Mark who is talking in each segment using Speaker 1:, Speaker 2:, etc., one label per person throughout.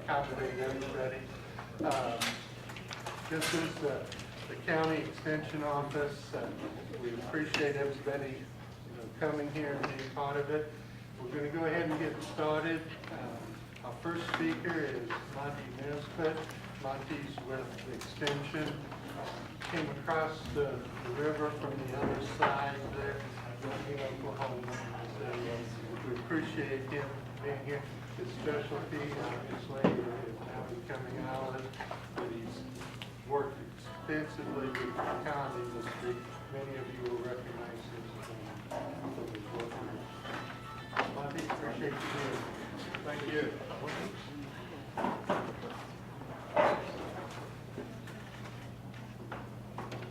Speaker 1: accommodate everybody. This is the county extension office. We appreciate everybody coming here and being part of it. We're going to go ahead and get started. Our first speaker is Monte Nesbitt. Monte's with Extension. Came across the river from the other side there in Oklahoma. So we appreciate him being here. His specialty, obviously, is now becoming olive, but he's worked extensively with the pecon industry. Many of you will recognize him from his work. Monte, appreciate you being here.
Speaker 2: Thank you.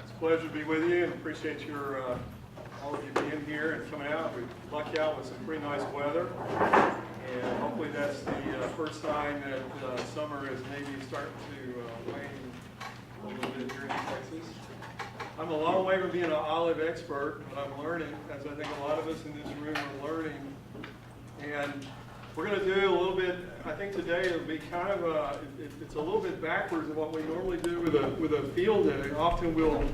Speaker 2: It's a pleasure to be with you, and appreciate your all of you being here and coming out. We lucked out with some pretty nice weather, and hopefully that's the first sign that summer is maybe starting to wane a little bit here in Texas. I'm a long way from being an olive expert, but I'm learning, as I think a lot of us in this room are learning. And we're going to do a little bit, I think today it'll be kind of it's a little bit backwards of what we normally do with a field day. Often we'll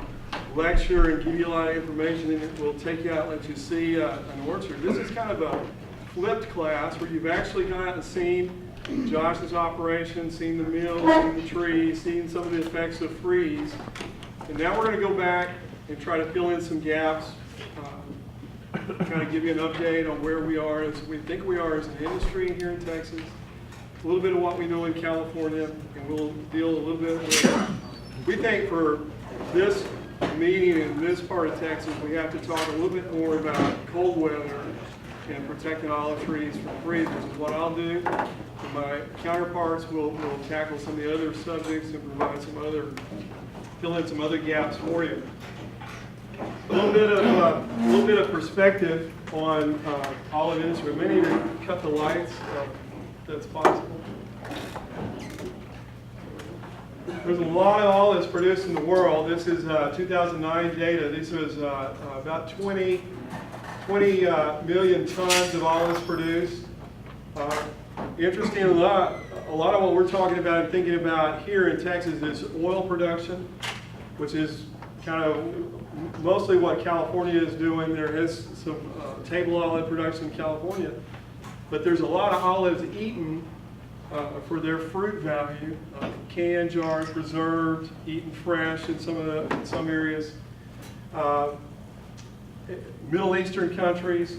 Speaker 2: lecture and give you a lot of information, and we'll take you out and let you see an orchard. This is kind of a flipped class where you've actually gone out and seen Josh's operation, seen the mills, seen the trees, seen some of the effects of freeze. And now we're going to go back and try to fill in some gaps, kind of give you an update on where we are, as we think we are as an industry here in Texas, a little bit of what we know in California, and we'll deal a little bit with, we think for this meeting in this part of Texas, we have to talk a little bit more about cold weather and protecting olive trees from freeze, which is what I'll do. And my counterparts will tackle some of the other subjects and provide some other, fill in some other gaps for you. A little bit of perspective on olive industry. We may need to cut the lights if that's possible. There's a lot of olives produced in the world. This is 2009 data. This was about 20 million tons of olives produced. Interesting, a lot of what we're talking about and thinking about here in Texas is oil production, which is kind of mostly what California is doing. There is some table olive production in California, but there's a lot of olives eaten for their fruit value, canned, jarred, preserved, eaten fresh in some areas. Middle Eastern countries,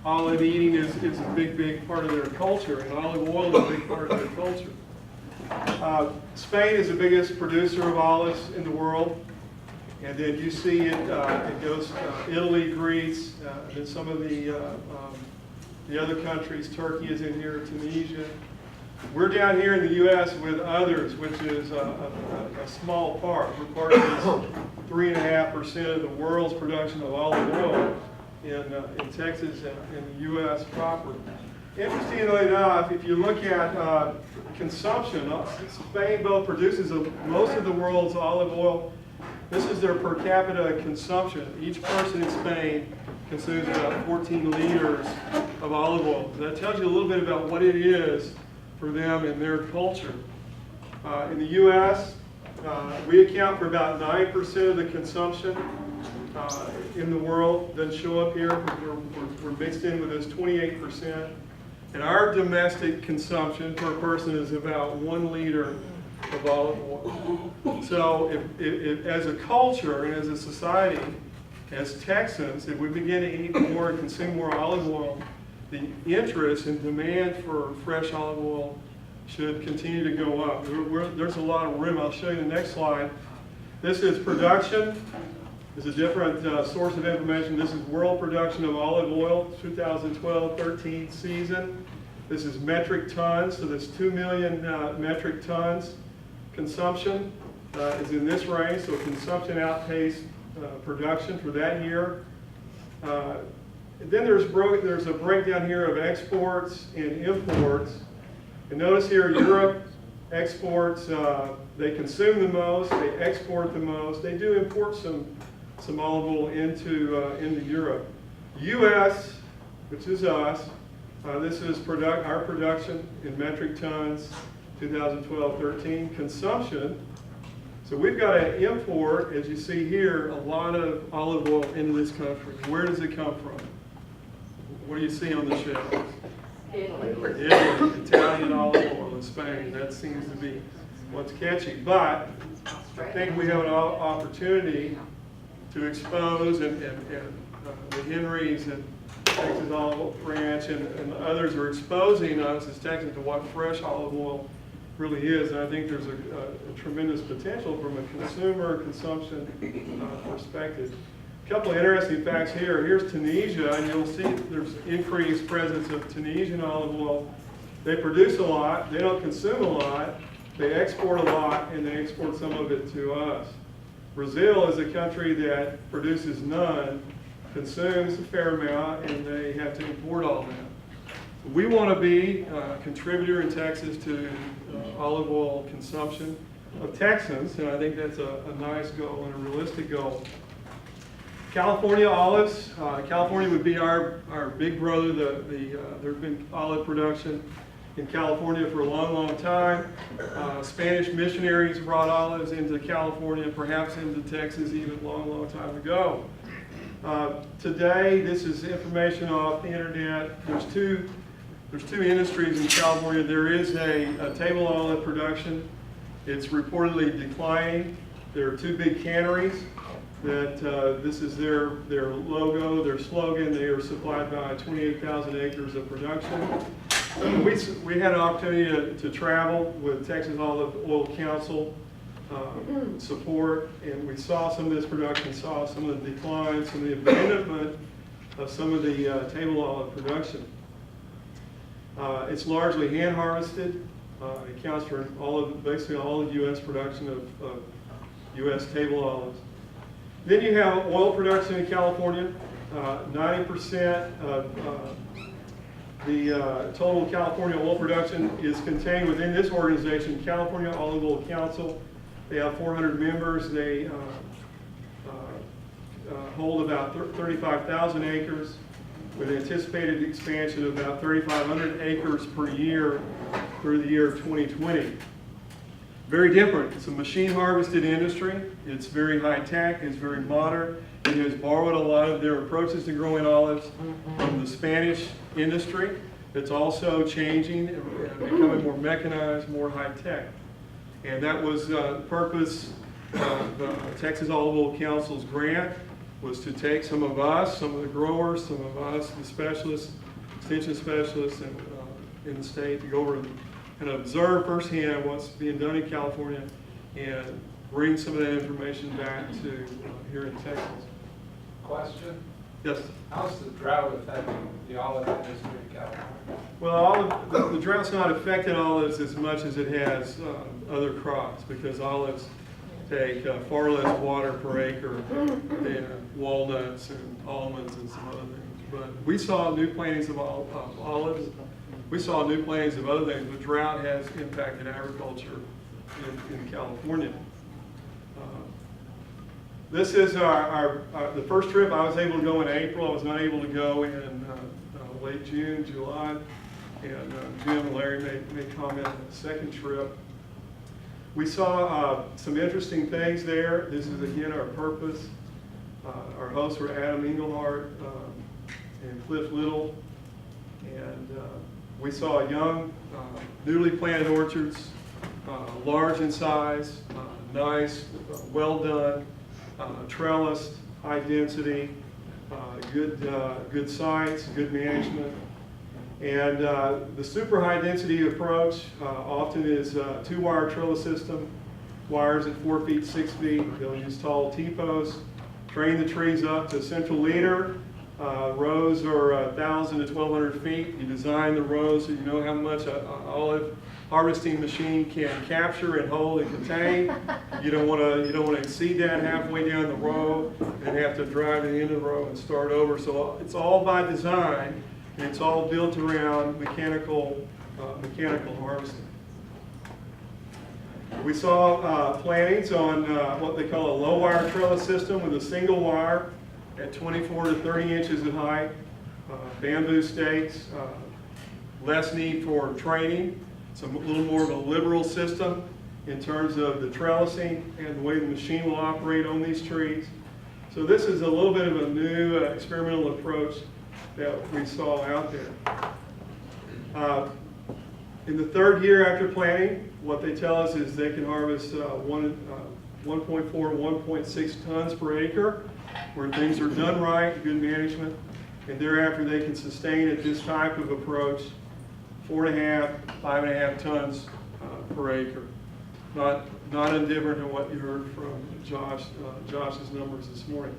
Speaker 2: olive eating is a big part of their culture, and olive oil is a big part of their culture. Spain is the biggest producer of olives in the world. And then you see it goes Italy, Greece, then some of the other countries. Turkey is in here, Tunisia. We're down here in the U.S. with others, which is a small part. We're part of this 3.5% of the world's production of olive oil in Texas and in the U.S. proper. Interestingly enough, if you look at consumption, Spain both produces most of the world's olive oil. This is their per capita consumption. Each person in Spain consumes about 14 liters of olive oil. That tells you a little bit about what it is for them and their culture. In the U.S., we account for about 9% of the consumption in the world. Doesn't show up here because we're mixed in with this 28%. And our domestic consumption per person is about 1 liter of olive oil. So if as a culture and as a society, as Texans, if we begin to eat more and consume more olive oil, the interest and demand for fresh olive oil should continue to go up. There's a lot of room. I'll show you the next slide. This is production. This is a different source of information. This is world production of olive oil, 2012-13 season. This is metric tons, so that's 2 million metric tons. Consumption is in this range, so consumption outpaced production for that year. Then there's a breakdown here of exports and imports. And notice here, Europe exports, they consume the most, they export the most. They do import some olive oil into Europe. U.S., which is us, this is our production in metric tons. 2012-13. Consumption, so we've got to import, as you see here, a lot of olive oil into this country. Where does it come from? What do you see on the shelves? Italy, Italian olive oil in Spain. That seems to be what's catchy. But I think we have an opportunity to expose, and the Henrys and Texas Olive Ranch and others are exposing us as Texans to what fresh olive oil really is. And I think there's a tremendous potential from a consumer consumption perspective. A couple of interesting facts here. Here's Tunisia, and you'll see there's increased presence of Tunisian olive oil. They produce a lot, they don't consume a lot, they export a lot, and they export some of it to us. Brazil is a country that produces none, consumes a fair amount, and they have to import all that. We want to be a contributor in Texas to olive oil consumption of Texans, and I think that's a nice goal and a realistic goal. California olives, California would be our big brother. There's been olive production in California for a long, long time. Spanish missionaries brought olives into California, perhaps into Texas even long, long time ago. Today, this is information off the internet. There's two industries in California. There is a table olive production. It's reportedly declining. There are two big canneries that this is their logo, their slogan. They are supplied by 28,000 acres of production. We had an opportunity to travel with Texas Olive Oil Council support, and we saw some of this production, saw some of the declines, some of the abandonment of some of the table olive production. It's largely hand harvested. It accounts for basically all of U.S. production of U.S. table olives. Then you have oil production in California. 90% of the total California oil production is contained within this organization, California Olive Oil Council. They have 400 members. They hold about 35,000 acres with anticipated expansion of about 3,500 acres per year through the year 2020. Very different. It's a machine harvested industry. It's very high tech. It's very modern. It has borrowed a lot of their approaches to growing olives from the Spanish industry. It's also changing and becoming more mechanized, more high tech. And that was the purpose of the Texas Olive Oil Council's grant, was to take some of us, some of the growers, some of us, the specialists, extension specialists in the state, to go over and observe firsthand what's being done in California and bring some of that information back to here in Texas.
Speaker 3: Question?
Speaker 2: Yes?
Speaker 3: How's the drought affecting the olive industry in California?
Speaker 2: Well, the drought's not affected olives as much as it has other crops, because olives take far less water per acre than walnuts and almonds and some other things. But we saw new plantings of olives. We saw new plantings of other things, but drought has impacted agriculture in California. This is the first trip. I was able to go in April. I was not able to go in late June, July. And Jim and Larry made comment on the second trip. We saw some interesting things there. This is again our purpose. Our hosts were Adam Engelhardt and Cliff Little. And we saw young, newly planted orchards, large in size, nice, well done, trellised, high density, good sites, good management. And the super high density approach often is a 2-wire trellis system, wires at 4 feet, 6 feet. They'll use tall T-posts, train the trees up to a central leader. Rows are 1,000 to 1,200 feet. You design the rows so you know how much an olive harvesting machine can capture and hold and contain. You don't want to exceed that halfway down the row and have to drive to the end of the row and start over. So it's all by design, and it's all built around mechanical harvesting. We saw plantings on what they call a low wire trellis system with a single wire at 24 to 30 inches in height, bamboo stakes, less need for training. It's a little more of a liberal system in terms of the trellising and the way the machine will operate on these trees. So this is a little bit of a new experimental approach that we saw out there. In the third year after planting, what they tell us is they can harvest 1.4, 1.6 tons per acre, where things are done right, good management, and thereafter they can sustain at this type of approach 4.5, 5.5 tons per acre. Not indifferent to what you heard from Josh's numbers this morning.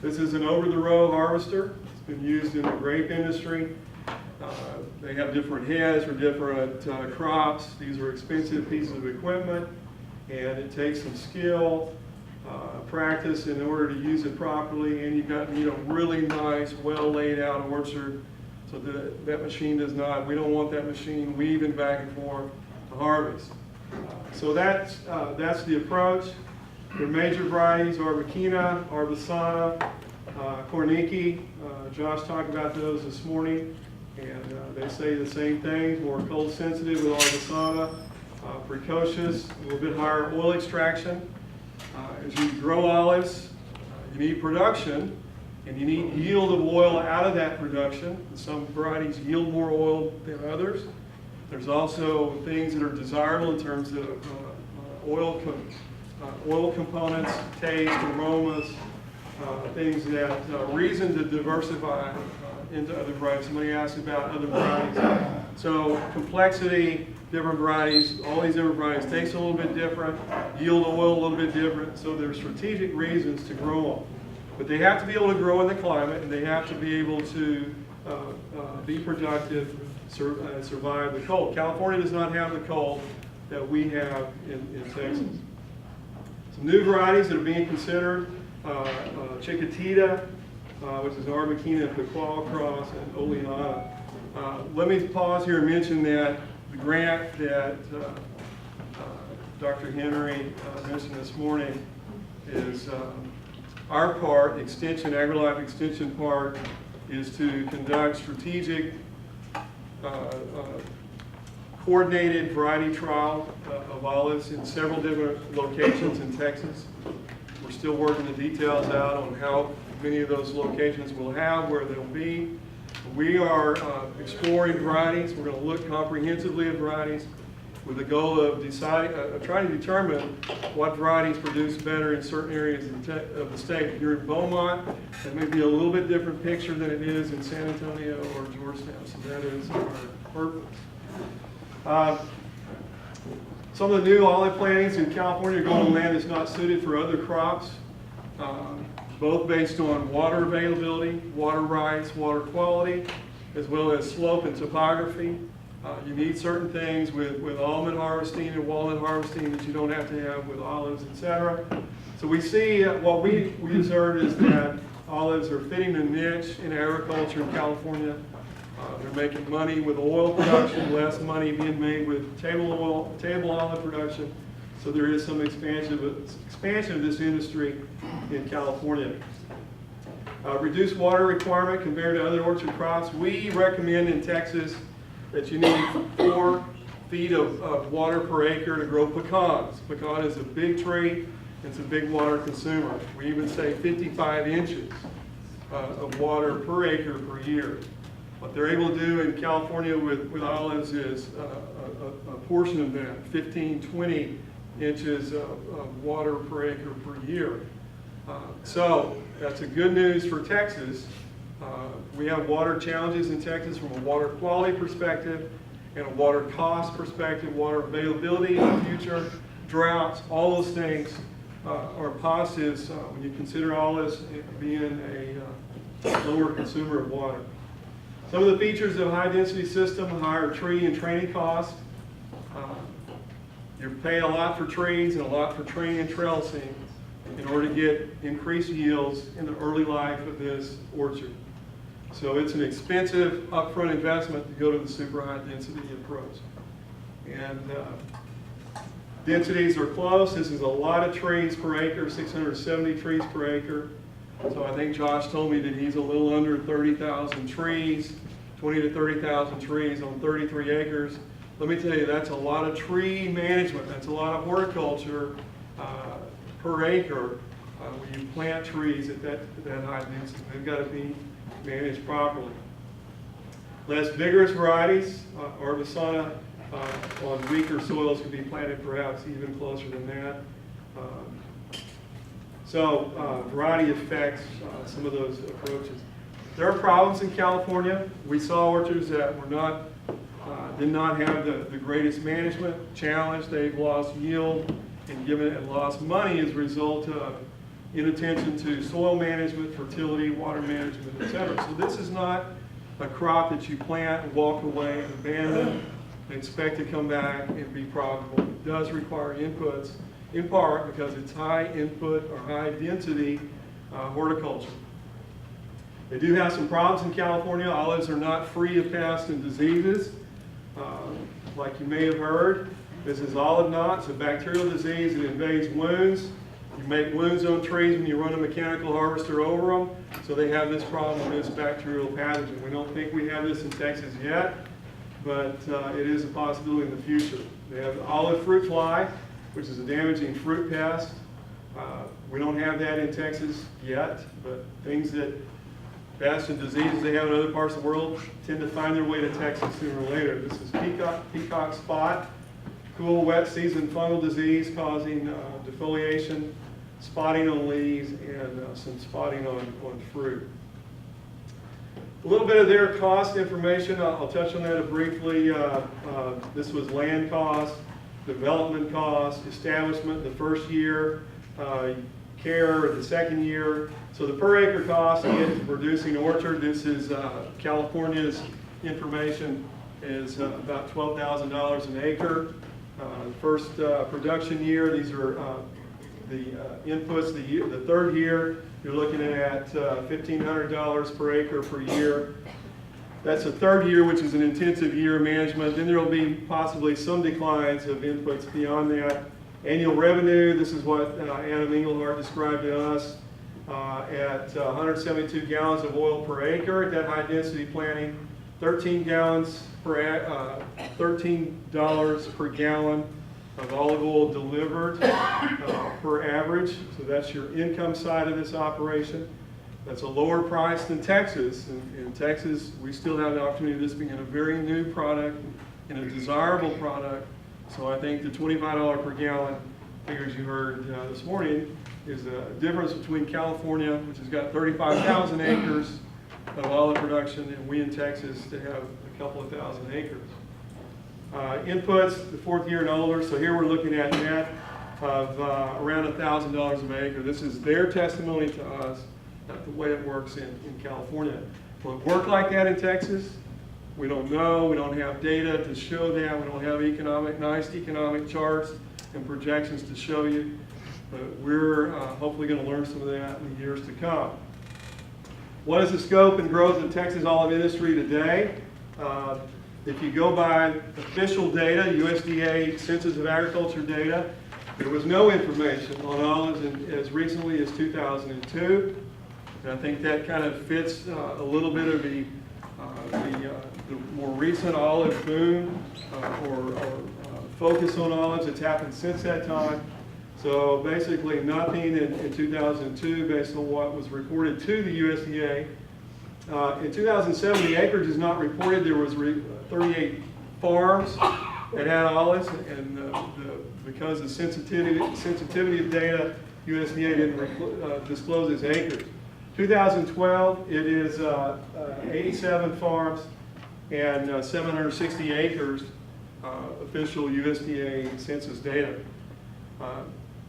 Speaker 2: This is an over-the-row harvester. It's been used in the grape industry. They have different heads for different crops. These are expensive pieces of equipment, and it takes some skill, practice in order to use it properly, and you've got to need a really nice, well laid out orchard so that machine does not, we don't want that machine weaving back and forth to harvest. So that's the approach. The major varieties are Arbakina, Arbasana, Korniki. Josh talked about those this morning, and they say the same thing, more cold sensitive with Arbasana, precocious, a little bit higher oil extraction. As you grow olives, you need production, and you need yield of oil out of that production. Some varieties yield more oil than others. There's also things that are desirable in terms of oil components, taste, aromas, things that reason to diversify into other varieties. Somebody asked about other varieties. So complexity, different varieties, all these different varieties, taste a little bit different, yield oil a little bit different. So there's strategic reasons to grow them. But they have to be able to grow in the climate, and they have to be able to be productive, survive the cold. California does not have the cold that we have in Texas. Some new varieties that are being considered, Chiquitita, which is Arbakina, Piqual cross, and Oleana. Let me pause here and mention that the grant that Dr. Henry mentioned this morning is our part, Extension, AgriLife Extension part, is to conduct strategic coordinated variety trial of olives in several different locations in Texas. We're still working the details out on how many of those locations we'll have, where they'll be. We are exploring varieties. We're going to look comprehensively at varieties with the goal of trying to determine what varieties produce better in certain areas of the state. If you're in Beaumont, that may be a little bit different picture than it is in San Antonio or Georgetown. So that is our purpose. Some of the new olive plantings in California are going on land that's not suited for other crops, both based on water availability, water rights, water quality, as well as slope and topography. You need certain things with almond harvesting and walnut harvesting that you don't have to have with olives, etc. So we see what we observe is that olives are fitting a niche in agriculture in California. They're making money with oil production, less money being made with table olive production. So there is some expansion of this industry in California. Reduced water requirement compared to other orchard crops. We recommend in Texas that you need 4 feet of water per acre to grow pecans. Pecan is a big tree. It's a big water consumer. We even say 55 inches of water per acre per year. What they're able to do in California with olives is a portion of that, 15, 20 inches of water per acre per year. So that's a good news for Texas. We have water challenges in Texas from a water quality perspective and a water cost perspective, water availability in the future, droughts, all those things are positives when you consider olives being a lower consumer of water. Some of the features of a high-density system: higher tree and training costs. You're paying a lot for trees and a lot for training and trellising in order to get increased yields in the early life of this orchard. So it's an expensive upfront investment to go to the super high-density approach. And densities are close. This is a lot of trees per acre, 670 trees per acre. So I think Josh told me that he's a little under 30,000 trees, 20 to 30,000 trees on 33 acres. let me tell you, that's a lot of tree management. That's a lot of horticulture per acre when you plant trees at that high density. They've got to be managed properly. Less vigorous varieties, Arvesana, on weaker soils can be planted perhaps even closer than that. So variety affects some of those approaches. There are problems in California. We saw orchards that were not, did not have the greatest management challenge. They've lost yield and lost money as a result of inattention to soil management, fertility, water management, etc. So this is not a crop that you plant and walk away and abandon and expect to come back and be profitable. It does require inputs, in part because it's high input or high density horticulture. They do have some problems in California. Olives are not free of pests and diseases. Like you may have heard, this is olive knot. It's a bacterial disease that invades wounds. You make wounds on trees when you run a mechanical harvester over them, so they have this problem with this bacterial pathogen. We don't think we have this in Texas yet, but it is a possibility in the future. They have olive fruit fly, which is a damaging fruit pest. We don't have that in Texas yet, but things that pests and diseases they have in other parts of the world tend to find their way to Texas sooner or later. This is peacock spot, cool wet season fungal disease causing defoliation, spotting on leaves, and some spotting on fruit. A little bit of their cost information, I'll touch on that briefly. This was land cost, development cost, establishment the first year, care the second year. So the per acre cost to get producing orchard, this is California's information, is about $12,000 an acre. First production year, these are the inputs. The third year, you're looking at $1,500 per acre per year. That's the third year, which is an intensive year of management. Then there will be possibly some declines of inputs beyond that. Annual revenue, this is what Adam Engelhardt described to us, at 172 gallons of oil per acre at that high density planting, $13 per gallon of olive oil delivered per average. So that's your income side of this operation. That's a lower price than Texas. In Texas, we still have the opportunity of this being a very new product and a desirable product. So I think the $25 per gallon figures you heard this morning is a difference between California, which has got 35,000 acres of olive production, and we in Texas to have a couple of thousand acres. Inputs, the fourth year and older, so here we're looking at net of around $1,000 an acre. This is their testimony to us, the way it works in California. Will it work like that in Texas? We don't know. We don't have data to show that. We don't have nice economic charts and projections to show you. But we're hopefully going to learn some of that in the years to come. What is the scope and growth of the Texas olive industry today? If you go by official data, USDA Census of Agriculture data, there was no information on olives as recently as 2002. And I think that kind of fits a little bit of the more recent olive boom or focus on olives that's happened since that time. So basically nothing in 2002 based on what was reported to the USDA. In 2007, the acreage is not reported. There was 38 farms that had olives, and because of sensitivity of data, USDA didn't disclose its acreage. 2012, it is 87 farms and 760 acres, official USDA census data.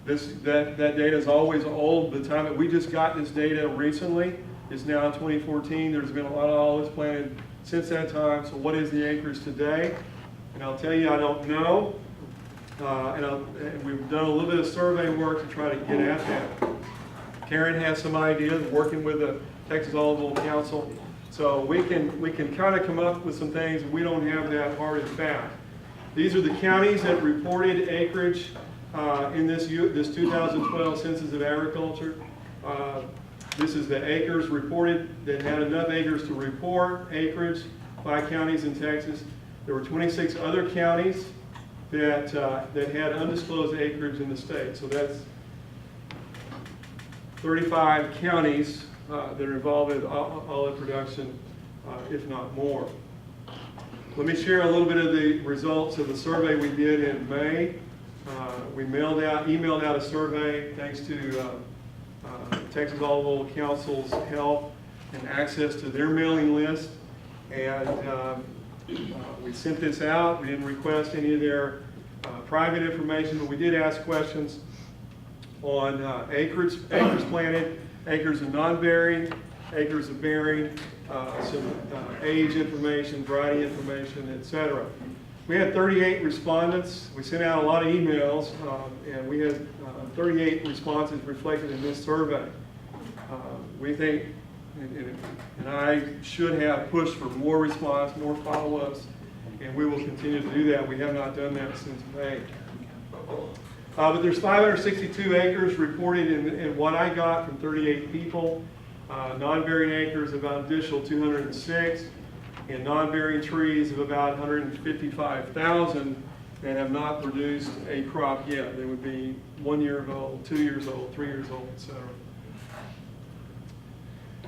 Speaker 2: That data is always old. The time that we just got this data recently is now 2014. There's been a lot of olives planted since that time. So what is the acreage today? And I'll tell you, I don't know. And we've done a little bit of survey work to try to get at that. Karen has some ideas, working with the Texas Olive Oil Council. So we can kind of come up with some things, and we don't have that hard and fast. These are the counties that reported acreage in this 2012 Census of Agriculture. This is the acres reported that had enough acres to report acreage by counties in Texas. There were 26 other counties that had undisclosed acreage in the state. So that's 35 counties that are involved in olive production, if not more. Let me share a little bit of the results of the survey we did in May. We emailed out a survey thanks to Texas Olive Oil Council's help and access to their mailing list. And we sent this out. We didn't request any of their private information, but we did ask questions on acres planted, acres of non-bearing, acres of bearing, some age information, variety information, etc. We had 38 respondents. We sent out a lot of emails, and we had 38 responses reflected in this survey. We think, and I should have pushed for more response, more follow-ups, and we will continue to do that. We have not done that since May. But there's 562 acres reported in what I got from 38 people. Non-bearing acres about an additional 206, and non-bearing trees of about 155,000 that have not produced a crop yet. They would be 1 year old, 2 years old, 3 years old, etc.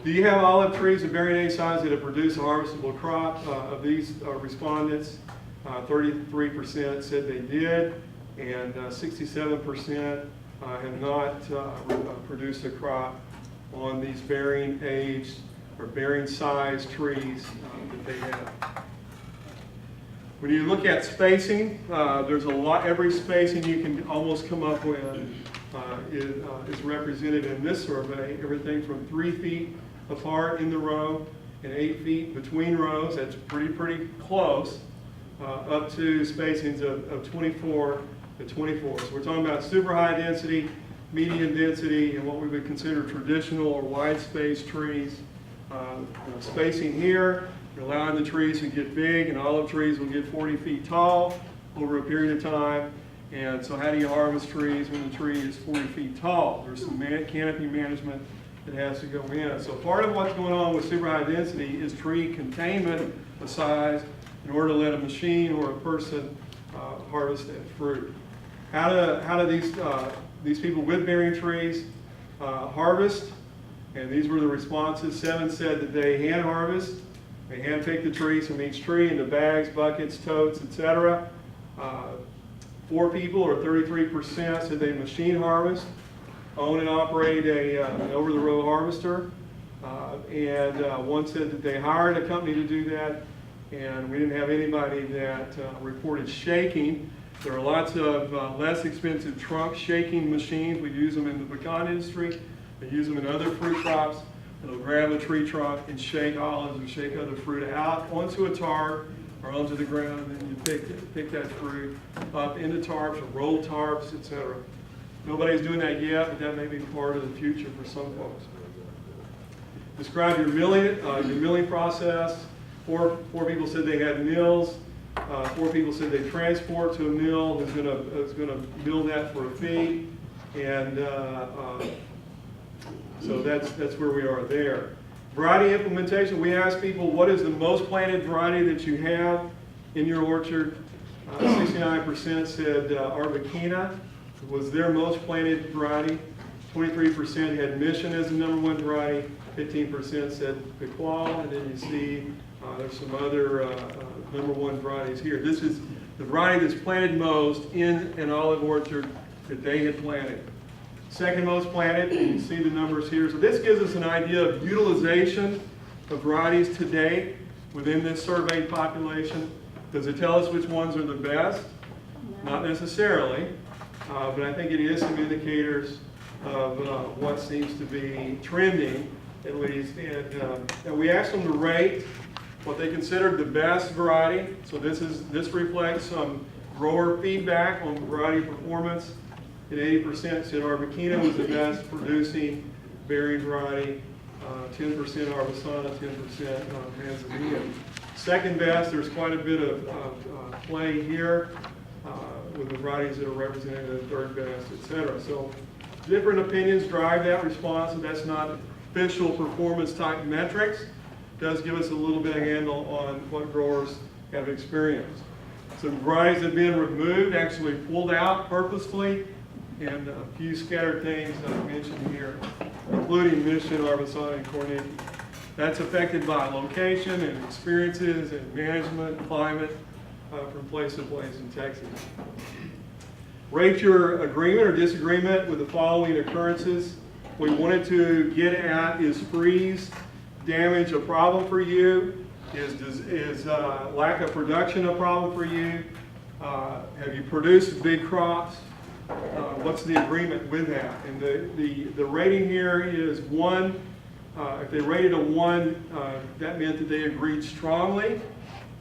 Speaker 2: Do you have olive trees of bearing age size that have produced a harvestable crop? Of these respondents, 33% said they did, and 67% have not produced a crop on these bearing age or bearing size trees that they have. When you look at spacing, there's a lot, every spacing you can almost come up with is represented in this survey. Everything from 3 feet apart in the row and 8 feet between rows, that's pretty close, up to spacings of 24 to 24. So we're talking about super high density, medium density, and what we would consider traditional or wide space trees. Spacing here, you're allowing the trees to get big, and olive trees will get 40 feet tall over a period of time. And so how do you harvest trees when the tree is 40 feet tall? There's some canopy management that has to go in. So part of what's going on with super high density is tree containment of size in order to let a machine or a person harvest that fruit. How do these people with bearing trees harvest? And these were the responses. 7 said that they hand harvest. They hand pick the trees from each tree into bags, buckets, totes, etc. 4 people, or 33%, said they machine harvest, own and operate an over-the-road harvester. And 1 said that they hired a company to do that, and we didn't have anybody that reported shaking. There are lots of less expensive trunk shaking machines. We use them in the pecan industry. They use them in other fruit crops. It'll grab a tree trunk and shake olives or shake other fruit out onto a tarp or onto the ground, and then you pick that fruit up into tarps or rolled tarps, etc. Nobody's doing that yet, but that may be part of the future for some folks. Describe your milling process. Four people said they had mills. 4 people said they transport to a mill who's going to mill that for a fee, and so that's where we are there. Variety implementation. We asked people, what is the most planted variety that you have in your orchard? 69% said Arbequina was their most planted variety. 23% had Mission as the #1 variety. 15% said Piqual, and then you see there's some other #1 varieties here. This is the variety that's planted most in an olive orchard that they had planted. Second most planted, and you can see the numbers here. So this gives us an idea of utilization of varieties today within this surveyed population. Does it tell us which ones are the best? Not necessarily, but I think it is some indicators of what seems to be trending, at least. And we asked them to rate what they considered the best variety. So this reflects some grower feedback on variety performance. And 80% said Arbequina was the best producing bearing variety. 10% Arbusana, 10% Manzanilla. Second best, there's quite a bit of play here with the varieties that are represented as third best, etc. So different opinions drive that response, and that's not official performance type metrics. It does give us a little bit of handle on what growers have experienced. Some varieties have been removed, actually pulled out purposefully, and a few scattered things that I mentioned here, including Mission, Arbasana, and Corneti. That's affected by location and experiences and management, climate, from place to place in Texas. Rate your agreement or disagreement with the following occurrences. What we wanted to get at is freeze damage a problem for you? Is lack of production a problem for you? Have you produced big crops? What's the agreement with that? And the rating here is 1. If they rated a 1, that meant that they agreed strongly.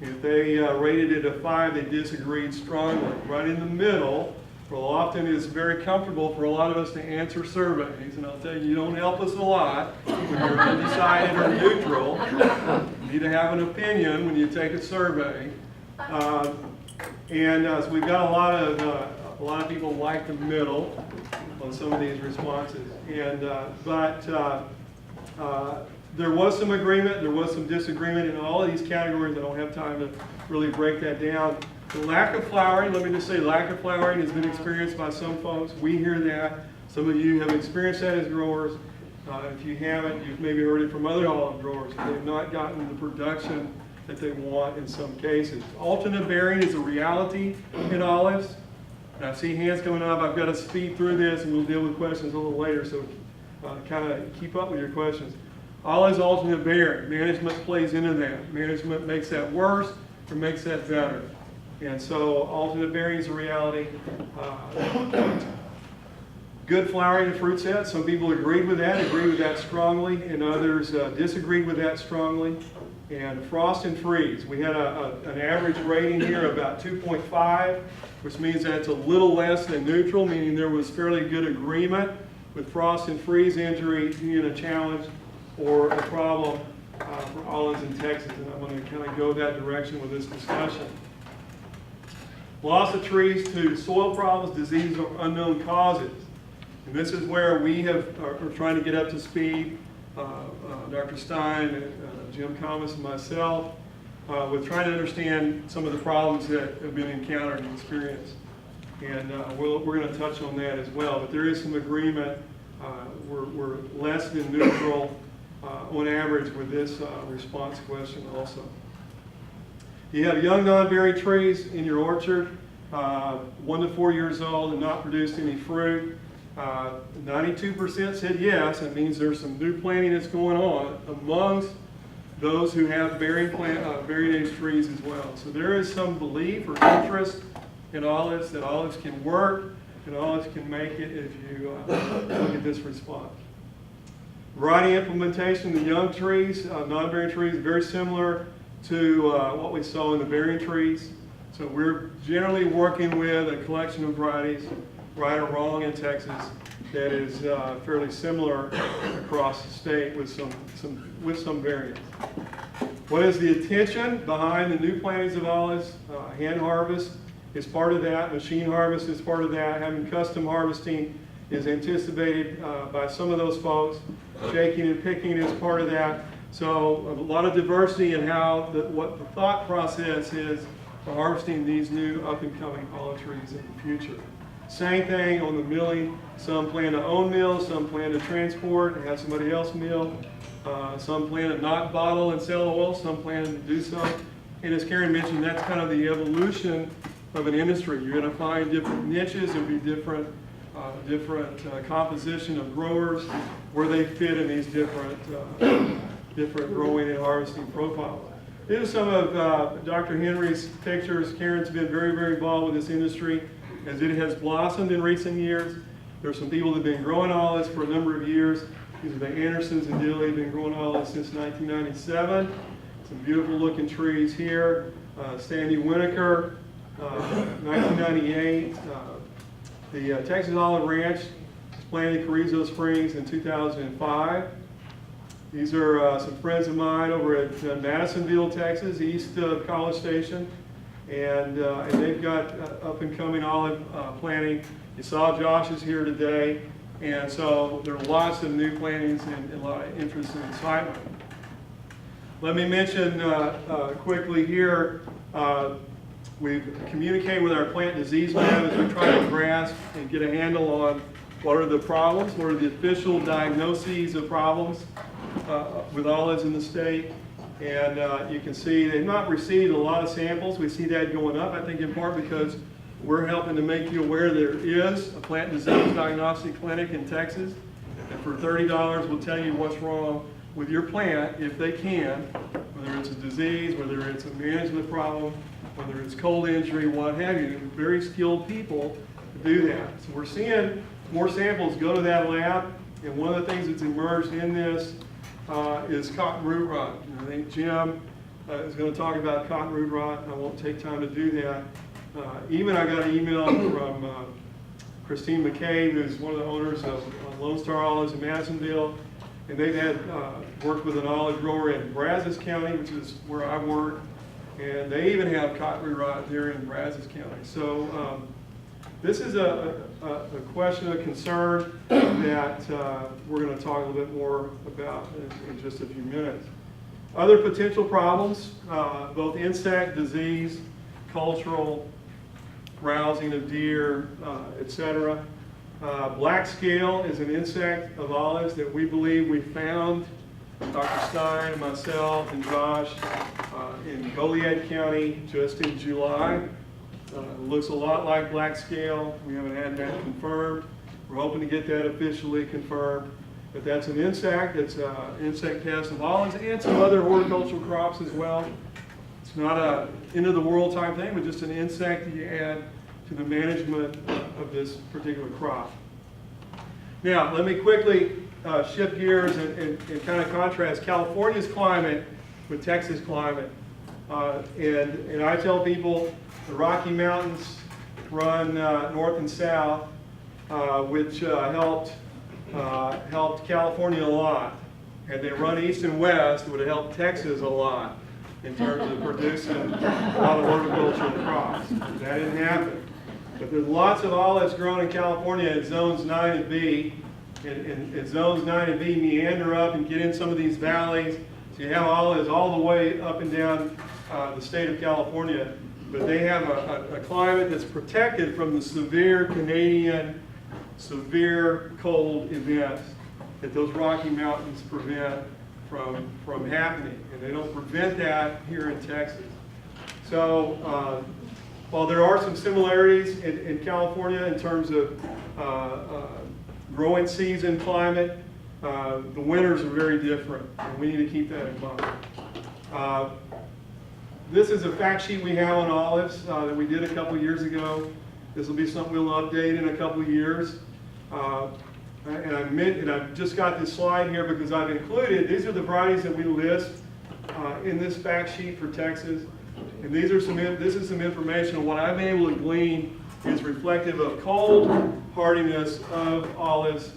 Speaker 2: If they rated it a 5, they disagreed strongly. Right in the middle, well, often it's very comfortable for a lot of us to answer surveys, and I'll tell you, you don't help us a lot when you're undecided or neutral. You need to have an opinion when you take a survey. So we've got a lot of people like the middle on some of these responses. There was some agreement, there was some disagreement in all of these categories. I don't have time to really break that down. The lack of flowering, let me just say, lack of flowering has been experienced by some folks. We hear that. Some of you have experienced that as growers. If you haven't, you've maybe heard it from other olive growers. They've not gotten the production that they want in some cases. Alternate bearing is a reality in olives. And I see hands coming up. I've got to speed through this, and we'll deal with questions a little later, so kind of keep up with your questions. Olives alternate bearing. Management plays into that. Management makes that worse or makes that better. And so alternate bearing is a reality. Good flowering of fruit set. Some people agreed with that strongly, and others disagreed with that strongly. And frost and freeze. We had an average rating here about 2.5, which means that's a little less than neutral, meaning there was fairly good agreement with frost and freeze injury being a challenge or a problem for olives in Texas. And I'm going to kind of go that direction with this discussion. Loss of trees to soil problems, diseases, or unknown causes. And this is where we are trying to get up to speed, Dr. Stein, and, Jim Thomas, and myself, with trying to understand some of the problems that have been encountered and experienced. And we're going to touch on that as well. But there is some agreement. We're less than neutral on average with this response question also. You have young non-bearing trees in your orchard, 1 to 4 years old, and not produced any fruit. 92% said yes. That means there's some new planting that's going on amongst those who have bearing age trees as well. So there is some belief or interest in olives that olives can work and olives can make it if you look at this response. Variety implementation in the young trees, non-bearing trees, very similar to what we saw in the bearing trees. So we're generally working with a collection of varieties, right or wrong in Texas, that is fairly similar across the state with some variance. What is the intention behind the new plantings of olives? Hand harvest is part of that. Machine harvest is part of that. Having custom harvesting is anticipated by some of those folks. Shaking and picking is part of that. So a lot of diversity in what the thought process is for harvesting these new up-and-coming olive trees in the future. Same thing on the milling. Some plan to own mills, some plan to transport and have somebody else mill. Some plan to not bottle and sell oil, some plan to do so. And as Karen mentioned, that's kind of the evolution of an industry. You're going to find different niches, there'll be different composition of growers, where they fit in these different growing and harvesting profiles. These are some of Dr. Henry's pictures. Karen's been very, very involved with this industry as it has blossomed in recent years. There are some people that have been growing olives for a number of years. These are the Andersons and Dilly, been growing olives since 1997. Some beautiful looking trees here. Sandy Winokur, 1998. The Texas Olive Ranch was planted in Carrizo Springs in 2005. These are some friends of mine over at Madisonville, Texas, east of College Station. And they've got up-and-coming olive planting. You saw Josh is here today. And so there are lots of new plantings and a lot of interest and excitement. Let me mention quickly here We've communicated with our plant disease lab as we try to grasp and get a handle on what are the problems, what are the official diagnoses of problems with olives in the state. And you can see they've not received a lot of samples. We see that going up, I think in part because we're helping to make you aware there is a plant disease diagnostic clinic in Texas. And for $30, we'll tell you what's wrong with your plant if they can, whether it's a disease, whether it's a management problem, whether it's cold injury, what have you. Very skilled people to do that. So we're seeing more samples go to that lab, and one of the things that's emerged in this is cotton root rot. And I think Jim is going to talk about cotton root rot. I won't take time to do that. Even I got an email from Christine McCabe, who's one of the owners of Lone Star Olives in Madisonville, and they've had worked with an olive grower in Brazos County, which is where I work, and they even have cotton root rot there in Brazos County. So this is a question of concern that we're going to talk a little bit more about in just a few minutes. Other potential problems, both insect, disease, cultural, browsing of deer, etc. Black scale is an insect of olives that we believe we found, Dr. Stein and myself and Josh, in Goliad County just in July. Looks a lot like black scale. We haven't had that confirmed. We're hoping to get that officially confirmed. But that's an insect. It's an insect pest of olives and some other horticultural crops as well. It's not a end of the world type thing, but just an insect that you add to the management of this particular crop. Now, let me quickly shift gears and kind of contrast California's climate with Texas climate. And I tell people the Rocky Mountains run north and south, which helped California a lot. Had they run east and west, it would have helped Texas a lot in terms of producing a lot of horticultural crops. That didn't happen. But there's lots of olives grown in California at zones 9 and B. And zones 9 and B meander up and get in some of these valleys. So you have olives all the way up and down the state of California. But they have a climate that's protected from the severe Canadian, severe cold events that those Rocky Mountains prevent from happening. And they don't prevent that here in Texas. So while there are some similarities in California in terms of growing season climate, the winters are very different, and we need to keep that in mind. This is a fact sheet we have on olives that we did a couple years ago. This will be something we'll update in a couple years. And I've just got this slide here because I've included, these are the varieties that we list in this fact sheet for Texas. And this is some information on what I've been able to glean is reflective of cold hardiness of olives.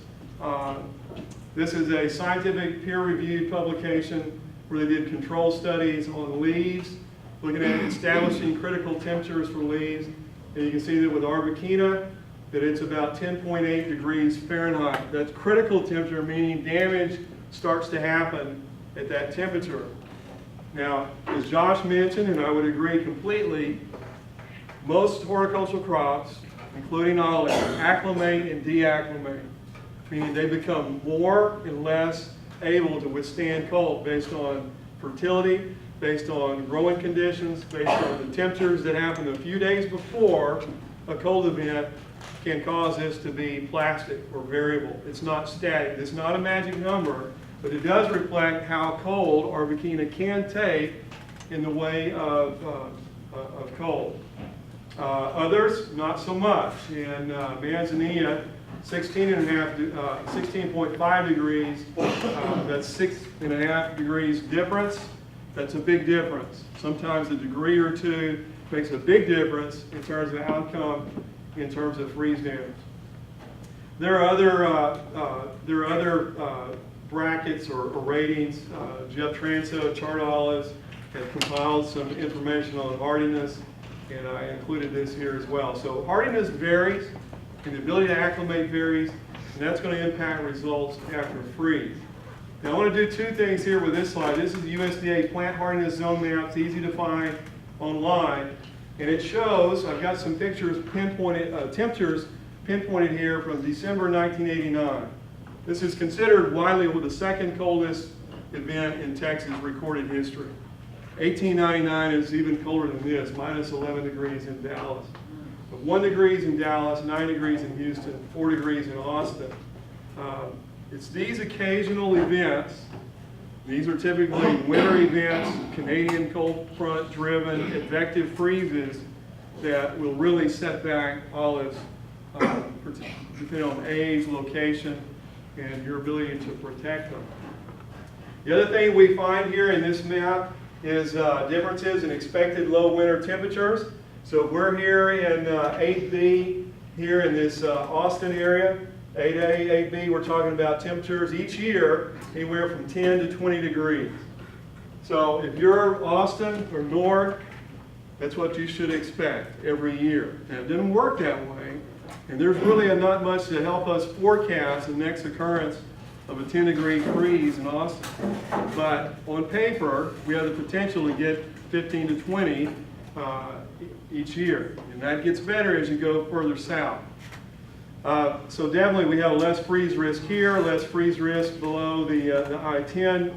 Speaker 2: This is a scientific peer-reviewed publication where they did control studies on leaves, looking at establishing critical temperatures for leaves. And you can see that with Arbequina, that it's about 10.8 degrees Fahrenheit. That's critical temperature, meaning damage starts to happen at that temperature. Now, as Josh mentioned, and I would agree completely, most horticultural crops, including olives, acclimate and deacclimate, meaning they become more and less able to withstand cold based on fertility, based on growing conditions, based on the temperatures that happen a few days before a cold event can cause this to be plastic or variable. It's not static. It's not a magic number, but it does reflect how cold Arbequina can take in the way of cold. Others, not so much. In Manzanilla, 16.5 degrees, that's 6.5 degrees difference. That's a big difference. Sometimes a degree or two makes a big difference in terms of outcome, in terms of freeze damage. There are other brackets or ratings. Jeff Transo, Chart Olives, have compiled some information on hardiness, and I included this here as well. So hardiness varies, and the ability to acclimate varies, and that's going to impact results after freeze. Now I want to do two things here with this slide. This is the USDA plant hardiness zone map. It's easy to find. online, and it shows, I've got some pictures pinpointed, temperatures pinpointed here from December 1989. This is considered widely the second coldest event in Texas recorded history. 1899 is even colder than this, minus 11 degrees in Dallas. But 1 degrees in Dallas, 9 degrees in Houston, 4 degrees in Austin. It's these occasional events, these are typically winter events, Canadian cold front driven, advective freezes that will really set back olives, depending on age, location, and your ability to protect them. The other thing we find here in this map is differences in expected low winter temperatures. So if we're here in 8B, here in this Austin area, 8A, 8B, we're talking about temperatures each year anywhere from 10 to 20 degrees. So if you're Austin or north, that's what you should expect every year. Now, it didn't work that way, and there's really not much to help us forecast the next occurrence of a 10-degree freeze in Austin. But on paper, we have the potential to get 15 to 20 each year, and that gets better as you go further south. So definitely we have less freeze risk here, less freeze risk below the I-10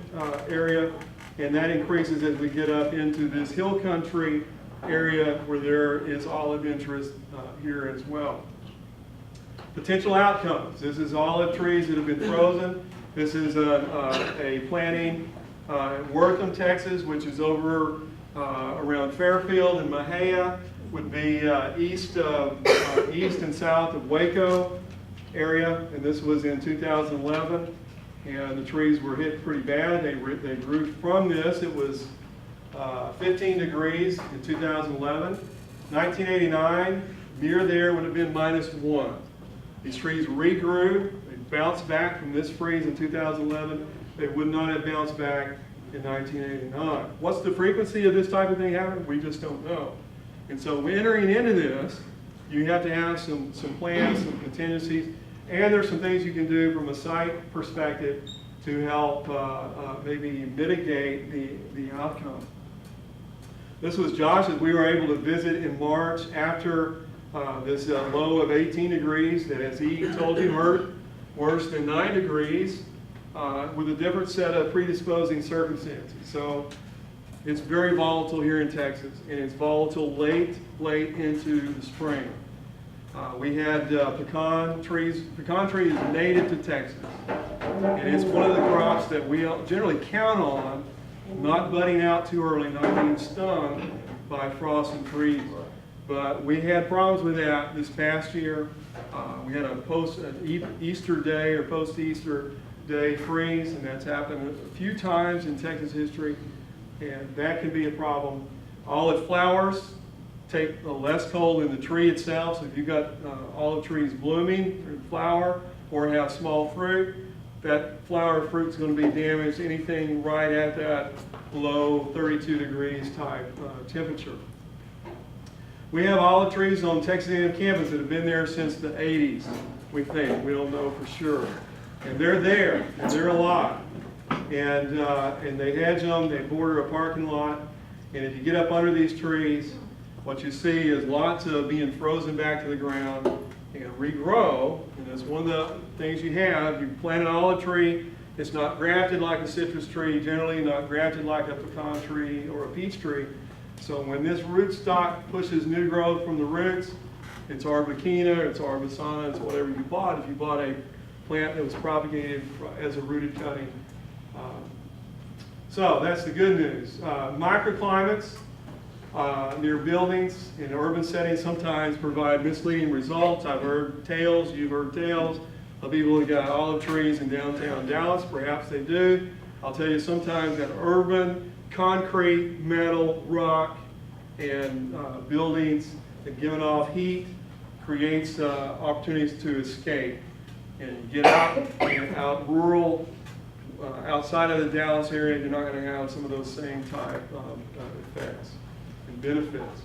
Speaker 2: area, and that increases as we get up into this hill country area where there is olive interest here as well. Potential outcomes. This is olive trees that have been frozen. This is a planting in Wortham, Texas, which is over around Fairfield and Mahia, would be east and south of Waco area, and this was in 2011, and the trees were hit pretty bad. They grew from this. It was 15 degrees in 2011. 1989, near there would have been -1. These trees regrew. They bounced back from this freeze in 2011. They would not have bounced back in 1989. What's the frequency of this type of thing happening? We just don't know. And so entering into this, you have to have some plans, some contingencies, and there's some things you can do from a site perspective to help maybe mitigate the outcome. This was Josh, as we were able to visit in March after this low of 18 degrees that, as he told you, hurt worse than 9 degrees with a different set of predisposing circumstances. So it's very volatile here in Texas, and it's volatile late into the spring. We had pecan trees. Pecan tree is native to Texas, and it's one of the crops that we generally count on not budding out too early, not being stung by frost and freeze. But we had problems with that this past year. We had an Easter day or post-Easter day freeze, and that's happened a few times in Texas history, and that can be a problem. Olive flowers take less cold in the tree itself, so if you've got olive trees blooming or flower or have small fruit, that flower fruit is going to be damaged anything right at that below 32 degrees type temperature. We have olive trees on Texas A&M campus that have been there since the 80s, we think. We don't know for sure. And they're there, and they're alive. And they hedge them, they border a parking lot, and if you get up under these trees, what you see is lots of being frozen back to the ground and regrow, and that's one of the things you have. You plant an olive tree, it's not grafted like a citrus tree, generally not grafted like a pecan tree or a peach tree. So when this rootstock pushes new growth from the roots, it's Arbequina, it's Arbusana, it's whatever you bought. If you bought a plant that was propagated as a rooted cutting. So that's the good news. Microclimates near buildings in urban settings sometimes provide misleading results. I've heard tales, you've heard tales of people who got olive trees in downtown Dallas. Perhaps they do. I'll tell you, sometimes that urban concrete, metal, rock, and buildings that giving off heat creates opportunities to escape and get out rural, outside of the Dallas area. You're not going to have some of those same type of effects and benefits.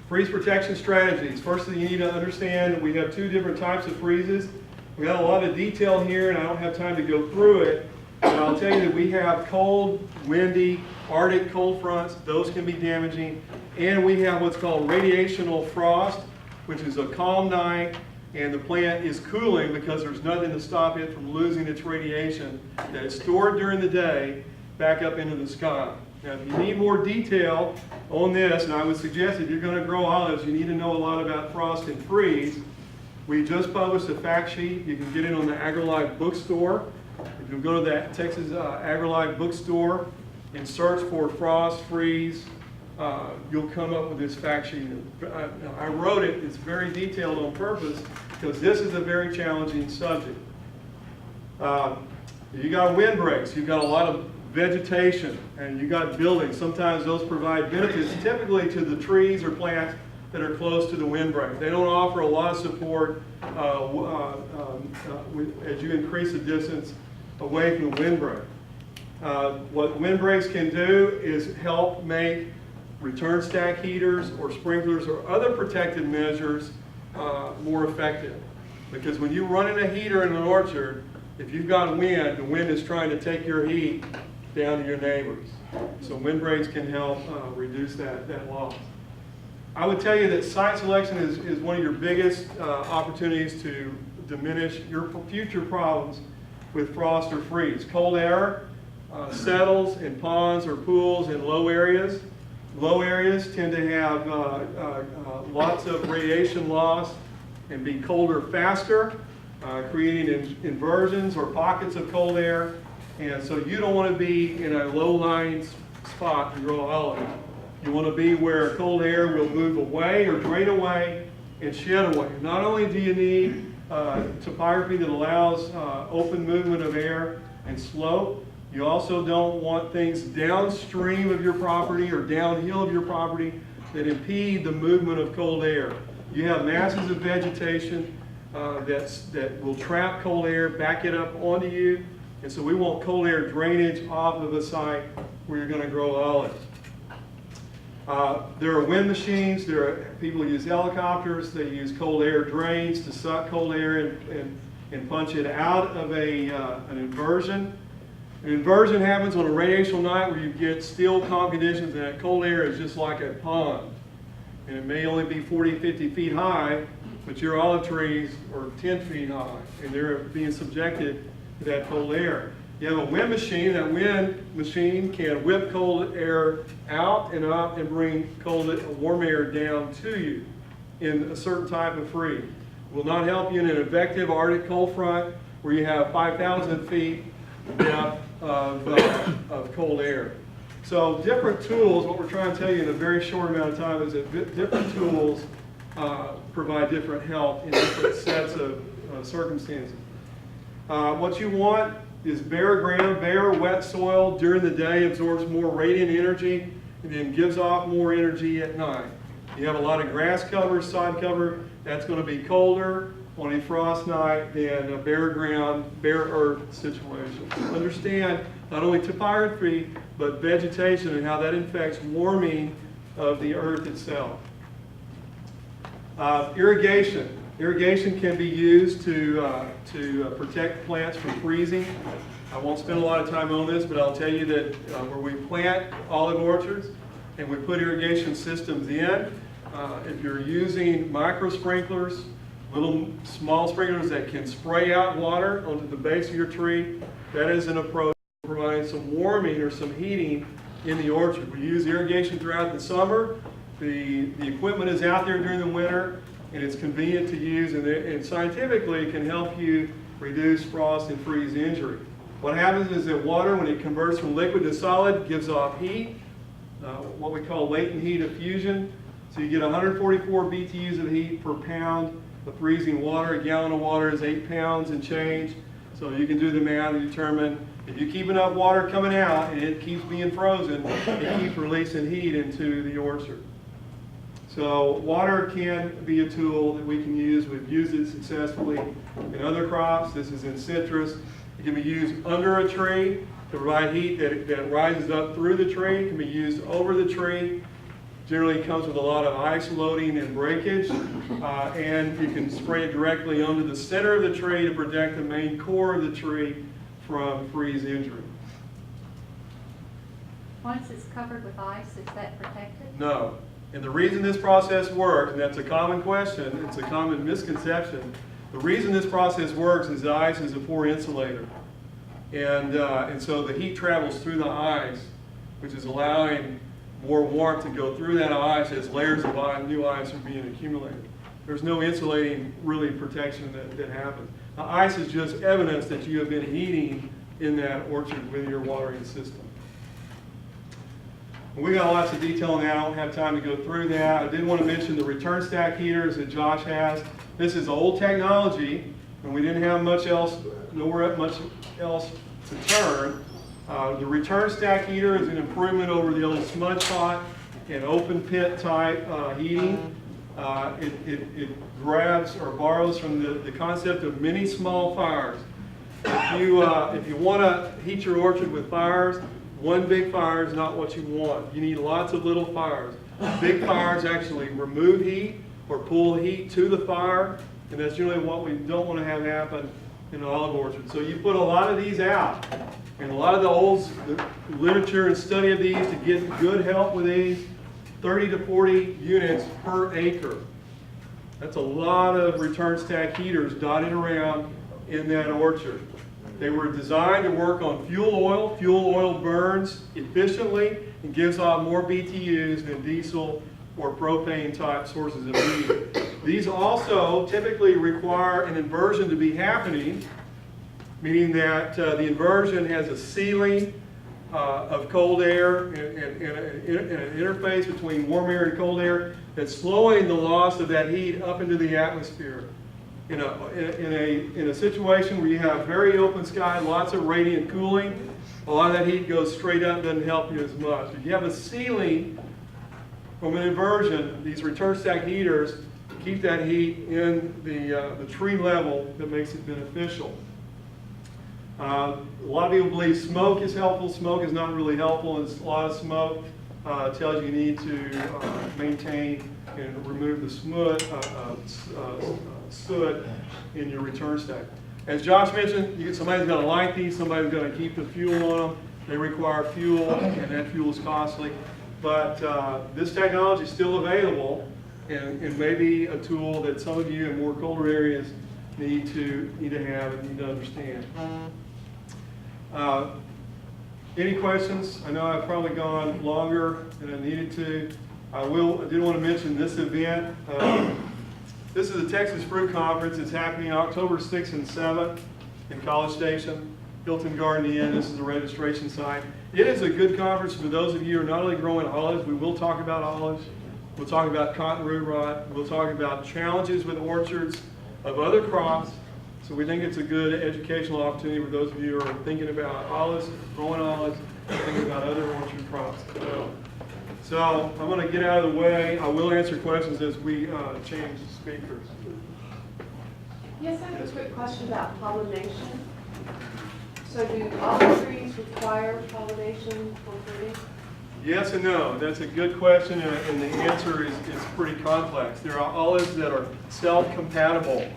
Speaker 2: Freeze protection strategies. First thing you need to understand that we have two different types of freezes. We got a lot of detail here, and I don't have time to go through it. And I'll tell you that we have cold, windy, Arctic cold fronts. Those can be damaging. And we have what's called radiational frost, which is a calm night, and the plant is cooling because there's nothing to stop it from losing its radiation that is stored during the day back up into the sky. Now, if you need more detail on this, and I would suggest if you're going to grow olives, you need to know a lot about frost and freeze. We just published a fact sheet. You can get it on the AgriLife bookstore. If you go to the Texas AgriLife bookstore and search for frost, freeze, you'll come up with this fact sheet. I wrote it. It's very detailed on purpose because this is a very challenging subject. You got windbreaks. You've got a lot of vegetation, and you got buildings. Sometimes those provide benefits, typically to the trees or plants that are close to the windbreak. They don't offer a lot of support as you increase the distance away from the windbreak. What windbreaks can do is help make return stack heaters or sprinklers or other protective measures more effective. Because when you're running a heater in an orchard, if you've got wind, the wind is trying to take your heat down to your neighbors. So windbreaks can help reduce that loss. I would tell you that site selection is one of your biggest opportunities to diminish your future problems with frost or freeze. Cold air settles in ponds or pools in low areas. Low areas tend to have lots of radiation loss and be colder faster, creating inversions or pockets of cold air. And so you don't want to be in a low-lying spot to grow olives. You want to be where cold air will move away or drain away and shed away. Not only do you need topography that allows open movement of air and slope, you also don't want things downstream of your property or downhill of your property that impede the movement of cold air. You have masses of vegetation that will trap cold air, back it up onto you, and so we want cold air drainage off of a site where you're going to grow olives. There are wind machines. People use helicopters. They use cold air drains to suck cold air and punch it out of an inversion. An inversion happens on a radiational night where you get still calm conditions, and that cold air is just like a pond. And it may only be 40, 50 feet high, but your olive trees are 10 feet high, and they're being subjected to that cold air. You have a wind machine. That wind machine can whip cold air out and up and bring warm air down to you in a certain type of freeze. It will not help you in an effective Arctic cold front where you have 5,000 feet depth of cold air. So different tools, what we're trying to tell you in a very short amount of time is that different tools provide different help in different sets of circumstances. What you want is bare ground, bare wet soil during the day absorbs more radiant energy and then gives off more energy at night. You have a lot of grass cover, sod cover, that's going to be colder on a frost night than a bare ground, bare earth situation. Understand not only topography, but vegetation and how that affects warming of the earth itself. Irrigation. Irrigation can be used to protect plants from freezing. I won't spend a lot of time on this, but I'll tell you that where we plant olive orchards and we put irrigation systems in, if you're using micro sprinklers, little small sprinklers that can spray out water onto the base of your tree, that is an approach to providing some warming or some heating in the orchard. We use irrigation throughout the summer. The equipment is out there during the winter, and it's convenient to use, and scientifically it can help you reduce frost and freeze injury. What happens is that water, when it converts from liquid to solid, gives off heat, what we call latent heat diffusion. So you get 144 BTUs of heat per pound of freezing water. A gallon of water is 8 pounds and change. So you can do the math and determine if you keep enough water coming out and it keeps being frozen, it keeps releasing heat into the orchard. So water can be a tool that we can use. We've used it successfully in other crops. This is in citrus. It can be used under a tree to provide heat that rises up through the tree. It can be used over the tree. Generally comes with a lot of ice loading and breakage. And you can spray it directly onto the center of the tree to protect the main core of the tree from freeze injury.
Speaker 4: Once it's covered with ice, is that protected?
Speaker 2: No. And the reason this process works, and that's a common question, it's a common misconception, the reason this process works is the ice is a poor insulator. And so the heat travels through the ice, which is allowing more warmth to go through that ice as layers of new ice are being accumulated. There's no insulating, really, protection that happens. The ice is just evidence that you have been heating in that orchard with your watering system. We got lots of detail on that. I don't have time to go through that. I did want to mention the return stack heaters that Josh has. This is old technology, and we didn't have much else, nowhere much else to turn. The return stack heater is an improvement over the old smudge pot and open pit type heating. It grabs or borrows from the concept of many small fires. If you want to heat your orchard with fires, one big fire is not what you want. You need lots of little fires. Big fires actually remove heat or pull heat to the fire, and that's generally what we don't want to have happen in an olive orchard. So you put a lot of these out, and a lot of the literature and study of these to get good help with these, 30 to 40 units per acre. That's a lot of return stack heaters dotted around in that orchard. They were designed to work on fuel oil. Fuel oil burns efficiently and gives off more BTUs than diesel or propane type sources of heat. These also typically require an inversion to be happening, meaning that the inversion has a ceiling of cold air and an interface between warm air and cold air that's slowing the loss of that heat up into the atmosphere. In a situation where you have very open sky, lots of radiant cooling, a lot of that heat goes straight up, doesn't help you as much. If you have a ceiling from an inversion, these return stack heaters keep that heat in the tree level that makes it beneficial. A lot of people believe smoke is helpful. Smoke is not really helpful. It's a lot of smoke tells you need to maintain and remove the soot in your return stack. As Josh mentioned, somebody's going to light these, somebody's going to keep the fuel on them. They require fuel, and that fuel is costly. But this technology is still available, and maybe a tool that some of you in more colder areas need to have and need to understand. Any questions? I know I've probably gone longer than I needed to. I did want to mention this event. This is the Texas Fruit Conference. It's happening October 6th and 7th in College Station, Hilton Garden Inn. This is the registration site. It is a good conference for those of you who are not only growing olives. We will talk about olives. We'll talk about cotton root rot. We'll talk about challenges with orchards of other crops. So we think it's a good educational opportunity for those of you who are thinking about olives, growing olives, thinking about other orchard crops as well. So I'm going to get out of the way. I will answer questions as we change the speakers.
Speaker 5: Yes, I have a quick question about pollination. So do olive trees require pollination for fruiting?
Speaker 2: Yes and no. That's a good question, and the answer is pretty complex. There are olives that are self-compatible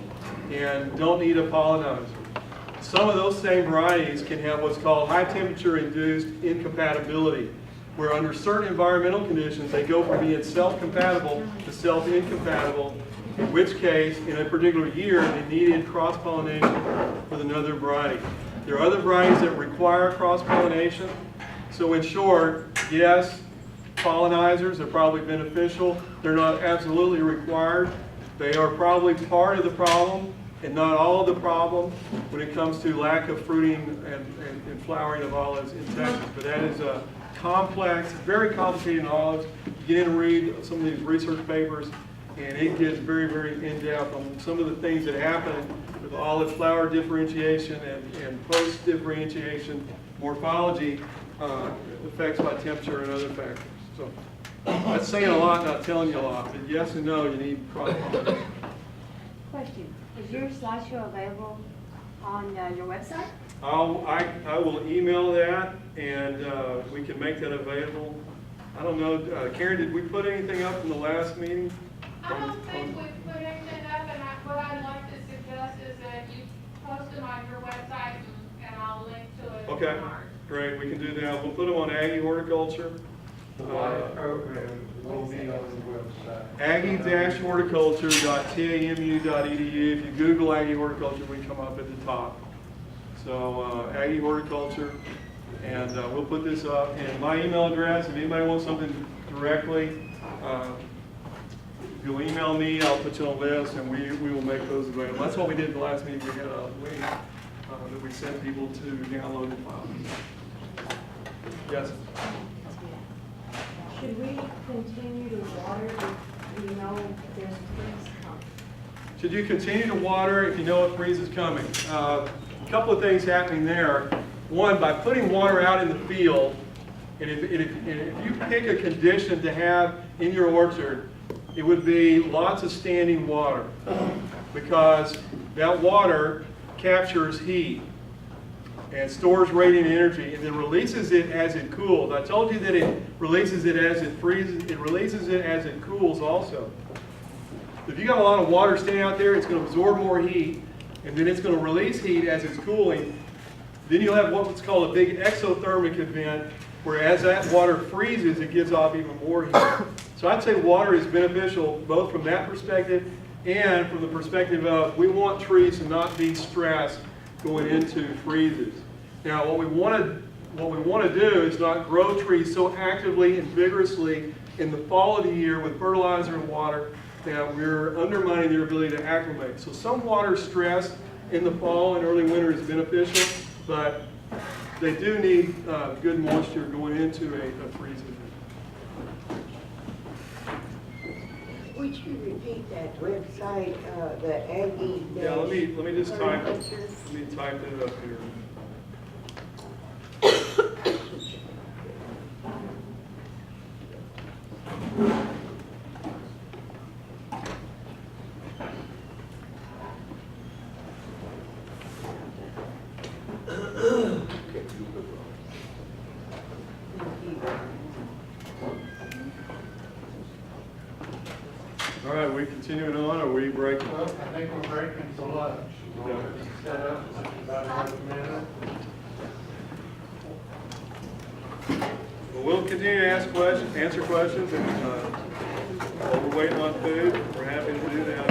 Speaker 2: and don't need a pollinizer. Some of those same varieties can have what's called high temperature induced incompatibility, where under certain environmental conditions they go from being self-compatible to self-incompatible, in which case in a particular year they needed cross-pollination with another variety. There are other varieties that require cross-pollination. So in short, yes, pollinizers are probably beneficial. They're not absolutely required. They are probably part of the problem and not all of the problem when it comes to lack of fruiting and flowering of olives in Texas. But that is a complex, very complicated olives. You get in and read some of these research papers, and it gets very, very in-depth on some of the things that happen with olive flower differentiation and post-differentiation morphology effects by temperature and other factors. So that's saying a lot, not telling you a lot, but yes and no, you need cross-pollination.
Speaker 6: Question, is your slideshow available on your website?
Speaker 2: I will email that, and we can make that available. I don't know, Karen, did we put anything up in the last meeting?
Speaker 7: I don't think we've put anything up, and what I'd like to suggest is that you post them on your website, and I'll link
Speaker 2: Okay,
Speaker 7: March.
Speaker 2: great, we can do that. We'll put them on Aggie Horticulture.
Speaker 1: The live program will be on the website.
Speaker 2: Aggie-horticulture.tamu.edu. If you Google Aggie Horticulture, we come up at the top. So Aggie Horticulture, and we'll put this up. And my email address, if anybody wants something directly, if you'll email me, I'll put you on a list, and we will make those available. That's what we did the last meeting. We had a link that we sent people to download the file. Yes?
Speaker 6: Should we continue to water if we know there's freeze coming?
Speaker 2: Should you continue to water if you know a freeze is coming? A couple of things happening there. One, by putting water out in the field, and if you pick a condition to have in your orchard, it would be lots of standing water, because that water captures heat and stores radiant energy and then releases it as it cools. I told you that it releases it as it freezes, it releases it as it cools also. If you got a lot of water standing out there, it's going to absorb more heat, and then it's going to release heat as it's cooling. Then you'll have what's called a big exothermic event, where as that water freezes, it gives off even more heat. So I'd say water is beneficial both from that perspective and from the perspective of we want trees to not be stressed going into freezes. Now what we want to do is not grow trees so actively and vigorously in the fall of the year with fertilizer and water that we're undermining their ability to acclimate. So some water stress in the fall and early winter is beneficial, but they do need good moisture going into a freeze event.
Speaker 8: Would you repeat that website, the Aggie?
Speaker 2: Yeah, let me just type it. Let me type it up here. All right, we continuing on, or are we breaking?
Speaker 1: Well, I think we're breaking for lunch. We'll set up about another minute.
Speaker 2: Well, we'll continue to ask questions, answer questions, and while we're waiting on food, we're happy to do that.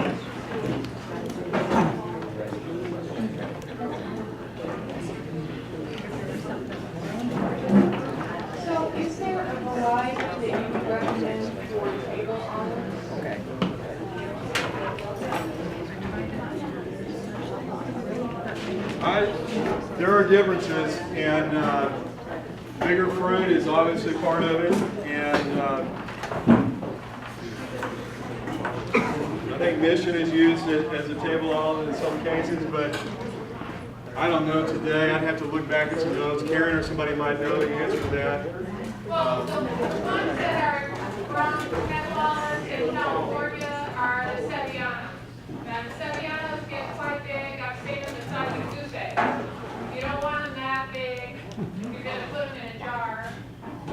Speaker 5: So is there a variety that you would recommend for table olives?
Speaker 2: There are differences, and bigger fruit is obviously part of it, and I think Mission is used as a table olive in some cases, but I don't know today. I'd have to look back at some of those. Karen or somebody might know the answer to that.
Speaker 7: Well, the ones that are from catalogs in California are the Sevillanos. And the Sevillanos get quite big. I've seen them the size of goose eggs. You don't want them that big. You're going to put them in a jar.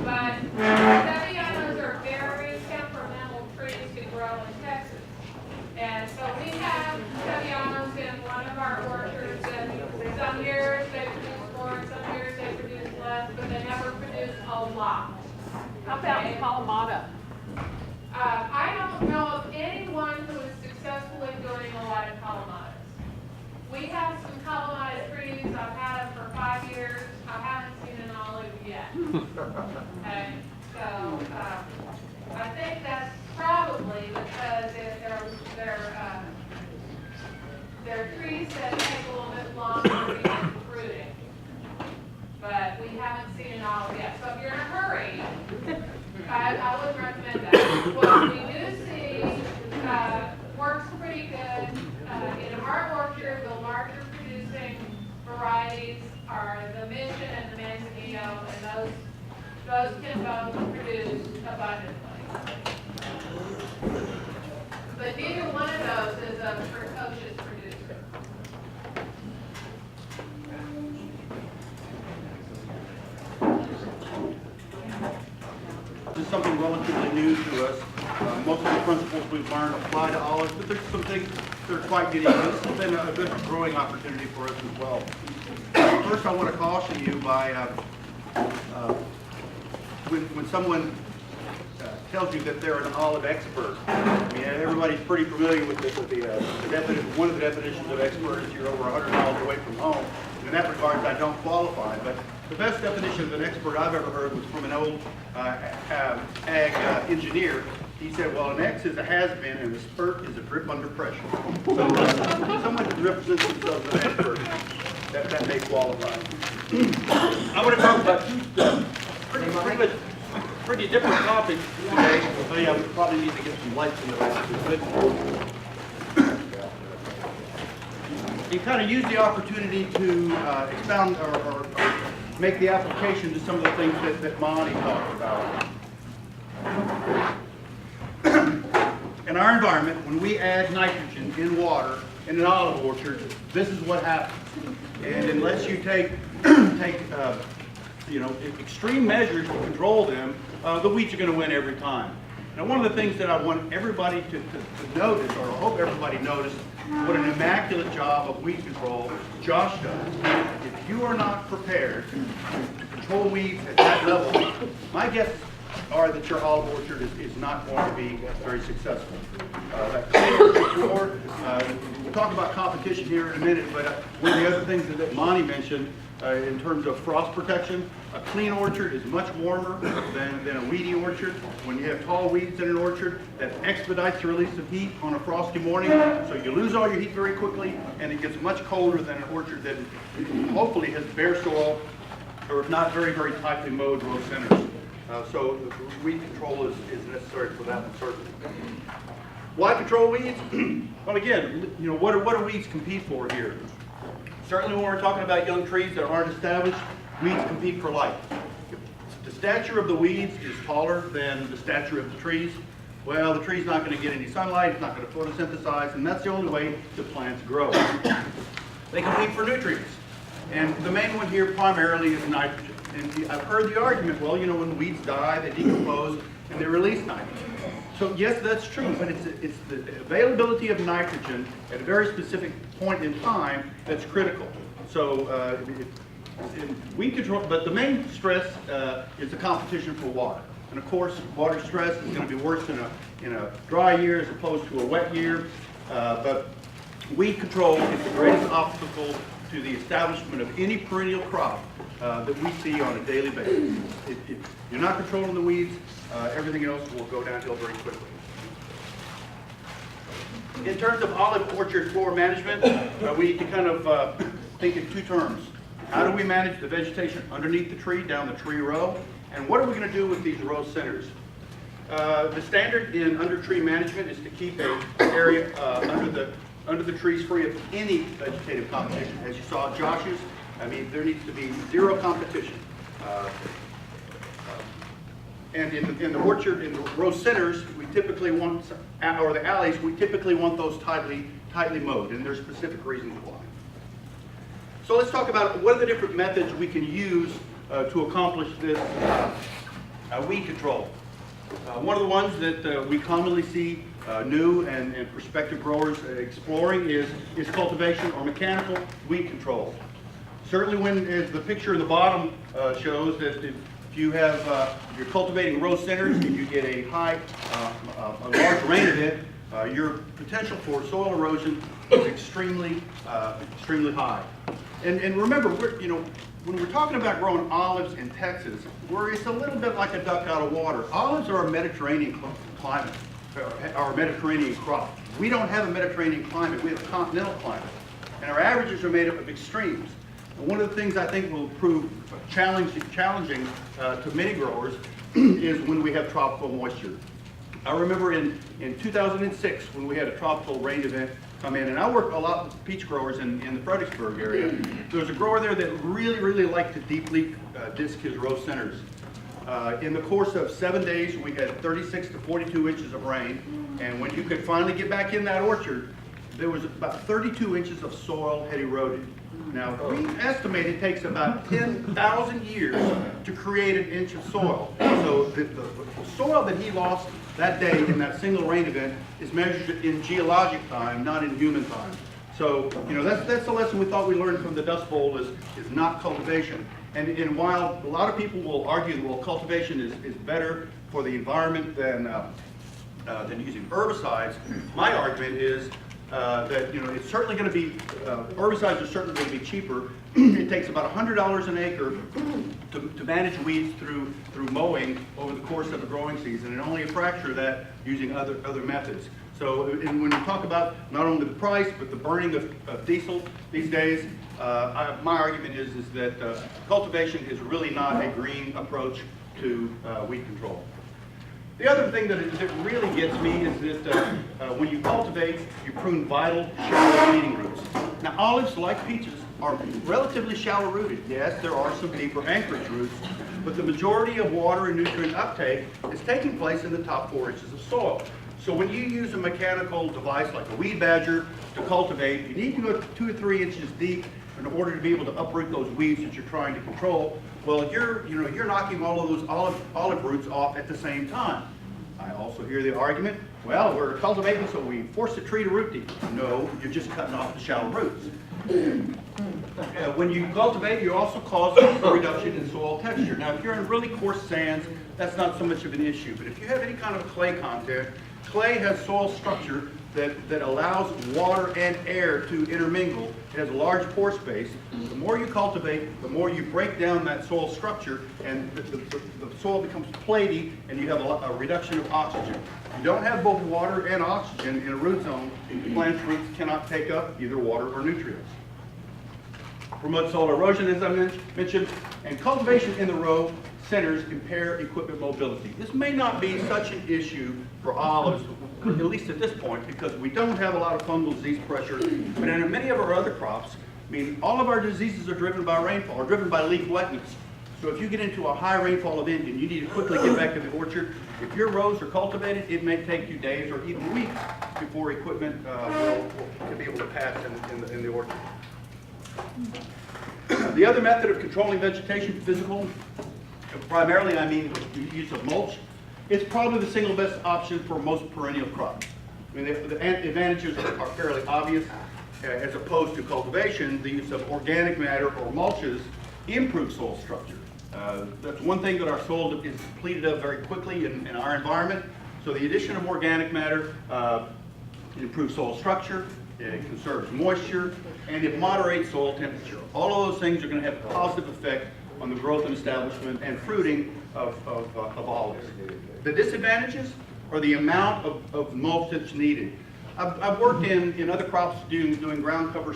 Speaker 7: But Sevillanos are very temperamental trees to grow in Texas. And so we have Sevillanos in one of our orchards, and some years they produce more, some years they produce less, but they never produce a lot.
Speaker 9: How about Kalamata?
Speaker 7: I don't know of anyone who is successfully doing a lot of Kalamatas. We have some Kalamata trees, I've had them for 5 years, I haven't seen an olive yet. Okay, so I think that's probably because they're trees that take a little bit longer to get fruiting. But we haven't seen an olive yet. So if you're in a hurry, I wouldn't recommend that. What we do see works pretty good. In our orchard, the larger producing varieties are the Mission and the Manzanito, and those can both produce abundantly. But neither one of those is a precocious producer.
Speaker 10: This is something relatively new to us. Most of the principles we've learned apply to olives, but there's some things that are quite unique. This has been a good growing opportunity for us as well. first I want to caution you by when someone tells you that they're an olive expert. I mean, everybody's pretty familiar with the definition. One of the definitions of expert is you're over 100 miles away from home. In that regard, I don't qualify. But the best definition of an expert I've ever heard was from an old ag engineer. He said, well, an X is a has-been and a spurt is a drip under pressure. So someone that represents themselves as an expert, that may qualify.
Speaker 3: I want to talk about two pretty different topics today. Oh yeah, we probably need to get some lights in the back.
Speaker 10: You kind of use the opportunity to expound or make the application to some of the things that Monte talked about. In our environment, when we add nitrogen in water in an olive orchard, this is what happens. And unless you take extreme measures to control them, the weeds are going to win every time. Now, one of the things that I want everybody to notice, or I hope everybody noticed, what an immaculate job of weed control Josh does. If you are not prepared to control weeds at that level, my guess are that your olive orchard is not going to be very successful. We'll talk about competition here in a minute, but one of the other things that Monte mentioned in terms of frost protection, a clean orchard is much warmer than a weedy orchard. When you have tall weeds in an orchard, that expedites the release of heat on a frosty morning, so you lose all your heat very quickly, and it gets much colder than an orchard that hopefully has bare soil, or if not very, very tightly mowed row centers. So weed control is necessary for that one, certainly. Why control weeds? Well, again, what do weeds compete for here? Certainly when we're talking about young trees that aren't established, weeds compete for light. If the stature of the weeds is taller than the stature of the trees, well, the tree's not going to get any sunlight, it's not going to photosynthesize, and that's the only way the plants grow. They compete for nutrients. And the main one here primarily is nitrogen. And I've heard the argument, well, when weeds die, they decompose, and they release nitrogen. So yes, that's true, but it's the availability of nitrogen at a very specific point in time that's critical. So weed control, but the main stress is the competition for water. And of course, water stress is going to be worse in a dry year as opposed to a wet year. But weed control is the greatest obstacle to the establishment of any perennial crop that we see on a daily basis. If you're not controlling the weeds, everything else will go downhill very quickly. In terms of olive orchard floor management, we need to kind of think in two terms. How do we manage the vegetation underneath the tree, down the tree row? And what are we going to do with these row centers? The standard in under tree management is to keep an area under the trees free of any vegetative competition. As you saw Josh's, I mean, there needs to be zero competition. And in the orchard, in the row centers, we typically want, or the alleys, we typically want those tightly mowed, and there's specific reasons why. So let's talk about what are the different methods we can use to accomplish this weed control. One of the ones that we commonly see new and prospective growers exploring is cultivation or mechanical weed control. Certainly when, as the picture in the bottom shows, that if you have, you're cultivating row centers and you get a large rain event, your potential for soil erosion is extremely high. And remember, when we're talking about growing olives in Texas, it's a little bit like a duck out of water. Olives are a Mediterranean climate, or a Mediterranean crop. We don't have a Mediterranean climate, we have a continental climate. And our averages are made up of extremes. And one of the things I think will prove challenging to many growers is when we have tropical moisture. I remember in 2006 when we had a tropical rain event come in, and I work a lot with peach growers in the Fredericksburg area. There was a grower there that really liked to deeply disc his row centers. In the course of 7 days, we had 36 to 42 inches of rain, and when you could finally get back in that orchard, there was about 32 inches of soil had eroded. Now, we estimate it takes about 10,000 years to create an inch of soil. So the soil that he lost that day in that single rain event is measured in geologic time, not in human time. So, you know, that's the lesson we thought we learned from the Dust Bowl is not cultivation. And while a lot of people will argue that, well, cultivation is better for the environment than using herbicides, my argument is that, you know, it's certainly going to be, herbicides are certainly going to be cheaper. It takes about $100 an acre to manage weeds through mowing over the course of a growing season, and only a fraction of that using other methods. So and when you talk about not only the price, but the burning of diesel these days, my argument is that cultivation is really not a green approach to weed control. The other thing that really gets me is that when you cultivate, you prune vital, shallow feeding roots. Now, olives, like peaches, are relatively shallow rooted. Yes, there are some deeper anchorage roots, but the majority of water and nutrient uptake is taking place in the top 4 inches of soil. So when you use a mechanical device like a weed badger to cultivate, you need to go 2 or 3 inches deep in order to be able to uproot those weeds that you're trying to control. Well, you're knocking all of those olive roots off at the same time. I also hear the argument, well, we're cultivating so we force the tree to root deep. No, you're just cutting off the shallow roots. When you cultivate, you also cause a reduction in soil texture. Now, if you're in really coarse sands, that's not so much of an issue. But if you have any kind of clay content, clay has soil structure that allows water and air to intermingle. It has a large pore space. The more you cultivate, the more you break down that soil structure, and the soil becomes platy, and you have a reduction of oxygen. If you don't have both water and oxygen in a root zone, the plant's roots cannot take up either water or nutrients. Promote soil erosion, as I mentioned, and cultivation in the row centers impair equipment mobility. This may not be such an issue for olives, at least at this point, because we don't have a lot of fungal disease pressure. But in many of our other crops, I mean, all of our diseases are driven by rainfall, or driven by leaf wetness. So if you get into a high rainfall event and you need to quickly get back to the orchard, if your rows are cultivated, it may take you days or even weeks before equipment will be able to pass in the orchard. The other method of controlling vegetation, physical, primarily I mean the use of mulch. It's probably the single best option for most perennial crops. I mean, the advantages are fairly obvious. As opposed to cultivation, the use of organic matter or mulches improves soil structure. That's one thing that our soil is depleted of very quickly in our environment. So the addition of organic matter improves soil structure, it conserves moisture, and it moderates soil temperature. All of those things are going to have a positive effect on the growth and establishment and fruiting of olives. The disadvantages are the amount of mulch that's needed. I've worked in other crops doing ground cover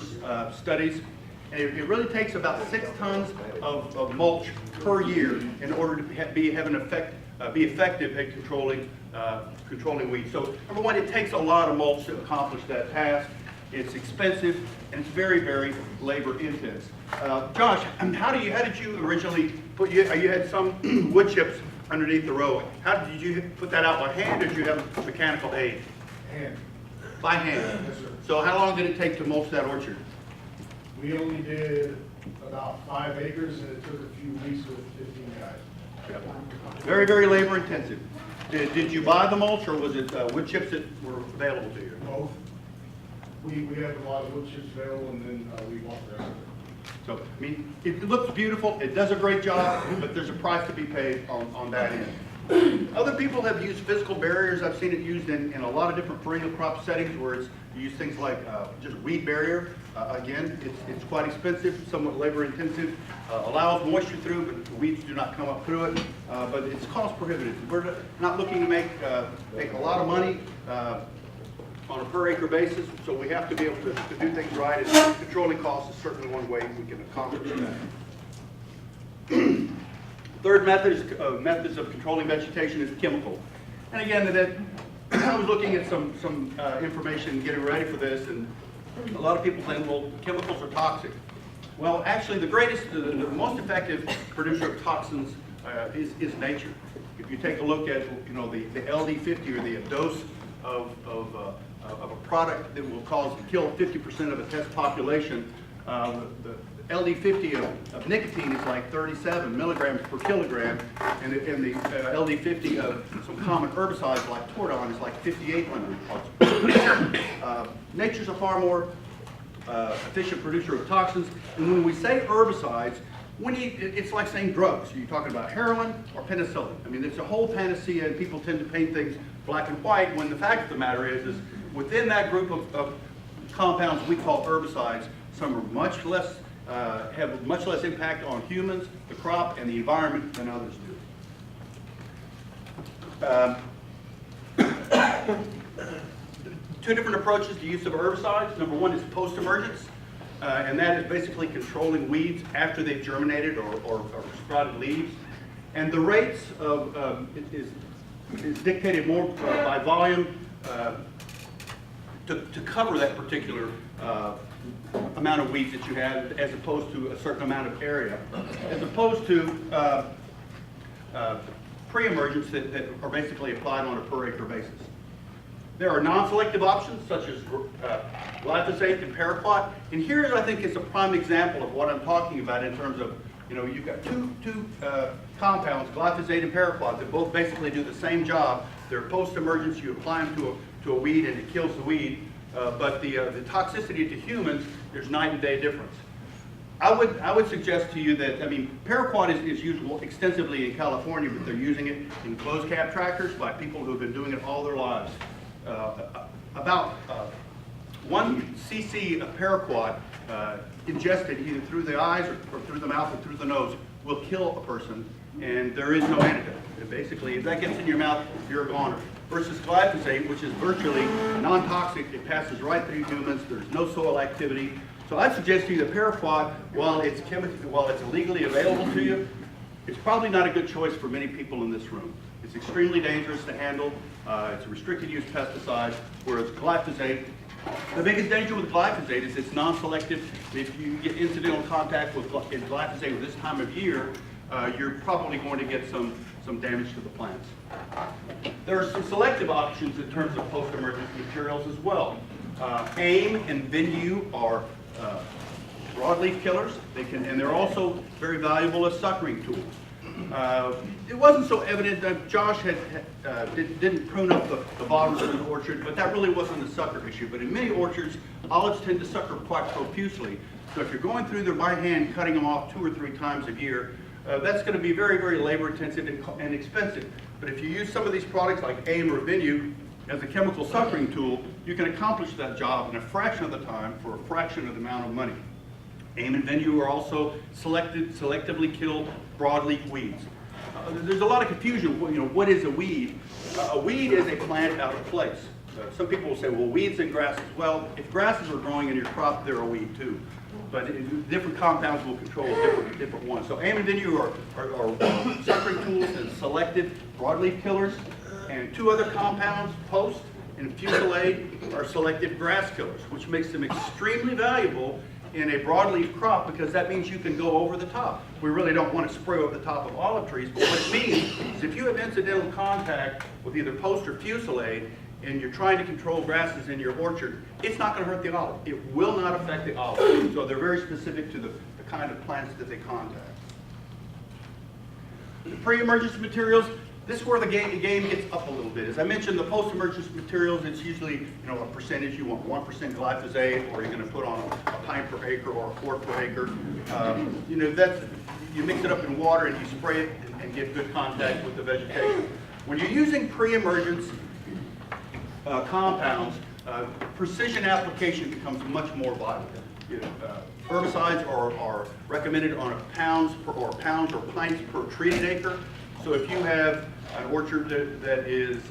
Speaker 10: studies, and it really takes about 6 tons of mulch per year in order to be effective at controlling weeds. So number one, it takes a lot of mulch to accomplish that task. It's expensive, and it's very, very labor intense. Josh, how did you originally put, you had some wood chips underneath the row. How did you put that out by hand, or did you have mechanical aid?
Speaker 11: Hand.
Speaker 10: By hand?
Speaker 11: Yes, sir.
Speaker 10: So how long did it take to mulch that orchard?
Speaker 11: We only did about 5 acres, and it took a few weeks with 15 guys.
Speaker 10: Yep. Very, very labor intensive. Did you buy the mulch, or was it wood chips that were available to you?
Speaker 11: Both. We had a lot of wood chips available, and then we bought the rest of it.
Speaker 10: So, I mean, it looks beautiful, it does a great job, but there's a price to be paid on that end. Other people have used physical barriers. I've seen it used in a lot of different perennial crop settings where you use things like just weed barrier. Again, it's quite expensive, somewhat labor intensive, allows moisture through, but the weeds do not come up through it. But it's cost prohibitive. We're not looking to make a lot of money on a per acre basis, so we have to be able to do things right, and controlling costs is certainly one way we can accomplish that. Third method is methods of controlling vegetation is chemical. And again, I was looking at some information getting ready for this, and a lot of people think, well, chemicals are toxic. Well, actually, the most effective producer of toxins is nature. If you take a look at, the LD50 or the dose of a product that will kill 50% of a test population, the LD50 of nicotine is like 37 milligrams per kilogram, and the LD50 of some common herbicides like Tordon is like 5,800 parts per million. Nature's a far more efficient producer of toxins. And when we say herbicides, it's like saying drugs. You're talking about heroin or penicillin. I mean, it's a whole panacea, and people tend to paint things black and white, when the fact of the matter is within that group of compounds we call herbicides, some are much less, have much less impact on humans, the crop, and the environment than others do. Two different approaches to use of herbicides. Number one is post-emergence, and that is basically controlling weeds after they've germinated or sprouted leaves. And the rates is dictated more by volume to cover that particular amount of weeds that you have, as opposed to a certain amount of area, as opposed to pre-emergence that are basically applied on a per acre basis. There are non-selective options such as glyphosate and paraquat, and here I think is a prime example of what I'm talking about in terms of, you've got two compounds, glyphosate and paraquat, that both basically do the same job. They're post-emergence. You apply them to a weed and it kills the weed, but the toxicity to humans, there's night and day difference. I would suggest to you that, paraquat is used extensively in California, but they're using it in closed cab tractors by people who have been doing it all their lives. About 1 cc of paraquat ingested either through the eyes or through the mouth or through the nose will kill a person, and there is no antidote. Basically, if that gets in your mouth, you're a goner. Versus glyphosate, which is virtually non-toxic, it passes right through humans, there's no soil activity. So I'd suggest to you that paraquat, while it's legally available to you, it's probably not a good choice for many people in this room. It's extremely dangerous to handle. It's a restricted use pesticide, whereas glyphosate, the biggest danger with glyphosate is it's non-selective. If you get incidental contact with glyphosate at this time of year, you're probably going to get some damage to the plants. There are some selective options in terms of post-emergence materials as well. AIM and Venue are broadleaf killers. And they're also very valuable as suckering tools. It wasn't so evident that Josh didn't prune up the bottoms of his orchard, but that really wasn't a sucker issue. But in many orchards, olives tend to sucker quite profusely. So if you're going through there by hand, cutting them off 2 or 3 times a year, that's going to be very, very labor intensive and expensive. But if you use some of these products like AIM or Venue as a chemical suckering tool, you can accomplish that job in a fraction of the time for a fraction of the amount of money. AIM and Venue are also selectively kill broadleaf weeds. There's a lot of confusion. What is a weed? A weed is a plant out of place. Some people will say, well, weeds and grasses. Well, if grasses are growing in your crop, they're a weed too. But different compounds will control different ones. So AIM and Venue are suckering tools and selective broadleaf killers. And 2 other compounds, Post and Fusilade, are selective grass killers, which makes them extremely valuable in a broadleaf crop, because that means you can go over the top. We really don't want to spray over the top of olive trees, but what it means is if you have incidental contact with either Post or Fusilade, and you're trying to control grasses in your orchard, it's not going to hurt the olive. It will not affect the olive. So they're very specific to the kind of plants that they contact. The pre-emergence materials, this is where the game gets up a little bit. As I mentioned, the post-emergence materials, it's usually a percentage. You want 1% glyphosate, or you're going to put on a pint per acre or a quart per acre. You mix it up in water and you spray it and get good contact with the vegetation. When you're using pre-emergence compounds, precision application becomes much more vital. Herbicides are recommended on pounds or pints per treated acre. So if you have an orchard that is,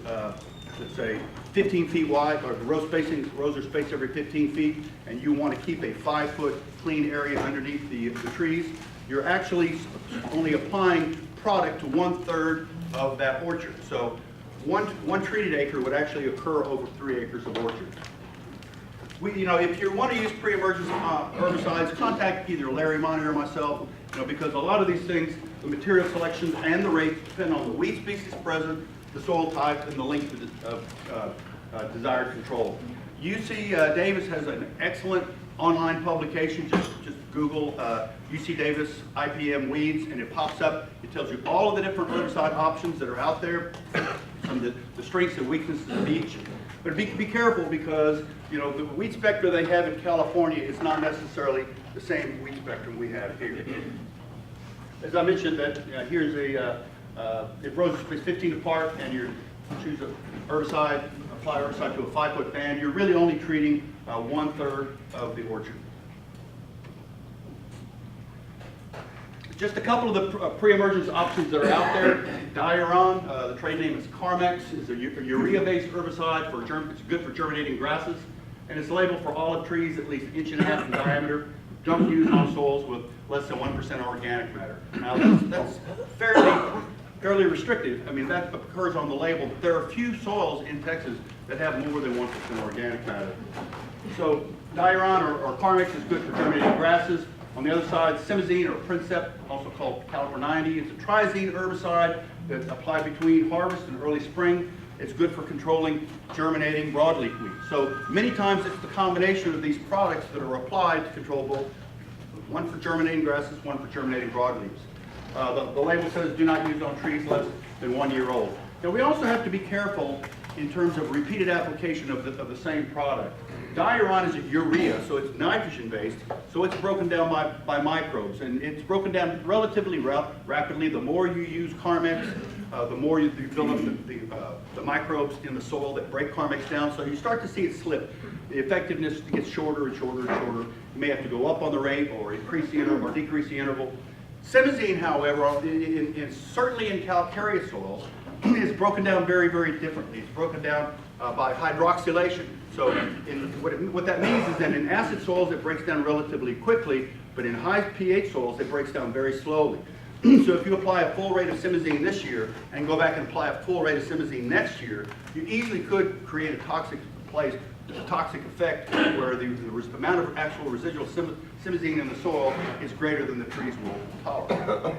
Speaker 10: let's say, 15 feet wide, or the rows are spaced every 15 feet, and you want to keep a 5-foot clean area underneath the trees, you're actually only applying product to 1/3 of that orchard. So one treated acre would actually occur over 3 acres of orchard. If you want to use pre-emergence herbicides, contact either Larry, Monte, or myself, because a lot of these things, the material selections and the rates depend on the weed species present, the soil type, and the length of desired control. UC Davis has an excellent online publication. Just Google UC Davis IPM weeds, and it pops up. It tells you all of the different herbicide options that are out there, some of the strengths and weaknesses of each. But be careful because, you know, the weed spectrum they have in California is not necessarily the same weed spectrum we have here. As I mentioned, that here's if rows are 15 apart and you choose a herbicide, apply herbicide to a 5-foot band, you're really only treating 1/3 of the orchard. Just a couple of the pre-emergence options that are out there. Diuron, the trade name is Carmex, is a urea-based herbicide for it's good for germinating grasses, and it's labeled for olive trees at least 1.5 inches in diameter. Don't use on soils with less than 1% organic matter. Now that's fairly restrictive. I mean, that occurs on the label, but there are a few soils in Texas that have more than 1% organic matter. So Diuron or Carmex is good for germinating grasses. On the other side, Simazine or Princep, also called Caliper 90, it's a trizine herbicide that's applied between harvest and early spring. It's good for controlling germinating broadleaf weeds. So many times it's the combination of these products that are applied to control both, one for germinating grasses, one for germinating broadleaves. The label says do not use on trees less than 1 year old. Now we also have to be careful in terms of repeated application of the same product. Diuron is a urea, so it's nitrogen-based, so it's broken down by microbes, and it's broken down relatively rapidly. The more you use Carmex, the more you build up the microbes in the soil that break Carmex down, so you start to see it slip. The effectiveness gets shorter and shorter and shorter. You may have to go up on the rate or increase the interval or decrease the interval. Simazine, however, certainly in calcareous soils, is broken down very, very differently. It's broken down by hydroxylation. So what that means is that in acid soils it breaks down relatively quickly, but in high pH soils it breaks down very slowly. So if you apply a full rate of Simazine this year and go back and apply a full rate of Simazine next year, you easily could create a toxic effect where the amount of actual residual Simazine in the soil is greater than the trees will tolerate.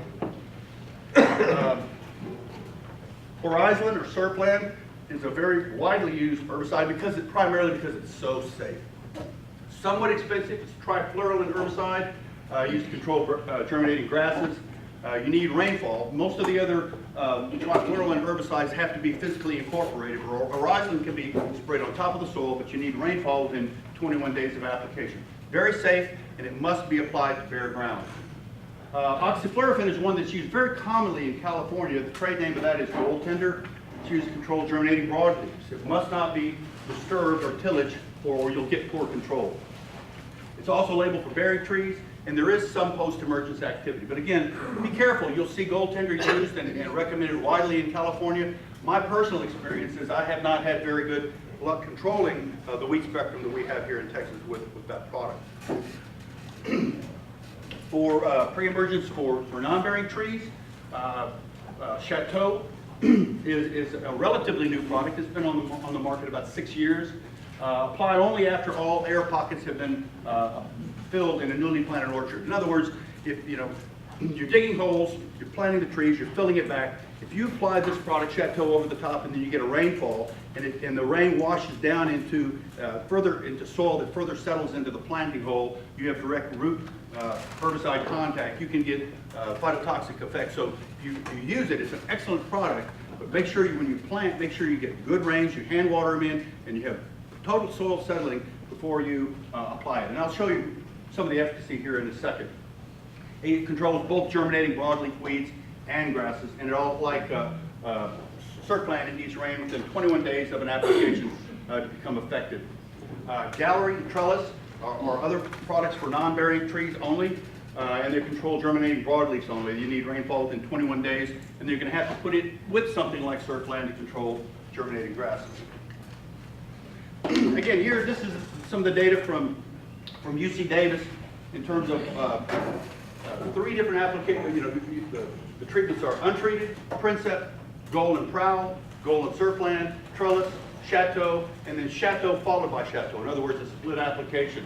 Speaker 10: Horizon or Surplan is a very widely used herbicide primarily because it's so safe. Somewhat expensive, it's a trifluralin herbicide used to control germinating grasses. You need rainfall. Most of the other trifluralin herbicides have to be physically incorporated. Horizon can be sprayed on top of the soil, but you need rainfall within 21 days of application. Very safe, and it must be applied to bare ground. Oxyfluorophan is one that's used very commonly in California. The trade name of that is goaltender. It's used to control germinating broadleaves. It must not be disturbed or tillage, or you'll get poor control. It's also labeled for berry trees, and there is some post-emergence activity. But again, be careful. You'll see goaltender used and recommended widely in California. My personal experience is I have not had very good luck controlling the weed spectrum that we have here in Texas with that product. For pre-emergence for non-bearing trees, Chateau is a relatively new product. It's been on the market about 6 years. Applied only after all air pockets have been filled in a newly planted orchard. In other words, if you're digging holes, you're planting the trees, you're filling it back. If you apply this product, Chateau, over the top, and then you get a rainfall, and the rain washes down into soil that further settles into the planting hole, you have direct root herbicide contact. You can get phytotoxic effects. So if you use it, it's an excellent product. But make sure when you plant, make sure you get good rains, you hand water them in, and you have total soil settling before you apply it. And I'll show you some of the efficacy here in a second. It controls both germinating broadleaf weeds and grasses, and it all, like Surplan, it needs rain within 21 days of an application to become effective. Gallery and trellis are other products for non-bearing trees only, and they control germinating broadleafs only. You need rainfall within 21 days, and you're going to have to put it with something like Surplan to control germinating grasses. Again, here, this is some of the data from UC Davis in terms of 3 different applications. The treatments are untreated, Princep, Gold and Prowl, Gold and Surplan, Trellis, Chateau, and then Chateau followed by Chateau. In other words, a split application.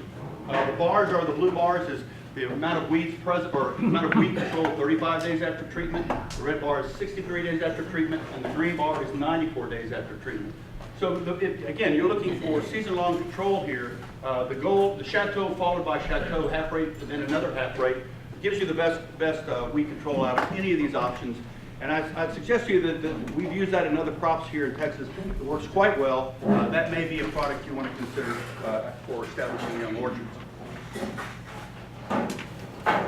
Speaker 10: The bars are the blue bars is the amount of weeds present, or amount of weed control 35 days after treatment. The red bar is 63 days after treatment, and the green bar is 94 days after treatment. So again, you're looking for season-long control here. The Chateau followed by Chateau half rate, and then another half rate gives you the best weed control out of any of these options. And I'd suggest to you that we've used that in other crops here in Texas. It works quite well. That may be a product you want to consider for establishing young orchards.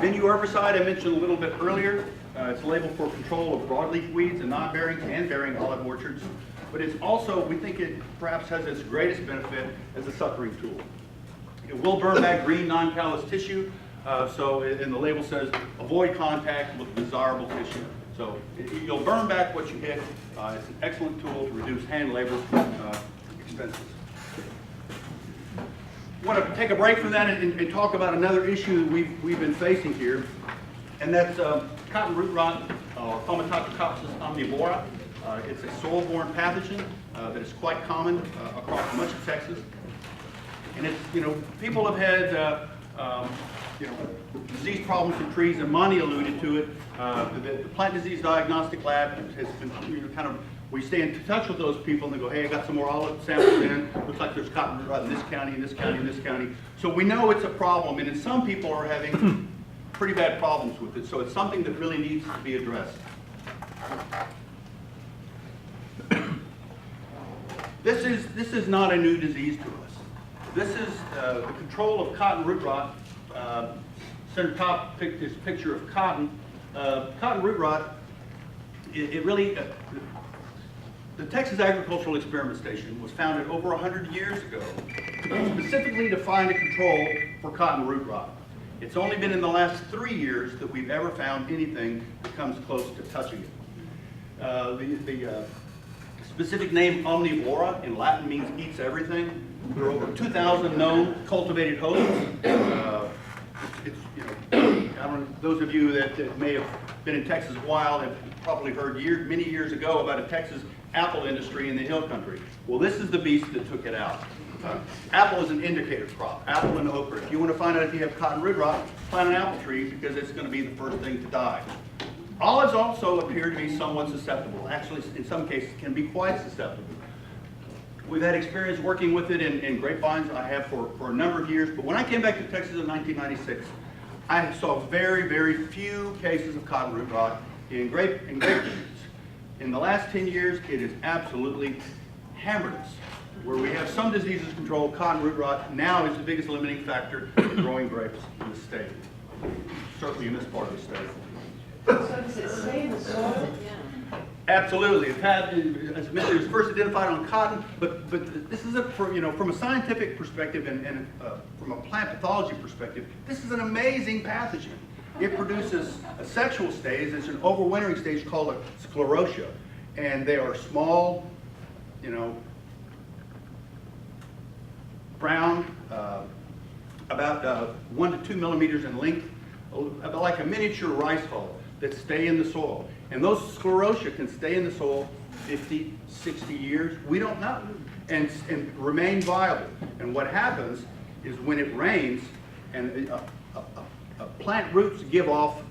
Speaker 10: Venue herbicide I mentioned a little bit earlier. It's labeled for control of broadleaf weeds and non-bearing and bearing olive orchards. But it's also, we think it perhaps has its greatest benefit as a suckering tool. It will burn back green non-callous tissue. And the label says avoid contact with desirable tissue. So you'll burn back what you hit. It's an excellent tool to reduce hand labor expenses. I want to take a break from that and talk about another issue we've been facing here, and that's cotton root rot, or Comatococcus omnivora. It's a soil-borne pathogen that is quite common across much of Texas. And it's, people have had disease problems in trees, and Monte alluded to it. The Plant Disease Diagnostic Lab has been we stay in touch with those people, and they go, hey, I got some more olive samples in. Looks like there's cotton root rot in this county, in this county, in this county. So we know it's a problem, and some people are having pretty bad problems with it. So it's something that really needs to be addressed. This is not a new disease to us. This is the control of cotton root rot. Center top is a picture of cotton. Cotton root rot, it really, the Texas Agricultural Experiment Station was founded over 100 years ago, specifically to find a control for cotton root rot. It's only been in the last 3 years that we've ever found anything that comes close to touching it. The specific name omnivora in Latin means eats everything. There are over 2,000 known cultivated hosts. I don't know, those of you that may have been in Texas a while have probably heard many years ago about a Texas apple industry in the hill country. Well, this is the beast that took it out. Apple is an indicator crop, apple and okra. If you want to find out if you have cotton root rot, plant an apple tree because it's going to be the first thing to die. Olives also appear to be somewhat susceptible. Actually, in some cases, can be quite susceptible. We've had experience working with it in grapevines. I have for a number of years. But when I came back to Texas in 1996, I saw very, very few cases of cotton root rot in grape vineyards. In the last 10 years, it is absolutely hammered us. Where we have some diseases controlled, cotton root rot now is the biggest limiting factor in growing grapes in the state. Certainly in this part of the state.
Speaker 5: So does it stay in the soil?
Speaker 10: Absolutely. As I mentioned, it was first identified on cotton, but this is from a scientific perspective and from a plant pathology perspective, this is an amazing pathogen. It produces a sexual stage. It's an overwintering stage called a sclerotia, and they are small, brown, about 1 to 2 millimeters in length, about like a miniature rice hull that stay in the soil. And those sclerotia can stay in the soil 50, 60 years, we don't know, and remain viable. And what happens is when it rains, and plant roots give off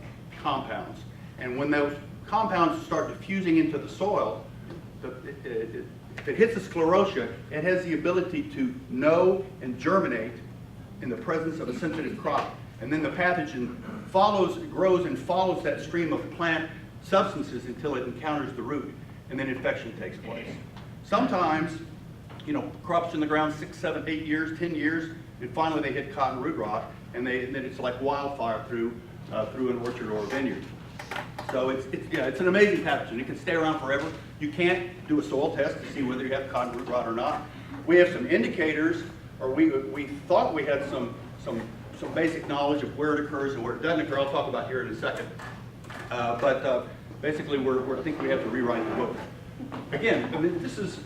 Speaker 10: compounds. And when those compounds start diffusing into the soil, if it hits the sclerotia, it has the ability to know and germinate in the presence of a sensitive crop. And then the pathogen grows and follows that stream of plant substances until it encounters the root, and then infection takes place. Sometimes, crops in the ground 6, 7, 8 years, 10 years, and finally they hit cotton root rot, and then it's like wildfire through an orchard or a vineyard. So it's an amazing pathogen. It can stay around forever. You can't do a soil test to see whether you have cotton root rot or not. We have some indicators, or we thought we had some basic knowledge of where it occurs and where it doesn't occur. I'll talk about here in a second. But basically, I think we have to rewrite the book. Again, I mean, this is,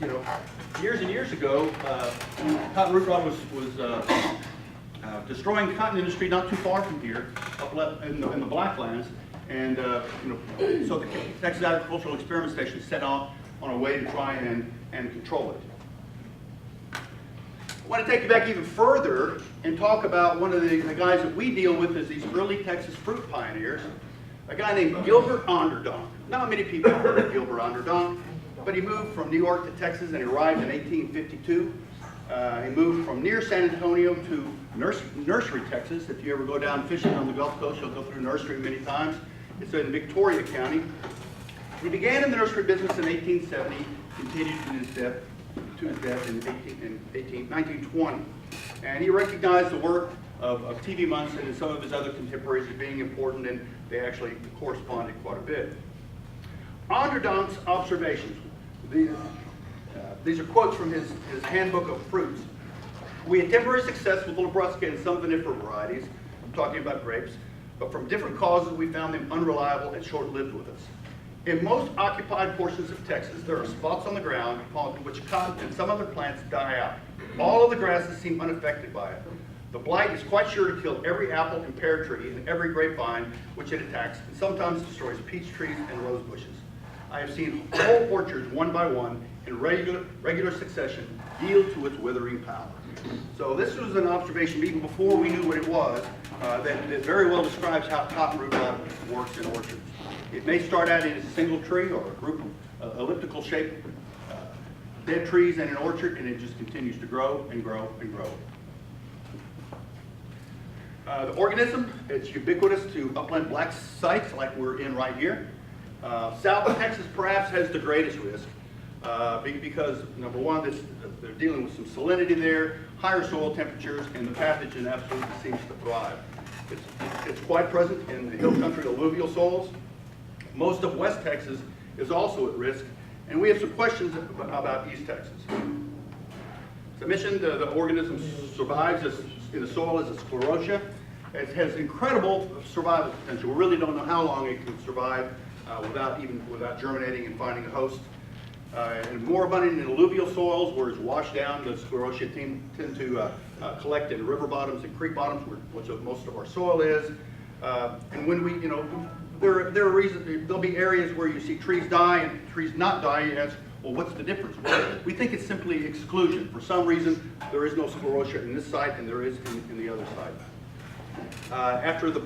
Speaker 10: years and years ago, cotton root rot was destroying the cotton industry not too far from here, up in the Blacklands. And so the Texas Agricultural Experiment Station set out on a way to try and control it. I want to take you back even further and talk about one of the guys that we deal with as these early Texas fruit pioneers, a guy named Gilbert Onderdonk. Not many people have heard of Gilbert Onderdonk, but he moved from New York to Texas and he arrived in 1852. He moved from near San Antonio to Nursery, Texas. If you ever go down fishing on the Gulf Coast, you'll go through Nursery many times. It's in Victoria County. He began in the nursery business in 1870, continued to his death in 1920. And he recognized the work of T.V. Munson and some of his other contemporaries as being important, and they actually corresponded quite a bit. Onderdonck's observations. These are quotes from his Handbook of Fruits. We had temporary success with little Brusca and some vinifera varieties. I'm talking about grapes. But from different causes, we found them unreliable and short-lived with us. In most occupied portions of Texas, there are spots on the ground upon which cotton and some other plants die out. All of the grasses seem unaffected by it. The blight is quite sure to kill every apple and pear tree and every grapevine which it attacks, and sometimes destroys peach trees and rose bushes. I have seen whole orchards, one by one, in regular succession, yield to its withering power. So this was an observation, even before we knew what it was, that very well describes how cotton root rot works in orchards. It may start out in a single tree or a group of elliptical shaped dead trees in an orchard, and it just continues to grow and grow and grow. The organism, it's ubiquitous to upland black sites like we're in right here. South Texas perhaps has the greatest risk because, number one, they're dealing with some salinity there, higher soil temperatures, and the pathogen absolutely seems to thrive. It's quite present in the hill country alluvial soils. Most of West Texas is also at risk, and we have some questions about East Texas. As I mentioned, the organism survives in the soil as a sclerotia. It has incredible survival potential. We really don't know how long it can survive without germinating and finding a host. And more abundant in alluvial soils where it's washed down, the sclerotia tend to collect in river bottoms and creek bottoms, which most of our soil is. And when we, there'll be areas where you see trees die and trees not die. You ask, well, what's the difference? Well, we think it's simply exclusion. For some reason, there is no sclerotia in this site, and there is in the other site. After the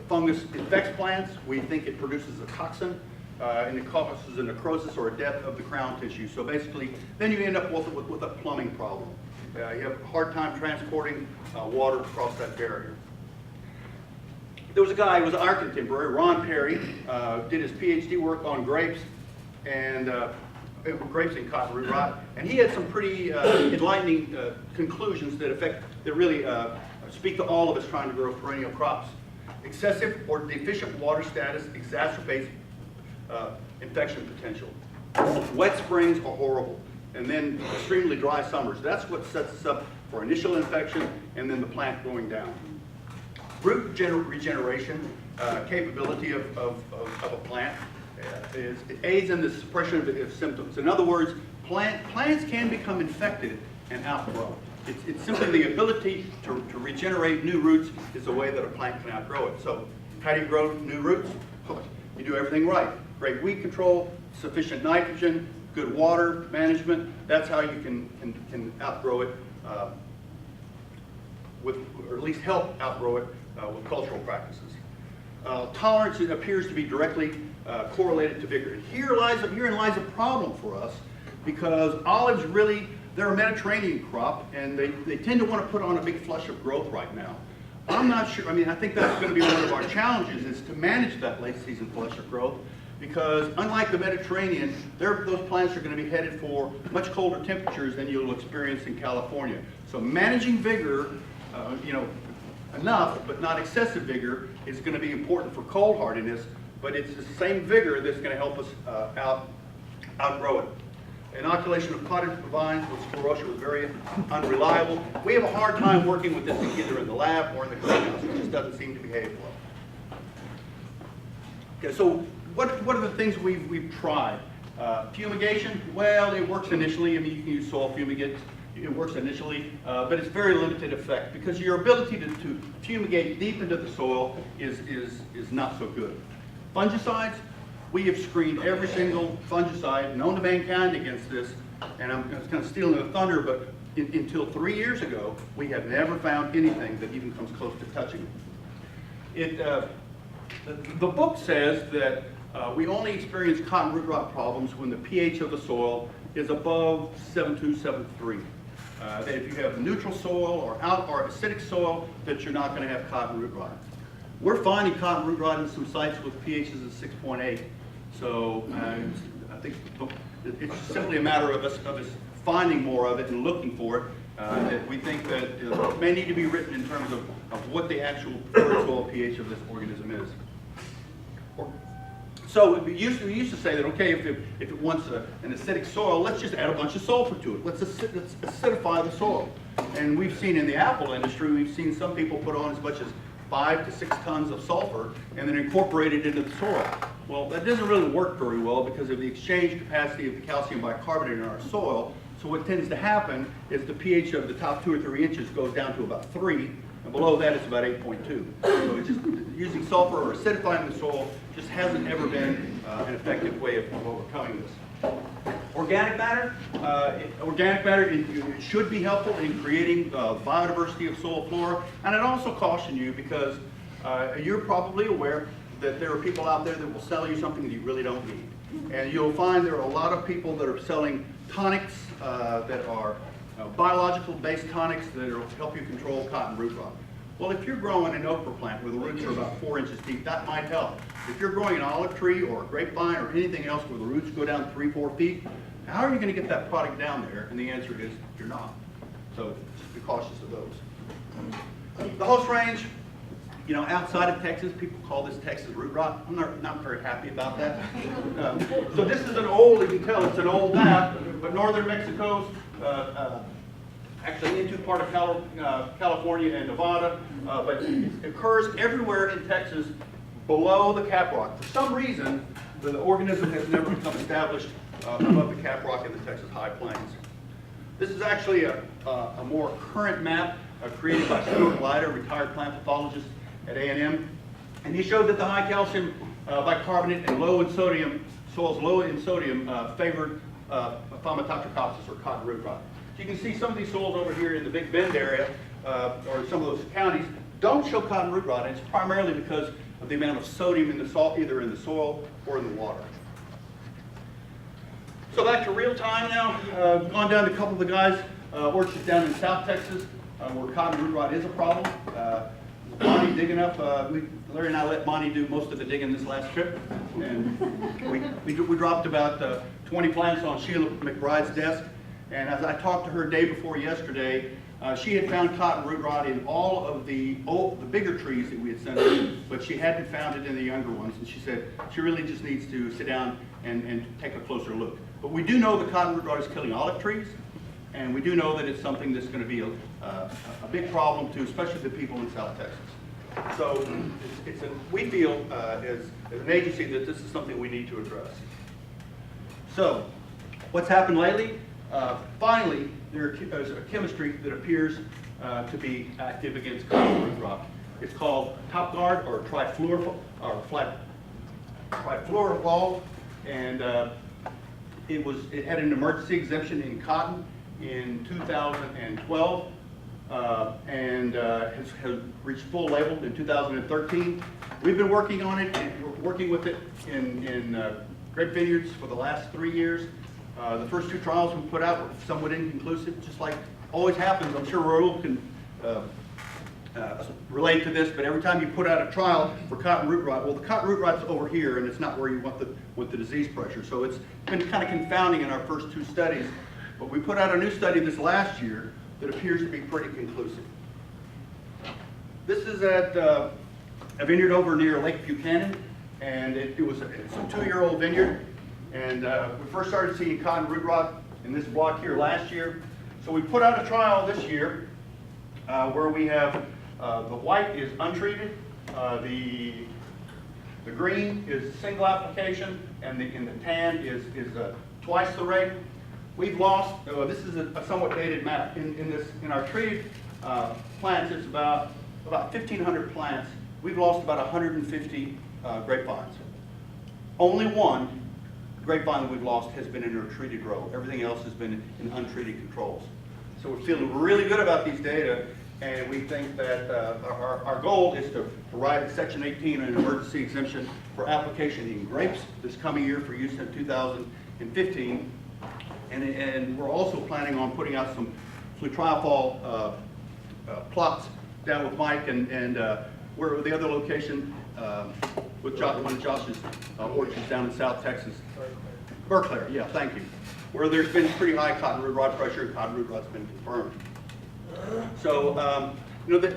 Speaker 10: fungus infects plants, we think it produces a toxin, and it causes a necrosis or a death of the crown tissue. So basically, then you end up with a plumbing problem. You have a hard time transporting water across that barrier. There was a guy who was our contemporary, Ron Perry, did his PhD work on grapes and grapes and cotton root rot, and he had some pretty enlightening conclusions that really speak to all of us trying to grow perennial crops. Excessive or deficient water status exacerbates infection potential. Wet springs are horrible, and then extremely dry summers. That's what sets us up for initial infection and then the plant going down. Root regeneration capability of a plant it aids in the suppression of symptoms. In other words, plants can become infected and outgrow. It's simply the ability to regenerate new roots is the way that a plant can outgrow it. So how do you grow new roots? You do everything right. Great weed control, sufficient nitrogen, good water management. That's how you can outgrow it, or at least help outgrow it with cultural practices. Tolerance appears to be directly correlated to vigor. And herein lies a problem for us, because olives really, they're a Mediterranean crop, and they tend to want to put on a big flush of growth right now. I'm not sure, I think that's going to be one of our challenges, is to manage that late season flush of growth, because unlike the Mediterranean, those plants are going to be headed for much colder temperatures than you'll experience in California. So managing vigor, enough, but not excessive vigor, is going to be important for cold hardiness, but it's the same vigor that's going to help us outgrow it. Inoculation of cottage vines with sclerotia was very unreliable. We have a hard time working with this either in the lab or in the greenhouse. It just doesn't seem to behave well. Okay, so what are the things we've tried? Fumigation, well, it works initially. You can use soil fumigants. It works initially, but it's very limited effect, because your ability to fumigate deep into the soil is not so good. Fungicides, we have screened every single fungicide known to mankind against this, and I'm kind of stealing the thunder, but until 3 years ago, we have never found anything that even comes close to touching it. The book says that we only experience cotton root rot problems when the pH of the soil is above 7.2, 7.3. That if you have neutral soil or acidic soil, that you're not going to have cotton root rot. We're finding cotton root rot in some sites with pHs of 6.8, So I think it's simply a matter of us finding more of it and looking for it. That we think that it may need to be written in terms of what the actual preferred soil pH of this organism is. So we used to say that, okay, if it wants an acidic soil, let's just add a bunch of sulfur to it. Let's acidify the soil. And we've seen in the apple industry, we've seen some people put on as much as 5 to 6 tons of sulfur and then incorporate it into the soil. Well, that doesn't really work very well because of the exchange capacity of the calcium bicarbonate in our soil. So what tends to happen is the pH of the top 2 or 3 inches goes down to about 3, and below that it's about 8.2. So it's just using sulfur or acidifying the soil just hasn't ever been an effective way of overcoming this. Organic matter, it should be helpful in creating biodiversity of soil flora, and I'd also caution you because you're probably aware that there are people out there that will sell you something that you really don't need. And you'll find there are a lot of people that are selling tonics that are biological-based tonics that will help you control cotton root rot. Well, if you're growing an okra plant where the roots are about 4 inches deep, that might help. If you're growing an olive tree or a grapevine or anything else where the roots go down 3-4 feet, how are you going to get that product down there? And the answer is you're not. So just be cautious of those. The host range, you know, outside of Texas, people call this Texas root rot. I'm not very happy about that. So this is an old, you can tell it's an old map, but northern Mexico's actually into part of California and Nevada, but it occurs everywhere in Texas below the caprock. For some reason, the organism has never become established above the caprock in the Texas high plains. This is actually a more current map created by Stuart Leiter, retired plant pathologist at A&M, and he showed that the high calcium bicarbonate and low in sodium soils low in sodium favored Phamatoptrachopsis or cotton root rot. So you can see some of these soils over here in the Big Bend area, or some of those counties, don't show cotton root rot, and it's primarily because of the amount of sodium in the salt, either in the soil or in the water. So back to real time now. Gone down to a couple of the guys' orchards down in South Texas where cotton root rot is a problem. Monte digging up, Larry and I let Monte do most of the digging this last trip, and we dropped about 20 plants on Sheila McBride's desk. And as I talked to her day before yesterday, she had found cotton root rot in all of the bigger trees that we had sent her, but she hadn't found it in the younger ones. And she said she really just needs to sit down and take a closer look. But we do know the cotton root rot is killing olive trees, and we do know that it's something that's going to be a big problem to, especially the people in South Texas. So we feel as an agency that this is something we need to address. So what's happened lately? Finally, there's a chemistry that appears to be active against cotton root rot. It's called TopGuard or trifluorofol, and it had an emergency exemption in cotton in 2012, and has reached full label in 2013. We've been working on it, and we're working with it in grape vineyards for the last 3 years. The first 2 trials we put out were somewhat inconclusive, just like always happens. I'm sure Raul can relate to this, but every time you put out a trial for cotton root rot, well, the cotton root rot's over here, and it's not where you want the disease pressure. So it's been kind of confounding in our first 2 studies. But we put out a new study this last year that appears to be pretty conclusive. This is at a vineyard over near Lake Buchanan, and it's a 2-year-old vineyard. And we first started seeing cotton root rot in this block here last year. So we put out a trial this year where we have the white is untreated, the green is single application, and the tan is twice the rate. We've lost. This is a somewhat dated map. In our treated plants, it's about 1,500 plants. We've lost about 150 grapevines. Only one grapevine that we've lost has been in a treated row. Everything else has been in untreated controls. So we're feeling really good about these data, and we think that our goal is to provide Section 18 an emergency exemption for application in grapes this coming year for use in 2015. And we're also planning on putting out some flutriafol plots down with Mike and where the other location with one of Josh's orchards down in South Texas. Berkeley, yeah, thank you. Where there's been pretty high cottonwood rot pressure, and cottonwood rot's been confirmed. So, you know,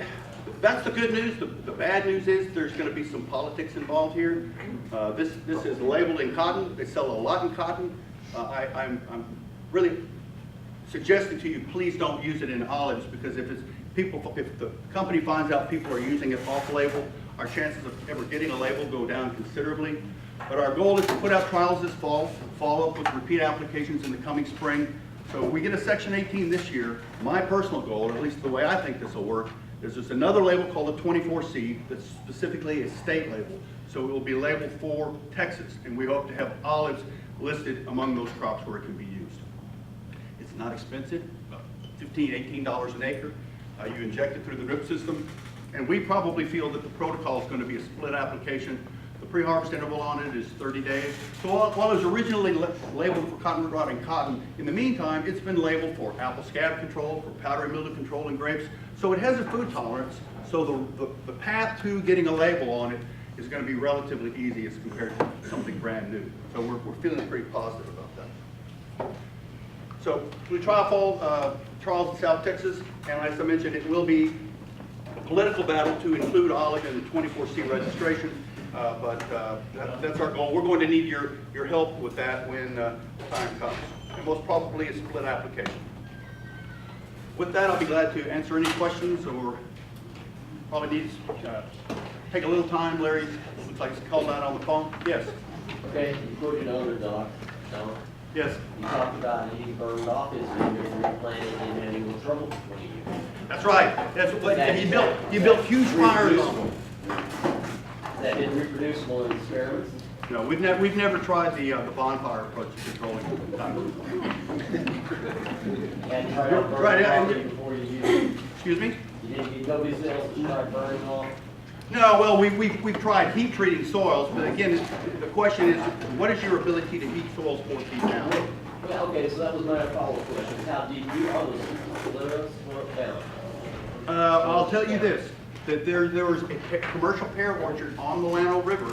Speaker 10: that's the good news. The bad news is there's going to be some politics involved here. This is labeled in cotton. They sell a lot in cotton. I'm really suggesting to you, please don't use it in olives, because if the company finds out people are using it off-label, our chances of ever getting a label go down considerably. But our goal is to put out trials this fall, follow up with repeat applications in the coming spring. So if we get a Section 18 this year, my personal goal, or at least the way I think this will work, is there's another label called a 24C that's specifically a state label. So it will be labeled for Texas, and we hope to have olives listed among those crops where it can be used. It's not expensive, $15, $18 an acre. You inject it through the drip system, and we probably feel that the protocol is going to be a split application. The pre-harvest interval on it is 30 days. So while it was originally labeled for cottonwood rot and cotton, in the meantime, it's been labeled for apple scab control, for powdery mildew control in grapes. So it has a food tolerance. So the path to getting a label on it is going to be relatively easy as compared to something brand new. So we're feeling pretty positive about that. So we try fall trials in South Texas, and as I mentioned, it will be a political battle to include olive in the 24C registration. But that's our goal. We're going to need your help with that when the time comes, and most probably a split application. With that, I'll be glad to answer any questions, or probably need to take a little time. Larry looks like he's called out on the phone. Yes.
Speaker 12: Okay, you quoted on Doc.
Speaker 10: Yes.
Speaker 12: You talked about he burned off his vineyard and replanted and having no trouble for 20 years.
Speaker 10: That's right. That's what he built huge fires on them.
Speaker 12: That been reproducible in experiments?
Speaker 10: No, we've never tried the bonfire approach to controlling cottonwood.
Speaker 12: And try to burn
Speaker 10: Right,
Speaker 12: it off
Speaker 10: yeah,
Speaker 12: before you use it?
Speaker 10: Excuse me?
Speaker 12: You didn't get nobody's else to try burning off?
Speaker 10: No, well, we've tried heat treating soils, but again, the question is, what is your ability to heat soils 4 feet down?
Speaker 12: Well, okay, so that was my follow-up question. How deep are those? Let us look down.
Speaker 10: I'll tell you this, that there was a commercial pear orchard on the Llano River,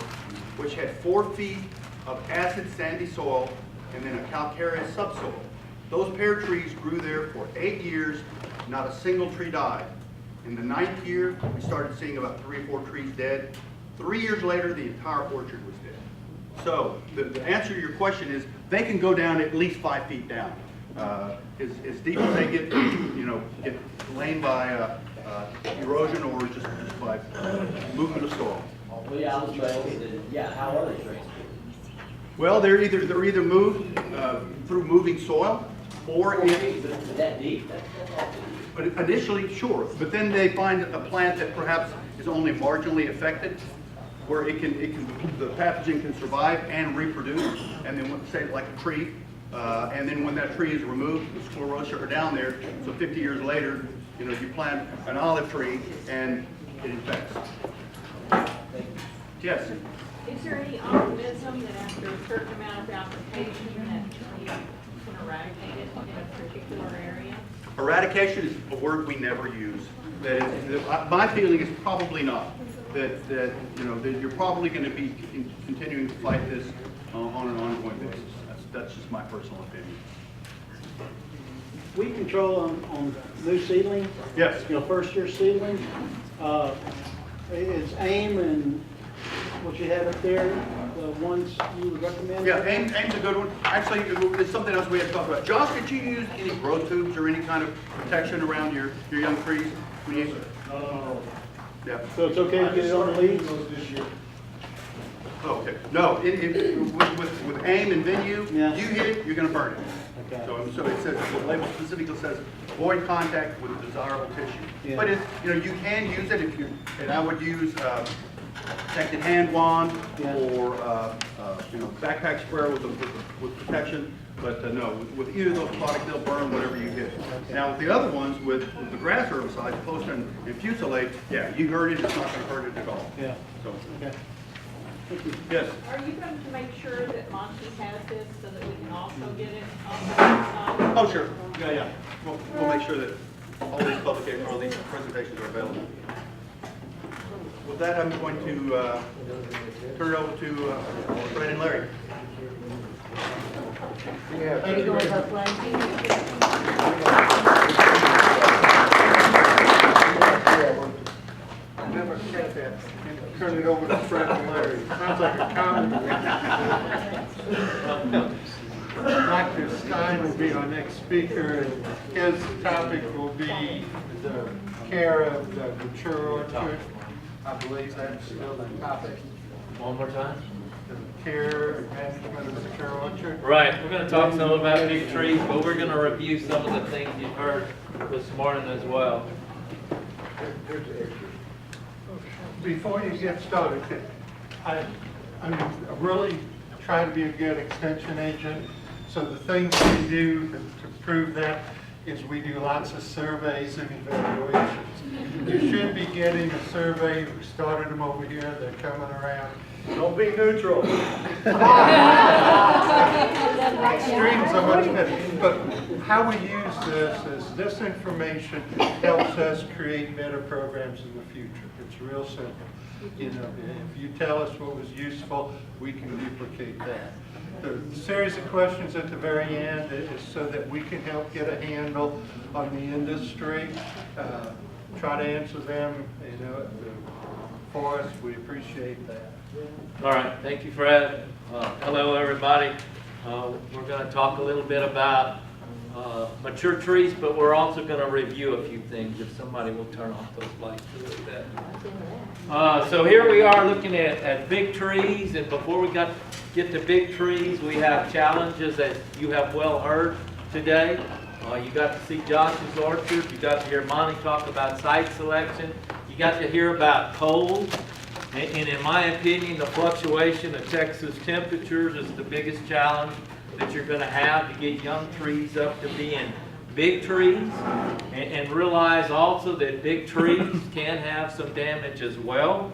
Speaker 10: which had 4 feet of acid sandy soil and then a calcareous subsoil. Those pear trees grew there for 8 years, not a single tree died. In the 9th year, we started seeing about 3 or 4 trees dead. 3 years later, the entire orchard was dead. So the answer to your question is, they can go down at least 5 feet down. As deep as they get, get lain by erosion or just by movement of soil.
Speaker 12: Well, yeah, I was saying, yeah, how are they transported?
Speaker 10: Well, they're either moved through moving soil, or
Speaker 12: that deep?
Speaker 10: but initially, sure. But then they find a plant that perhaps is only marginally affected, where the pathogen can survive and reproduce, and then say like a tree, and then when that tree is removed, the sclerotia are down there. So 50 years later, you plant an olive tree and it infects. Yes.
Speaker 9: Is there any optimism that after a certain amount of application that you can eradicate it in a particular area?
Speaker 10: Eradication is a word we never use. My feeling is probably not. That you're probably going to be continuing to fight this on an ongoing basis. That's just my personal opinion.
Speaker 13: We control on new seedlings.
Speaker 10: Yes.
Speaker 13: First year seedlings. Is AIM and what you have up there the ones you would recommend?
Speaker 10: Yeah, AIM's a good one. Actually, it's something else we had to talk about. Josh, did you use any grow tubes or any kind of protection around your young trees?
Speaker 11: No.
Speaker 10: Yeah.
Speaker 13: So it's okay to get it on the leaves?
Speaker 11: This year.
Speaker 10: Oh, okay. No, with AIM and Venue,
Speaker 13: Yeah.
Speaker 10: you hit it, you're going to burn it.
Speaker 13: Okay.
Speaker 10: So it says, the label specifically says, avoid contact with desirable tissue.
Speaker 13: Yeah.
Speaker 10: But you can use it if and I would use protected hand wand
Speaker 13: Yeah.
Speaker 10: or backpack sprayer with protection. But no, with either of those products, they'll burn whatever you hit.
Speaker 13: Okay.
Speaker 10: Now with the other ones, with the grass herbicides, Poston and Fusilade, yeah, you heard it, it's not going to hurt it at all.
Speaker 13: Yeah.
Speaker 10: So,
Speaker 13: Okay.
Speaker 10: yes.
Speaker 9: Are you going to make sure that Monte has this so that we can also get it on the website?
Speaker 10: Oh, sure. Yeah. We'll make sure that all these presentations are available. With that, I'm going to turn it over to Fred and Larry.
Speaker 6: Are you going up
Speaker 1: I never said that. Turn it over to Fred and Larry. Sounds like a comedy. Dr. Stein will be our next speaker, and his topic will be the care of the mature orchard. I believe that's still the topic.
Speaker 14: One more time.
Speaker 1: The care and management of the mature orchard.
Speaker 14: Right, we're going to talk some about big trees, but we're going to review some of the things you've heard this morning as well.
Speaker 1: Before you get started, I'm really trying to be a good extension agent. So the things we do to prove that is we do lots of surveys and evaluations. You should be getting a survey. We started them over here. They're coming around. Don't be neutral. Extremes are much better. But how we use this information helps us create better programs in the future. It's real simple. You know, if you tell us what was useful, we can duplicate that. The series of questions at the very end is so that we can help get a handle on the industry. Try to answer them, you know, for us. We appreciate that.
Speaker 14: All right, thank you, Fred. Hello, everybody. We're going to talk a little bit about mature trees, but we're also going to review a few things. If somebody will turn off those lights a little bit. So here we are looking at big trees, and before we get to big trees, we have challenges that you have well heard today. You got to see Josh's orchard. You got to hear Monte talk about site selection. You got to hear about cold. And in my opinion, the fluctuation of Texas temperatures is the biggest challenge that you're going to have to get young trees up to being big trees. And realize also that big trees can have some damage as well.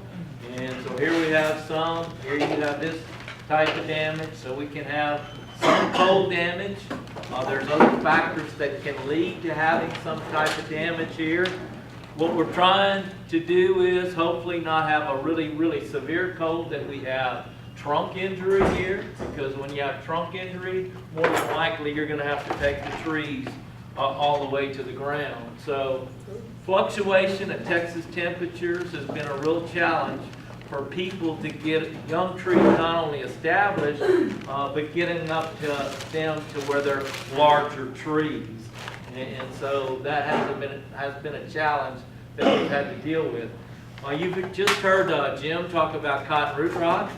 Speaker 14: And so here we have some. Here you have this type of damage. So we can have some cold damage. There's other factors that can lead to having some type of damage here. What we're trying to do is hopefully not have a really, really severe cold that we have trunk injury here, because when you have trunk injury, more than likely you're going to have to take the trees all the way to the ground. So fluctuation in Texas temperatures has been a real challenge for people to get young trees not only established, but getting down to where they're larger trees. And so that has been a challenge that we've had to deal with. You've just heard Jim talk about cotton root rot.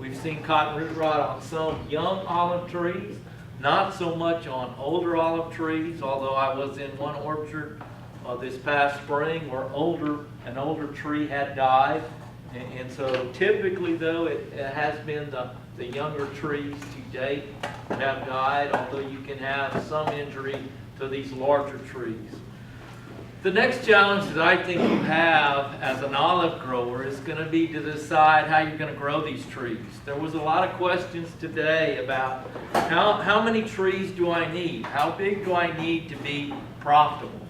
Speaker 14: We've seen cotton root rot on some young olive trees, not so much on older olive trees, although I was in one orchard this past spring where an older tree had died. And so typically though, it has been the younger trees to date that have died, although you can have some injury to these larger trees. The next challenge that I think you have as an olive grower is going to be to decide how you're going to grow these trees. There was a lot of questions today about how many trees do I need? How big do I need to be profitable?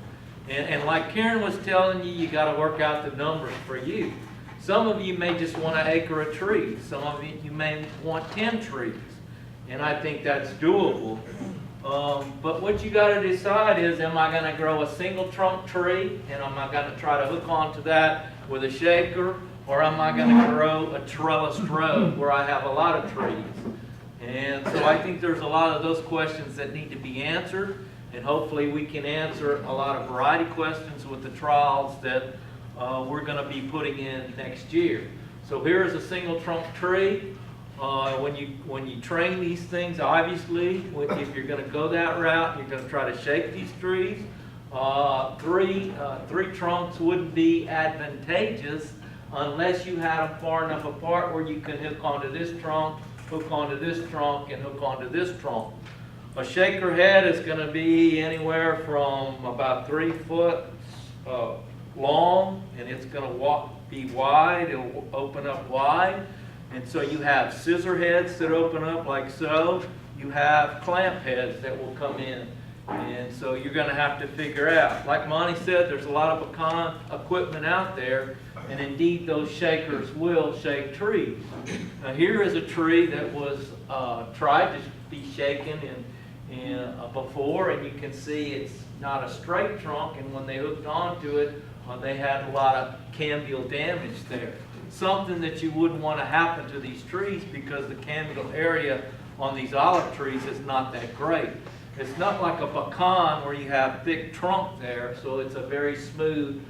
Speaker 14: And like Karen was telling you, you got to work out the numbers for you. Some of you may just want an acre of trees. Some of you may want 10 trees. And I think that's doable. But what you got to decide is, am I going to grow a single trunk tree, and am I going to try to hook onto that with a shaker, or am I going to grow a trellis row where I have a lot of trees? And so I think there's a lot of those questions that need to be answered, and hopefully we can answer a lot of variety questions with the trials that we're going to be putting in next year. So here is a single trunk tree. When you train these things, obviously, if you're going to go that route, you're going to try to shake these trees. Three trunks wouldn't be advantageous unless you had them far enough apart where you can hook onto this trunk, hook onto this trunk, and hook onto this trunk. A shaker head is going to be anywhere from about 3 foot long, and it's going to be wide. It will open up wide. And so you have scissor heads that open up like so. You have clamp heads that will come in And so you're going to have to figure out. Like Monte said, there's a lot of pecan equipment out there, and indeed those shakers will shake trees. Now here is a tree that was tried to be shaken before, and you can see it's not a straight trunk, and when they hooked onto it, they had a lot of cambial damage there. Something that you wouldn't want to happen to these trees because the cambial area on these olive trees is not that great. It's not like a pecan where you have thick trunk there, so it's a very smooth,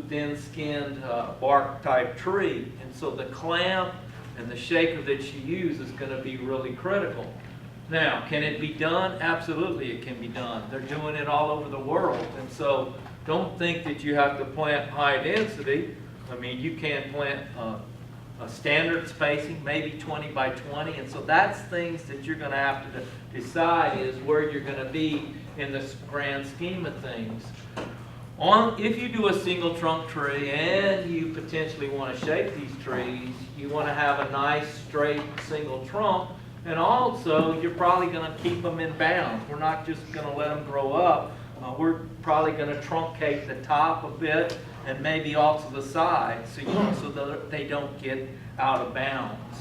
Speaker 14: thin-skinned bark type tree. And so the clamp and the shaker that you use is going to be really critical. Now, can it be done? Absolutely it can be done. They're doing it all over the world. And so don't think that you have to plant high density. I mean, you can plant a standard spacing, maybe 20 by 20, and so that's things that you're going to have to decide is where you're going to be in the grand scheme of things. If you do a single trunk tree and you potentially want to shake these trees, you want to have a nice straight single trunk, and also you're probably going to keep them in bounds. We're not just going to let them grow up. We're probably going to truncate the top a bit and maybe also the sides, so that they don't get out of bounds.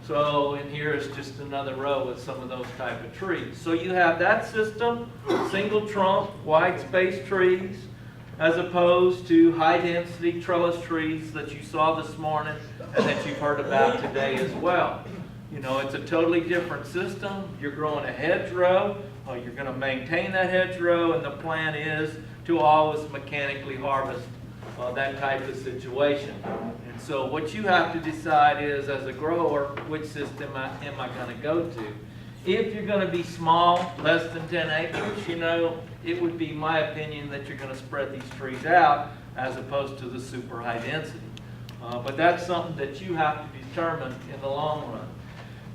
Speaker 14: So, and here is just another row with some of those type of trees. So you have that system, single trunk, wide space trees, as opposed to high density trellis trees that you saw this morning and that you've heard about today as well. You know, it's a totally different system. You're growing a hedgerow, you're going to maintain that hedgerow, and the plan is to always mechanically harvest that type of situation. And so what you have to decide is, as a grower, which system am I going to go to? If you're going to be small, less than 10 acres, you know, it would be my opinion that you're going to spread these trees out as opposed to the super high density. But that's something that you have to determine in the long run.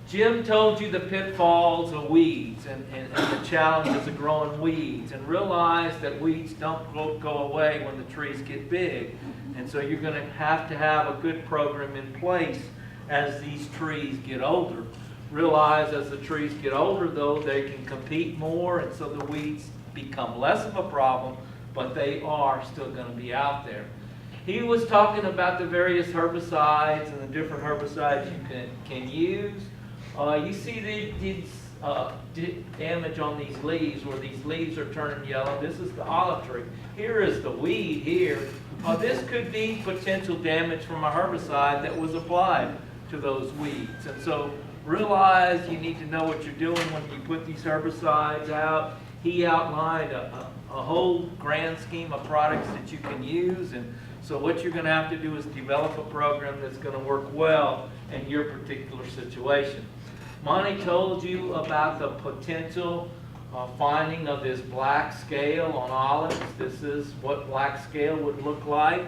Speaker 14: Jim told you the pitfalls of weeds and the challenges of growing weeds, and realize that weeds don't go away when the trees get big. And so you're going to have a good program in place as these trees get older. Realize as the trees get older, though, they can compete more, and so the weeds become less of a problem, but they are still going to be out there. He was talking about the various herbicides and the different herbicides you can use. You see these damage on these leaves, where these leaves are turning yellow. This is the olive tree. Here is the weed here. This could be potential damage from a herbicide that was applied to those weeds. And so realize you need to know what you're doing when you put these herbicides out. He outlined a whole grand scheme of products that you can use. And so what you're going to have to do is develop a program that's going to work well in your particular situation. Monte told you about the potential finding of this black scale on olives. This is what black scale would look like.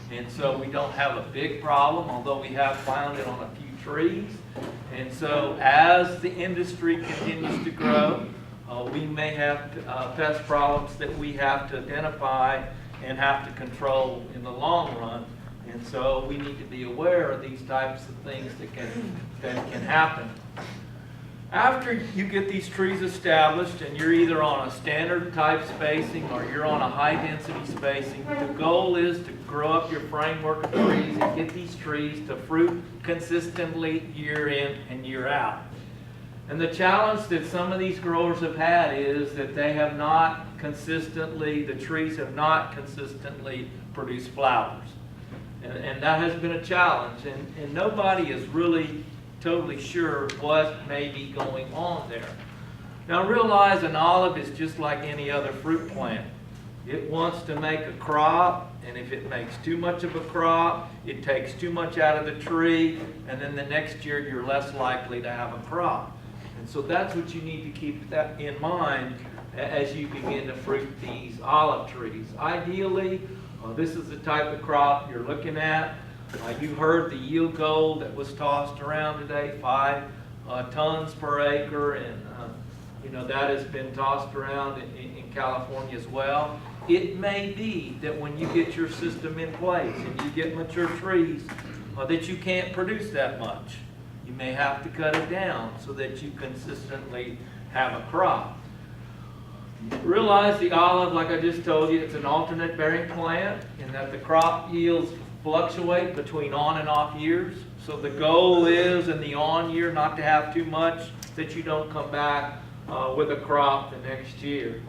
Speaker 14: And so we don't have a big problem, although we have found it on a few trees. And so as the industry continues to grow, we may have pest problems that we have to identify and have to control in the long run. And so we need to be aware of these types of things that can happen. After you get these trees established and you're either on a standard type spacing or you're on a high density spacing, the goal is to grow up your framework of trees and get these trees to fruit consistently year in and year out. And the challenge that some of these growers have had is that they have not consistently, the trees have not consistently produced flowers. And that has been a challenge, and nobody is really totally sure what may be going on there. Now realize an olive is just like any other fruit plant. It wants to make a crop, and if it makes too much of a crop, it takes too much out of the tree, and then the next year you're less likely to have a crop. And so that's what you need to keep that in mind as you begin to fruit these olive trees. Ideally, this is the type of crop you're looking at. You heard the yield goal that was tossed around today, 5 tons per acre, and you know, that has been tossed around in California as well. It may be that when you get your system in place and you get mature trees, that you can't produce that much. You may have to cut it down so that you consistently have a crop. Realize the olive, like I just told you, it's an alternate bearing plant and that the crop yields fluctuate between on and off years. So the goal is in the on year not to have too much that you don't come back with a crop the next year.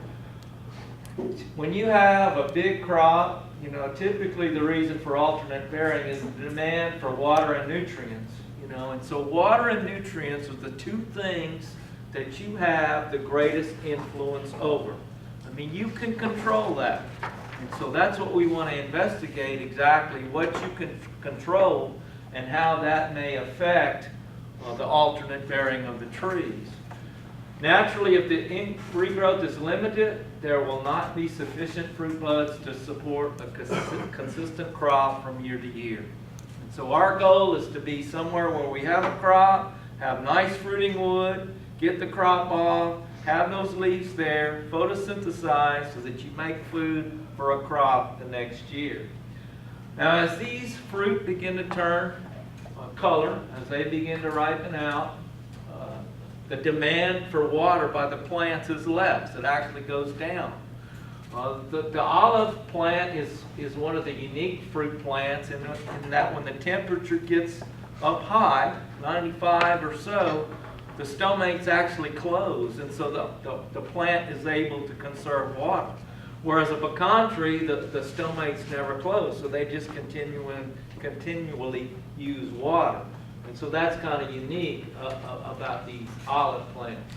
Speaker 14: When you have a big crop, you know, typically the reason for alternate bearing is the demand for water and nutrients. You know, and so water and nutrients are the two things that you have the greatest influence over. I mean, you can control that. And so that's what we want to investigate, exactly what you can control and how that may affect the alternate bearing of the trees. Naturally, if the regrowth is limited, there will not be sufficient fruit buds to support a consistent crop from year to year. And so our goal is to be somewhere where we have a crop, have nice fruiting wood, get the crop off, have those leaves there, photosynthesize so that you make food for a crop the next year. Now, as these fruit begin to turn color, as they begin to ripen out, the demand for water by the plants is less. It actually goes down. The olive plant is one of the unique fruit plants in that when the temperature gets up high, 95 or so, the stomates actually close, and so the plant is able to conserve water. Whereas a pecan tree, the stomates never close, so they just continually use water. And so that's kind of unique about these olive plants.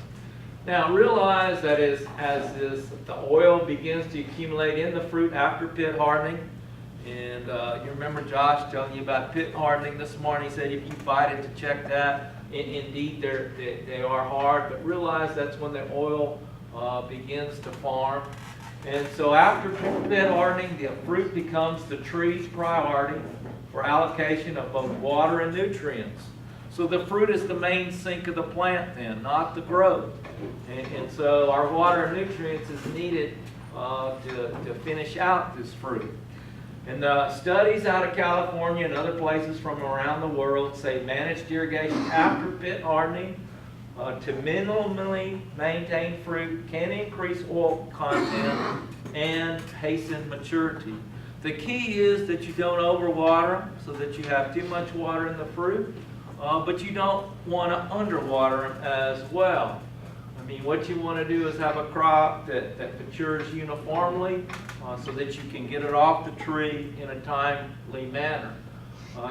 Speaker 14: Now realize that as the oil begins to accumulate in the fruit after pit hardening, and you remember Josh telling you about pit hardening this morning. He said if you fight it to check that, indeed they are hard, but realize that's when the oil begins to form. And so after pit hardening, the fruit becomes the tree's priority for allocation of both water and nutrients. So the fruit is the main sink of the plant then, not the growth. And so our water and nutrients is needed to finish out this fruit. And studies out of California and other places from around the world say managed irrigation after pit hardening to minimally maintain fruit can increase oil content and hasten maturity. The key is that you don't overwater them so that you have too much water in the fruit, but you don't want to underwater them as well. I mean, what you want to do is have a crop that matures uniformly so that you can get it off the tree in a timely manner.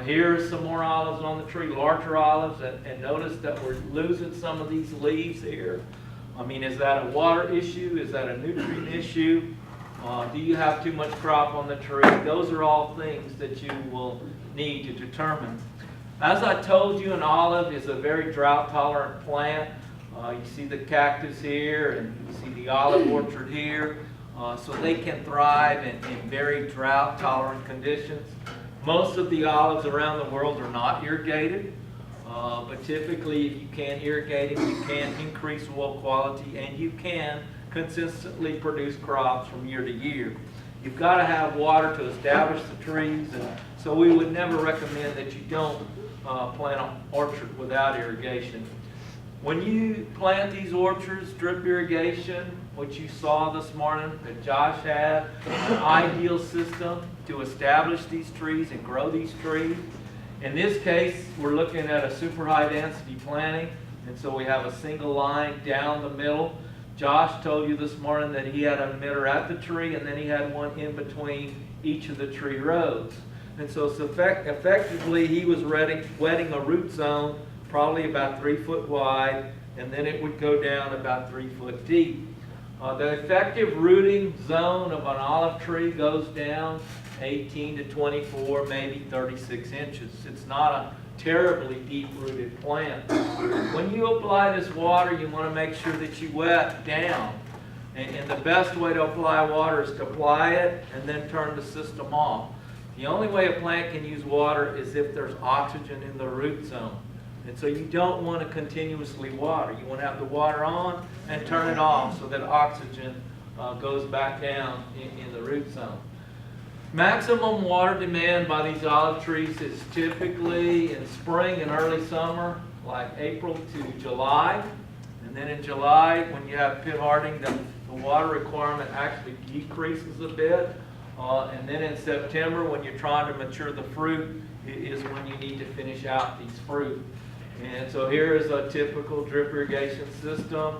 Speaker 14: Here's some more olives on the tree, larger olives, and notice that we're losing some of these leaves here. I mean, is that a water issue? Is that a nutrient issue? Do you have too much crop on the tree? Those are all things that you will need to determine. As I told you, an olive is a very drought-tolerant plant. You see the cactus here, and you see the olive orchard here. So they can thrive in very drought-tolerant conditions. Most of the olives around the world are not irrigated, but typically if you can irrigate them, you can increase oil quality, and you can consistently produce crops from year to year. You've got to have water to establish the trees, and so we would never recommend that you don't plant an orchard without irrigation. When you plant these orchards, drip irrigation, what you saw this morning that Josh had, an ideal system to establish these trees and grow these trees. In this case, we're looking at a super high density planting, and so we have a single line down the middle. Josh told you this morning that he had an emitter at the tree, and then he had one in between each of the tree rows. And so effectively, he was wetting a root zone probably about 3 foot wide, and then it would go down about 3 foot deep. The effective rooting zone of an olive tree goes down 18 to 24, maybe 36 inches. It's not a terribly deep-rooted plant. When you apply this water, you want to make sure that you wet down. And the best way to apply water is to apply it and then turn the system off. The only way a plant can use water is if there's oxygen in the root zone. And so you don't want to continuously water. You want to have the water on and turn it off so that oxygen goes back down in the root zone. Maximum water demand by these olive trees is typically in spring and early summer, like April to July. And then in July, when you have pit hardening, the water requirement actually decreases a bit. And then in September, when you're trying to mature the fruit, is when you need to finish out these fruit. And so here is a typical drip irrigation system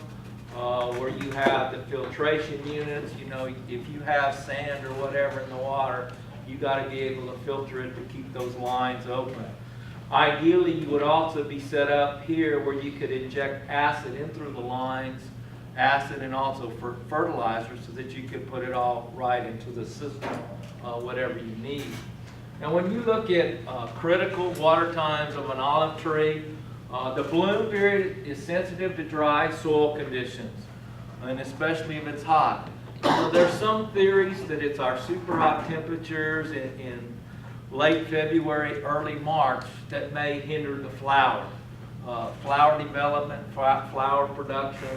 Speaker 14: where you have the filtration units. You know, if you have sand or whatever in the water, you got to be able to filter it to keep those lines open. Ideally, you would also be set up here where you could inject acid in through the lines, acid and also for fertilizer, so that you could put it all right into the system, whatever you need. Now, when you look at critical water times of an olive tree, the bloom period is sensitive to dry soil conditions, and especially if it's hot. So there's some theories that it's our super hot temperatures in late February, early March that may hinder the flower development, flower production,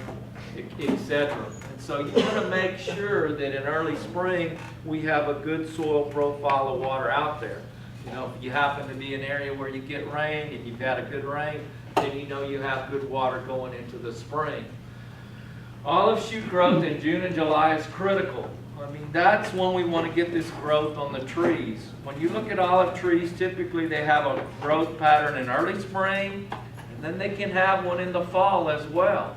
Speaker 14: etc. And so you want to make sure that in early spring we have a good soil profile of water out there. You know, if you happen to be an area where you get rain and you've got a good rain, then you know you have good water going into the spring. Olive shoot growth in June and July is critical. I mean, that's when we want to get this growth on the trees. When you look at olive trees, typically they have a growth pattern in early spring, and then they can have one in the fall as well.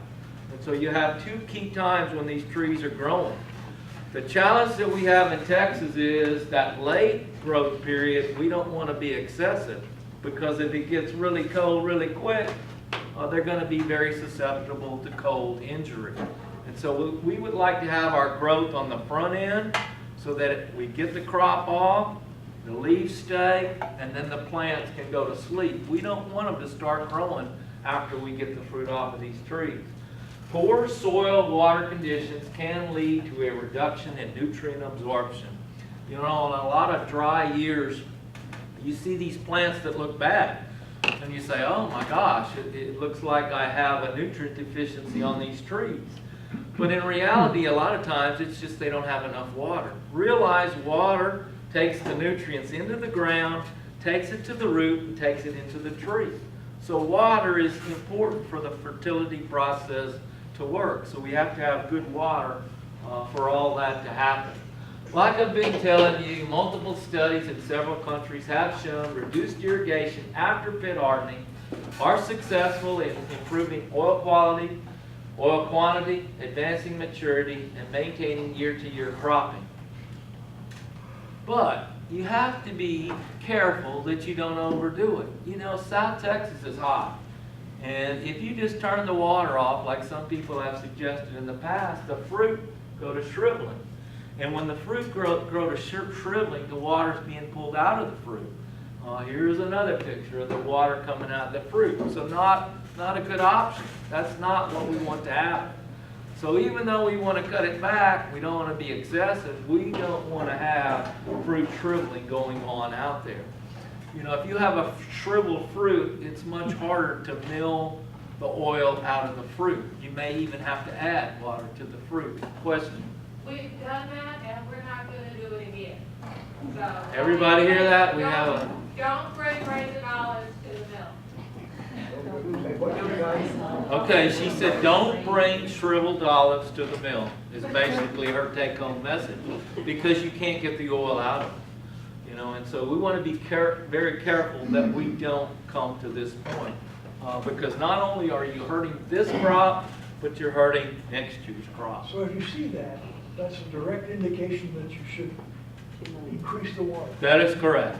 Speaker 14: And so you have two key times when these trees are growing. The challenge that we have in Texas is that late growth period, we don't want to be excessive, because if it gets really cold really quick, they're going to be very susceptible to cold injury. And so we would like to have our growth on the front end so that we get the crop off, the leaves stay, and then the plants can go to sleep. We don't want them to start growing after we get the fruit off of these trees. Poor soil water conditions can lead to a reduction in nutrient absorption. You know, in a lot of dry years, you see these plants that look bad. And you say, oh my gosh, it looks like I have a nutrient deficiency on these trees. But in reality, a lot of times, it's just they don't have enough water. Realize water takes the nutrients into the ground, takes it to the root, and takes it into the tree. So water is important for the fertility process to work. So we have to have good water for all that to happen. Like I've been telling you, multiple studies in several countries have shown reduced irrigation after pit hardening are successful in improving oil quality, oil quantity, advancing maturity, and maintaining year-to-year cropping. But you have to be careful that you don't overdo it. You know, South Texas is hot. And if you just turn the water off, like some people have suggested in the past, the fruit go to shriveling. And when the fruit grow to shriveling, the water's being pulled out of the fruit. Here's another picture of the water coming out of the fruit. So not a good option. That's not what we want to happen. So even though we want to cut it back, we don't want to be excessive. We don't want to have fruit shriveling going on out there. You know, if you have a shriveled fruit, it's much harder to mill the oil out of the fruit. You may even have to add water to the fruit. Question?
Speaker 7: We've done that, and we're not going to do it again. So
Speaker 14: Everybody hear that? We have a...
Speaker 7: Don't bring raisin olives to the mill.
Speaker 14: Okay, she said don't bring shriveled olives to the mill, is basically her take-home message, because you can't get the oil out of them. You know, and so we want to be very careful that we don't come to this point, because not only are you hurting this crop, but you're hurting next year's crop.
Speaker 15: So if you see that, that's a direct indication that you should increase the water.
Speaker 14: That is correct.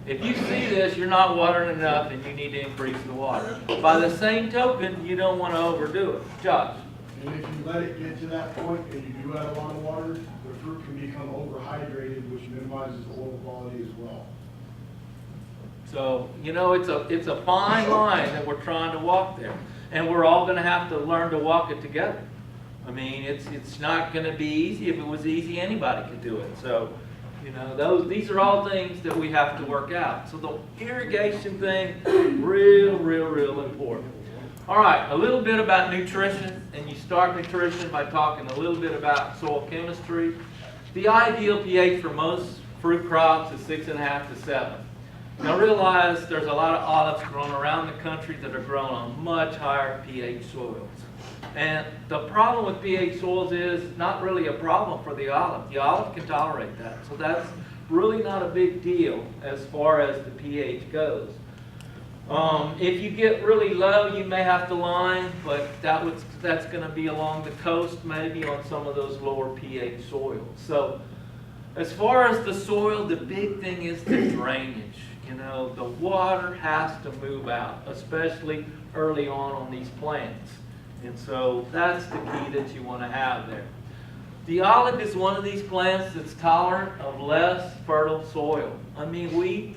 Speaker 14: If you see this, you're not watering enough and you need to increase the water. By the same token, you don't want to overdo it. Josh?
Speaker 11: And if you let it get to that point and you do add a lot of water, the fruit can become overhydrated, which minimizes the oil quality as well.
Speaker 14: So, you know, it's a fine line that we're trying to walk there. And we're all going to have to learn to walk it together. I mean, it's not going to be easy. If it was easy, anybody could do it. So, you know, these are all things that we have to work out. So the irrigation thing, real important. All right, a little bit about nutrition, and you start nutrition by talking a little bit about soil chemistry. The ideal pH for most fruit crops is 6.5 to 7. Now realize there's a lot of olives grown around the country that are grown on much higher pH soils. And the problem with pH soils is not really a problem for the olive. The olive can tolerate that. So that's really not a big deal as far as the pH goes. If you get really low, you may have to lime, but that's going to be along the coast, maybe on some of those lower pH soils. So as far as the soil, the big thing is the drainage. You know, the water has to move out, especially early on these plants. And so that's the key that you want to have there. The olive is one of these plants that's tolerant of less fertile soil. I mean, we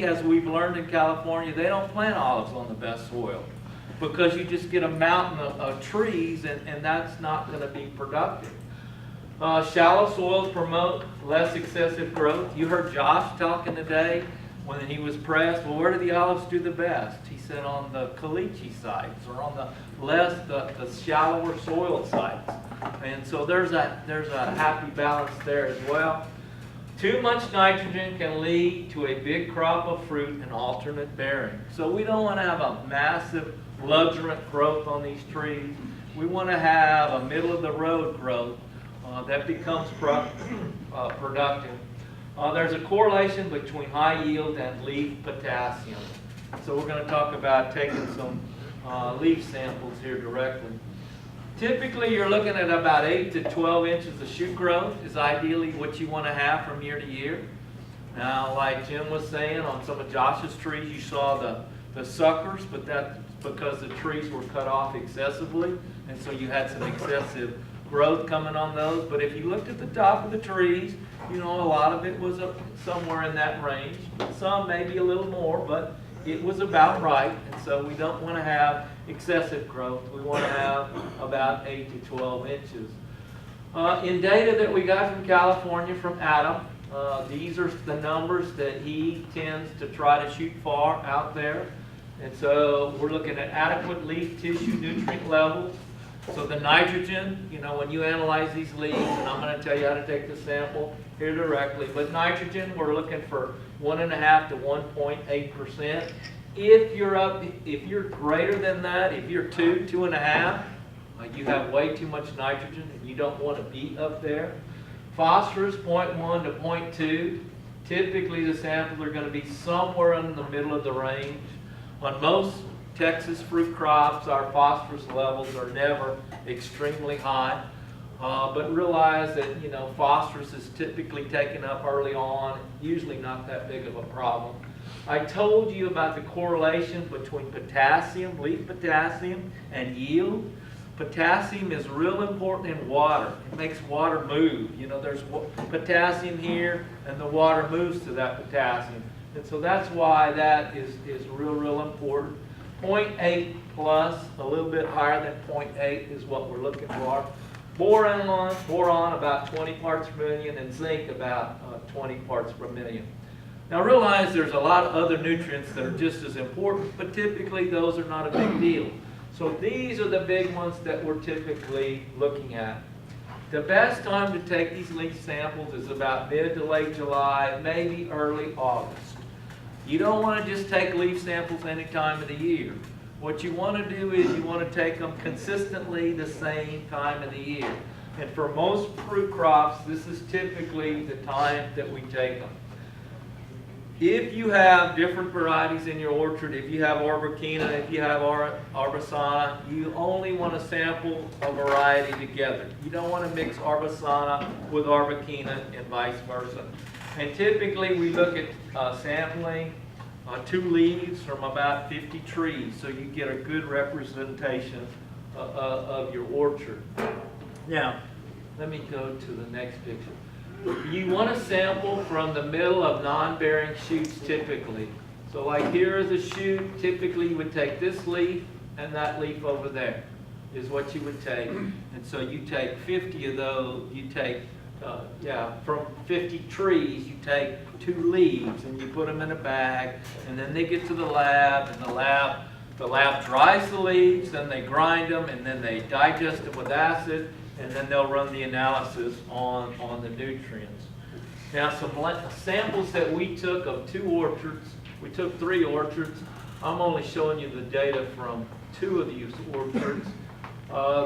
Speaker 14: as we've learned in California, they don't plant olives on the best soil because you just get a mountain of trees and that's not going to be productive. Shallow soils promote less excessive growth. You heard Josh talking today when he was pressed. Well, where do the olives do the best? He said on the caliche sites or on the shallower soil sites. And so there's a happy balance there as well. Too much nitrogen can lead to a big crop of fruit and alternate bearing. So we don't want to have a massive luxuriant growth on these trees. We want to have a middle of the road growth that becomes productive. There's a correlation between high yield and leaf potassium. So we're going to talk about taking some leaf samples here directly. Typically, you're looking at about 8 to 12 inches of shoot growth is ideally what you want to have from year to year. Now, like Jim was saying, on some of Josh's trees, you saw the suckers, but that's because the trees were cut off excessively, and so you had some excessive growth coming on those. But if you looked at the top of the trees, you know, a lot of it was somewhere in that range. Some maybe a little more, but it was about right. And so we don't want to have excessive growth. We want to have about 8 to 12 inches. In data that we got from California from Adam, these are the numbers that he tends to try to shoot for out there. And so we're looking at adequate leaf tissue nutrient levels. So the nitrogen, you know, when you analyze these leaves, and I'm going to tell you how to take the sample here directly, but nitrogen, we're looking for 1.5 to 1.8%. If you're greater than that, if you're 2.5, you have way too much nitrogen and you don't want to be up there. Phosphorus, 0.1 to 0.2. Typically the samples are going to be somewhere in the middle of the range. On most Texas fruit crops, our phosphorus levels are never extremely high. But realize that, you know, phosphorus is typically taken up early on, usually not that big of a problem. I told you about the correlation between potassium, leaf potassium, and yield. Potassium is real important in water. It makes water move. You know, there's potassium here, and the water moves to that potassium. And so that's why that is real important. 0.8 plus, a little bit higher than 0.8 is what we're looking for. Boron about 20 parts per million, and zinc about 20 parts per million. Now realize there's a lot of other nutrients that are just as important, but typically those are not a big deal. So these are the big ones that we're typically looking at. The best time to take these leaf samples is about mid to late July, maybe early August. You don't want to just take leaf samples any time of the year. What you want to do is you want to take them consistently the same time of the year. And for most fruit crops, this is typically the time that we take them. If you have different varieties in your orchard, if you have Arborquina, if you have Arbusana, you only want to sample a variety together. You don't want to mix Arbusana with Arborquina and vice versa. And typically we look at sampling 2 leaves from about 50 trees, so you get a good representation of your orchard. Now, let me go to the next picture. You want to sample from the middle of non-bearing shoots typically. So like here is a shoot, typically you would take this leaf and that leaf over there is what you would take. And so you take 50 of those, you take, from 50 trees, you take 2 leaves and you put them in a bag, and then they get to the lab, and the lab dries the leaves, then they grind them, and then they digest them with acid, and then they'll run the analysis on the nutrients. Now some samples that we took of 2 orchards, we took 3 orchards. I'm only showing you the data from 2 of these orchards.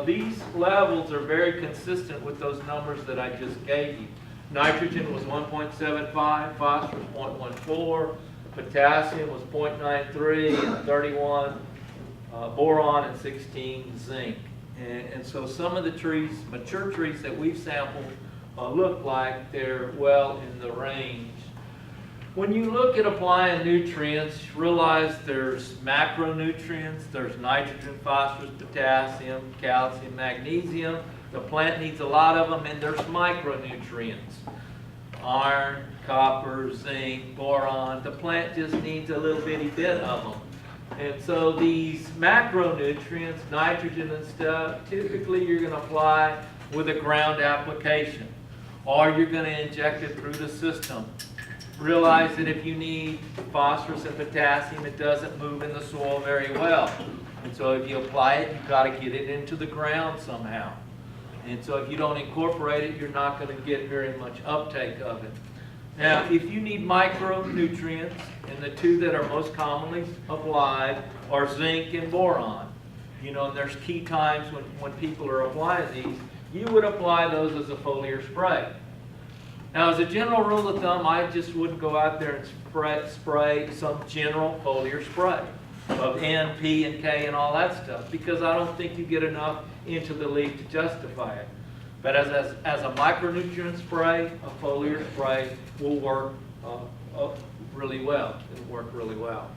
Speaker 14: These levels are very consistent with those numbers that I just gave you. Nitrogen was 1.75, phosphorus 0.14, potassium was 0.93, and 31 boron, and 16 zinc. And so some of the trees, mature trees that we've sampled, look like they're well in the range. When you look at applying nutrients, realize there's macronutrients, there's nitrogen, phosphorus, potassium, calcium, magnesium. The plant needs a lot of them, and there's micronutrients. Iron, copper, zinc, boron. The plant just needs a little bitty bit of them. And so these macronutrients, nitrogen and stuff, typically you're going to apply with a ground application, or you're going to inject it through the system. Realize that if you need phosphorus and potassium, it doesn't move in the soil very well. And so if you apply it, you've got to get it into the ground somehow. And so if you don't incorporate it, you're not going to get very much uptake of it. Now, if you need micronutrients, and the two that are most commonly applied are zinc and boron. You know, and there's key times when people are applying these, you would apply those as a foliar spray. Now, as a general rule of thumb, I just wouldn't go out there and spray some general foliar spray of N, P, and K and all that stuff, because I don't think you get enough into the leaf to justify it. But as a micronutrient spray, a foliar spray will work really well. It'll work really well.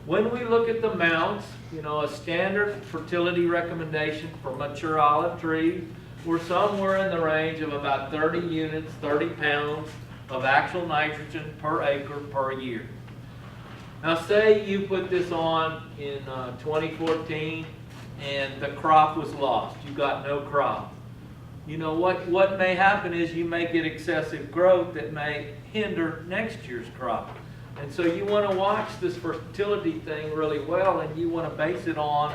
Speaker 14: When we look at the mounts, you know, a standard fertility recommendation for mature olive trees, we're somewhere in the range of about 30 units, 30 pounds of actual nitrogen per acre per year. Now say you put this on in 2014 and the crop was lost. You got no crop. You know, what may happen is you may get excessive growth that may hinder next year's crop. And so you want to watch this fertility thing really well, and you want to base it on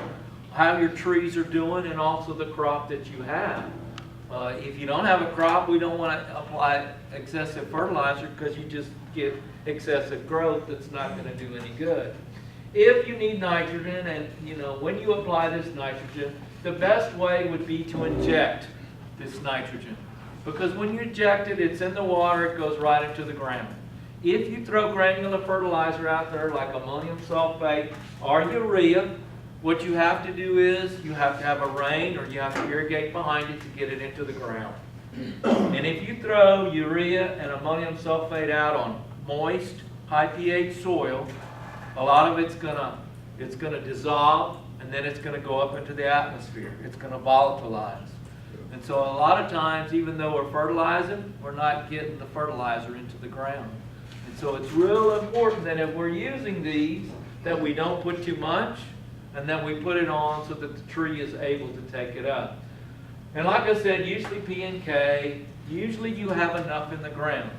Speaker 14: how your trees are doing and also the crop that you have. If you don't have a crop, we don't want to apply excessive fertilizer because you just get excessive growth that's not going to do any good. If you need nitrogen, and you know, when you apply this nitrogen, the best way would be to inject this nitrogen. Because when you inject it, it's in the water, it goes right into the ground. If you throw granular fertilizer out there like ammonium sulfate or urea, what you have to do is you have to have a rain or you have to irrigate behind it to get it into the ground. And if you throw urea and ammonium sulfate out on moist, high pH soil, a lot of it's gonna dissolve, and then it's gonna go up into the atmosphere. It's gonna volatilize. And so a lot of times, even though we're fertilizing, we're not getting the fertilizer into the ground. And so it's real important that if we're using these, that we don't put too much, and then we put it on so that the tree is able to take it up. And like I said, usually P and K, usually you have enough in the ground.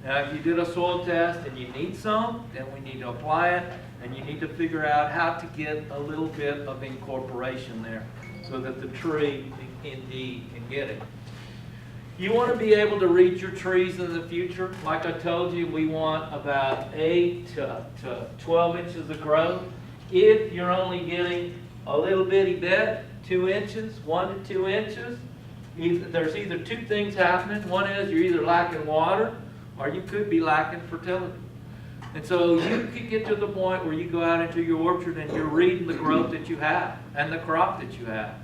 Speaker 14: Now if you did a soil test and you need some, then we need to apply it, and you need to figure out how to get a little bit of incorporation there so that the tree indeed can get it. You want to be able to reach your trees in the future. Like I told you, we want about 8 to 12 inches of growth. If you're only getting a little bitty bit, 2 inches, 1 to 2 inches, there's either two things happening. One is you're either lacking water or you could be lacking fertility. And so you could get to the point where you go out into your orchard and you're reading the growth that you have and the crop that you have.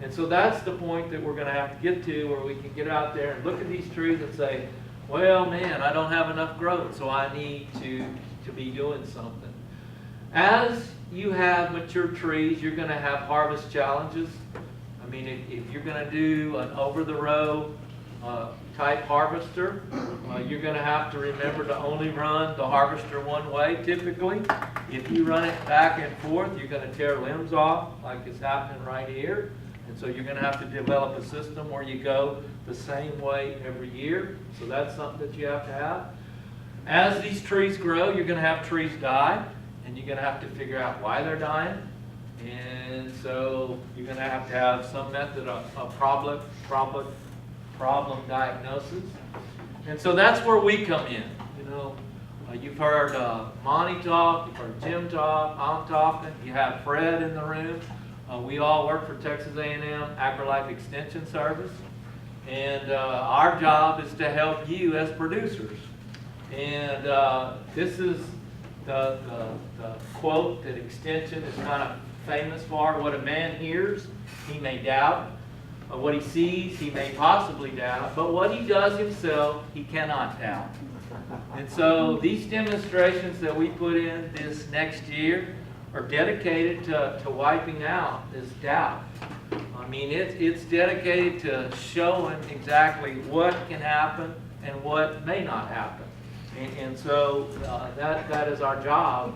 Speaker 14: And so that's the point that we're going to have to get to, where we can get out there and look at these trees and say, well, man, I don't have enough growth, so I need to be doing something. As you have mature trees, you're going to have harvest challenges. I mean, if you're going to do an over-the-row type harvester, you're going to have to remember to only run the harvester one way typically. If you run it back and forth, you're going to tear limbs off like it's happening right here. And so you're going to have to develop a system where you go the same way every year. So that's something that you have to have. As these trees grow, you're going to have trees die, and you're going to have to figure out why they're dying. And so you're going to have some method of problem diagnosis. And so that's where we come in. You know, you've heard Monte talk, you've heard Jim talk, I'm talking, you have Fred in the room. We all work for Texas A&M AgriLife Extension Service, and our job is to help you as producers. And this is the quote that Extension is kind of famous for. What a man hears, he may doubt. What he sees, he may possibly doubt. But what he does himself, he cannot doubt. And so these demonstrations that we put in this next year are dedicated to wiping out this doubt. I mean, it's dedicated to showing exactly what can happen and what may not happen. And so that is our job.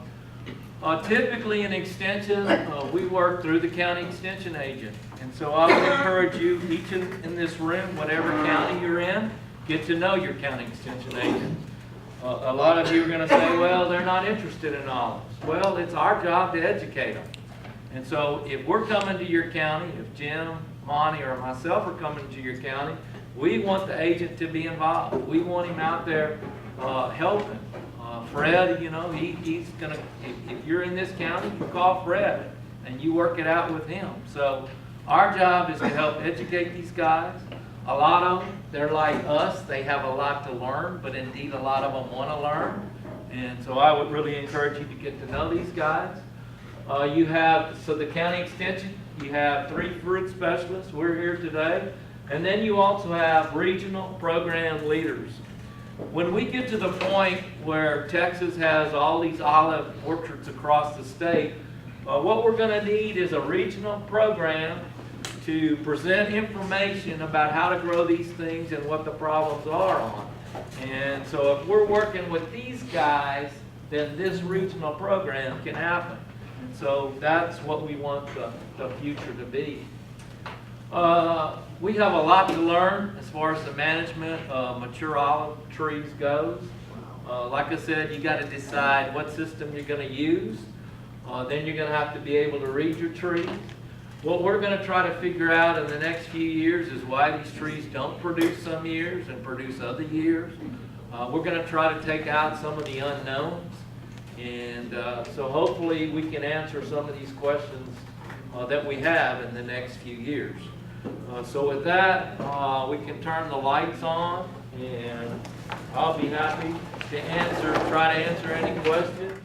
Speaker 14: Typically in extension, we work through the county extension agent. And so I would encourage you, each in this room, whatever county you're in, get to know your county extension agent. A lot of you are going to say, well, they're not interested in olives. Well, it's our job to educate them. And so if we're coming to your county, if Jim, Monte, or myself are coming to your county, we want the agent to be involved. We want him out there helping. Fred, you know, he's going to, if you're in this county, you call Fred and you work it out with him. So our job is to help educate these guys. A lot of them, they're like us. They have a lot to learn, but indeed a lot of them want to learn. And so I would really encourage you to get to know these guys. So the county extension, you have 3 fruit specialists. We're here today. And then you also have regional program leaders. When we get to the point where Texas has all these olive orchards across the state, what we're going to need is a regional program to present information about how to grow these things and what the problems are on. And so if we're working with these guys, then this regional program can happen. And so that's what we want the future to be. We have a lot to learn as far as the management of mature olive trees goes. Like I said, you got to decide what system you're going to use. Then you're going to have to be able to read your trees. What we're going to try to figure out in the next few years is why these trees don't produce some years and produce other years. We're going to try to take out some of the unknowns. And so hopefully we can answer some of these questions that we have in the next few years. So with that, we can turn the lights on, and I'll be happy to try to answer any questions.